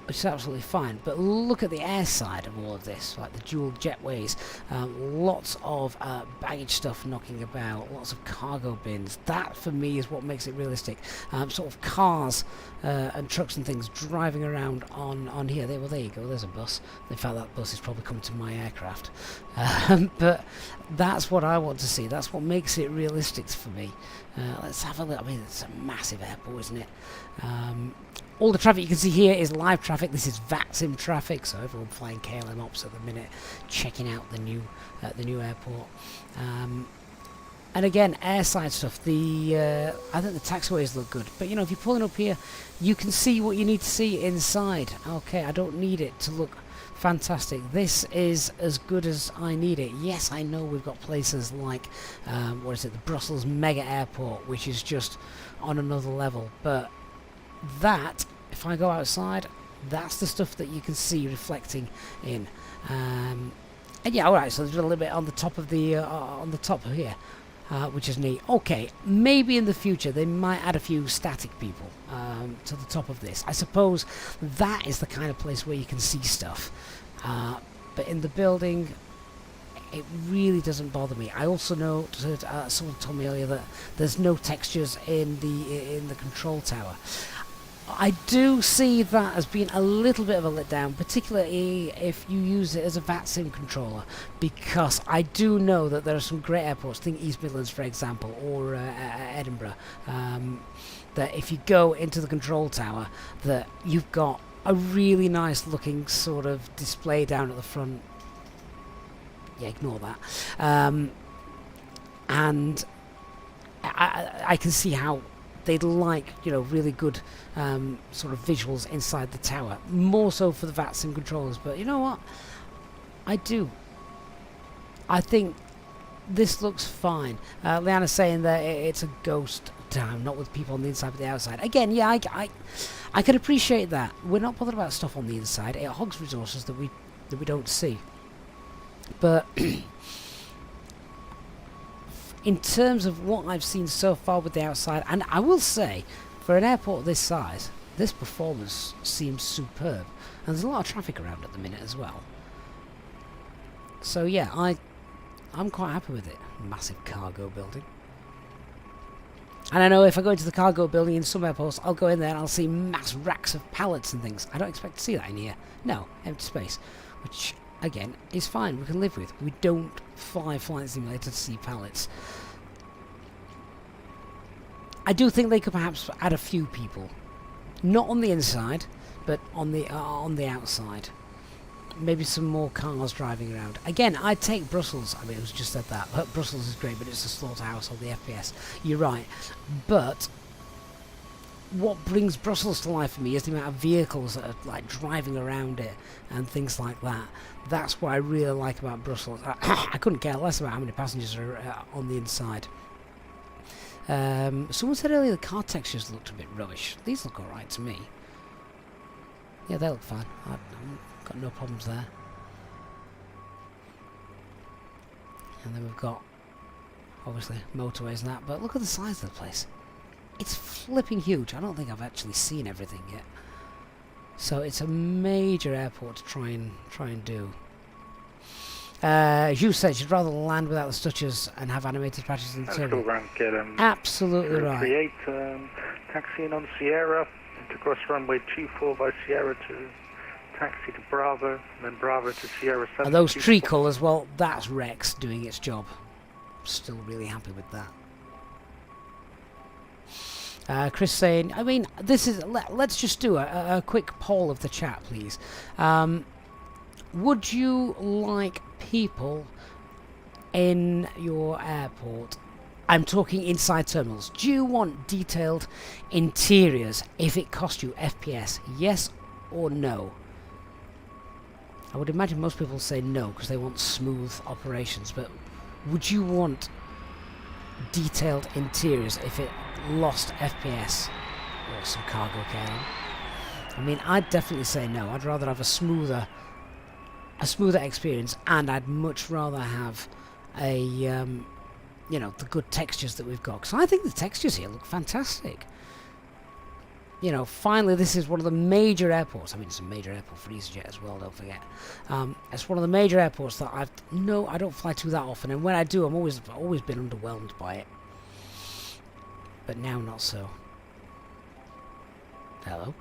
which is absolutely fine. But look at the air side of all of this, like the dual jetways, lots of baggage stuff knocking about, lots of cargo bins. That for me is what makes it realistic. Sort of cars and trucks and things driving around on here. Well, there you go, there's a bus. In fact, that bus is probably coming to my aircraft. But that's what I want to see. That's what makes it realistic for me. Let's have a look. I mean, it's a massive airport, isn't it? All the traffic you can see here is live traffic. This is VATSIM traffic, so everyone flying KLM ops at the minute, checking out the new airport. And again, airside stuff. I think the taxiways look good, but you know, if you're pulling up here, you can see what you need to see inside. Okay, I don't need it to look fantastic. This is as good as I need it. Yes, I know we've got places like what is it, the Brussels Mega Airport, which is just on another level, but that, if I go outside, that's the stuff that you can see reflecting in. And yeah, alright, so there's a little bit on the top of the here, which is neat. Okay, maybe in the future they might add a few static people to the top of this. I suppose that is the kind of place where you can see stuff. But in the building, it really doesn't bother me. I also noted, someone told me earlier, that there's no textures in the control tower. I do see that as being a little bit of a letdown, particularly if you use it as a VATSIM controller, because I do know that there are some great airports, think East Midlands for example, or Edinburgh, that if you go into the control tower, that you've got a really nice looking sort of display down at the front. Yeah, ignore that. And I can see how they'd like, you know, really good sort of visuals inside the tower, more so for the VATSIM controllers. But you know what, I think this looks fine. Leanna's saying that it's a ghost town, not with people on the inside but the outside. Again, yeah, I can appreciate that. We're not bothered about stuff on the inside. It hogs resources that we don't see. But in terms of what I've seen so far with the outside, and I will say, for an airport this size, this performance seems superb. And there's a lot of traffic around at the minute as well. So yeah, I'm quite happy with it. Massive cargo building. And I know if I go into the cargo building in some airports, I'll go in there and I'll see mass racks of pallets and things. I don't expect to see that in here. No, empty space. Which, again, is fine. We can live with. We don't fly Flight Simulator to see pallets. I do think they could perhaps add a few people. Not on the inside, but on the outside. Maybe some more cars driving around. Again, I'd take Brussels. I mean, it was just said that. But Brussels is great, but it's a slaughterhouse on the FPS. You're right. But what brings Brussels to life for me is the amount of vehicles that are like driving around it and things like that. That's what I really like about Brussels. I couldn't care less about how many passengers are on the inside. Someone said earlier the car textures looked a bit rubbish. These look alright to me. Yeah, they look fine. I've got no problems there. And then we've got, obviously, motorways and that. But look at the size of the place. It's flipping huge. I don't think I've actually seen everything yet. So it's a major airport to try and do. Hugh said you'd rather land without the stutchers and have animated patches in the interior. Absolutely right. Create taxiing on Sierra to cross runway 24 by Sierra to taxi to Bravo, and then Bravo to Sierra 7. And those tree colours, well, that's Rex doing its job. Still really happy with that. Chris saying, I mean, this is. Let's just do a quick poll of the chat, please. Would you like people in your airport? I'm talking inside terminals. Do you want detailed interiors if it cost you FPS? Yes or no? I would imagine most people say no because they want smooth operations, but would you want detailed interiors if it lost FPS or some cargo KLM? I mean, I'd definitely say no. I'd rather have a smoother experience, and I'd much rather have a you know, the good textures that we've got, because I think the textures here look fantastic. you know, finally this is one of the major airports. I mean, it's a major airport for Easyjet as well, don't forget. It's one of the major airports that I don't fly to that often, and when I do, I've always been underwhelmed by it. But now not so. Hello?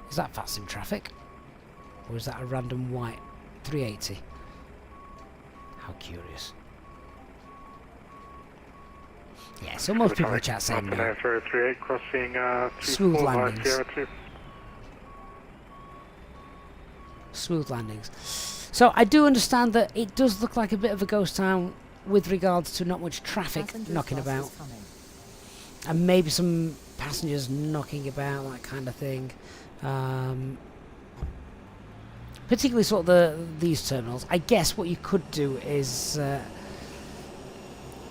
Is that VATSIM traffic? Or is that a random white 380? How curious. Yeah, so most people in the chat saying no. 38 crossing Smooth landings. Smooth landings. So I do understand that it does look like a bit of a ghost town with regards to not much traffic knocking about. And maybe some passengers knocking about, that kind of thing. Particularly sort of these terminals. I guess what you could do is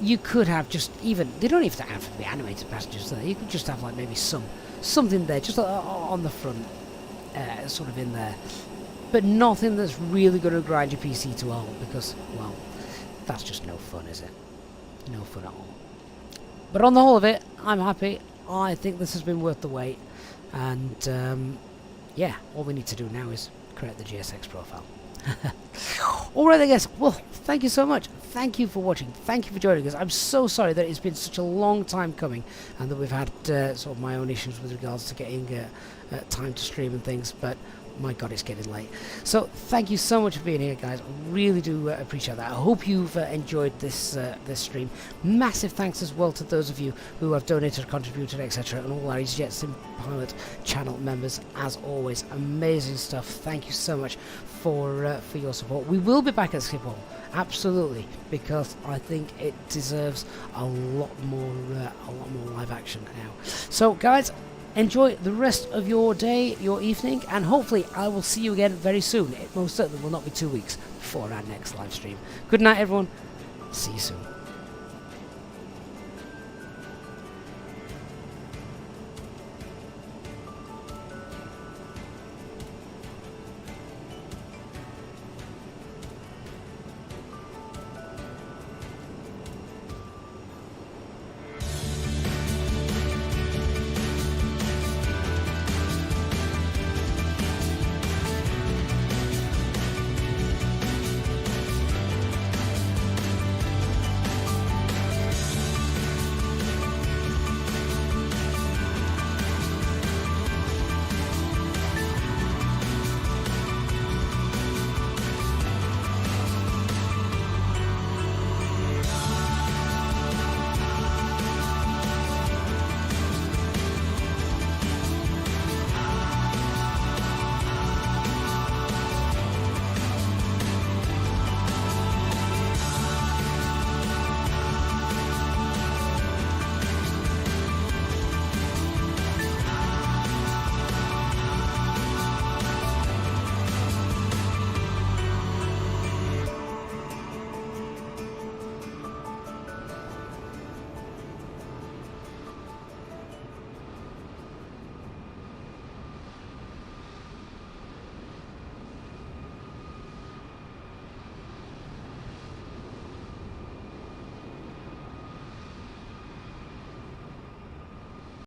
you could have just even, they don't even have to be animated passengers there. You could just have like maybe something there, just on the front, sort of in there. But nothing that's really going to grind your PC to a halt, because, well, that's just no fun, is it? No fun at all. But on the whole of it, I'm happy. I think this has been worth the wait. And, yeah, all we need to do now is create the GSX profile. Alright then guys, well, thank you so much. Thank you for watching. Thank you for joining us. I'm so sorry that it's been such a long time coming and that we've had sort of my own issues with regards to getting time to stream and things, but my god, it's getting late. So thank you so much for being here, guys. I really do appreciate that. I hope you've enjoyed this stream. Massive thanks as well to those of you who have donated, contributed, etc., and all our Easyjet Sim Pilot channel members. As always, amazing stuff. Thank you so much for your support. We will be back at Schiphol, absolutely, because I think it deserves a lot more live action now. So, guys, enjoy the rest of your day, your evening, and hopefully I will see you again very soon. It most certainly will not be 2 weeks before our next live stream. Good night, everyone. See you soon.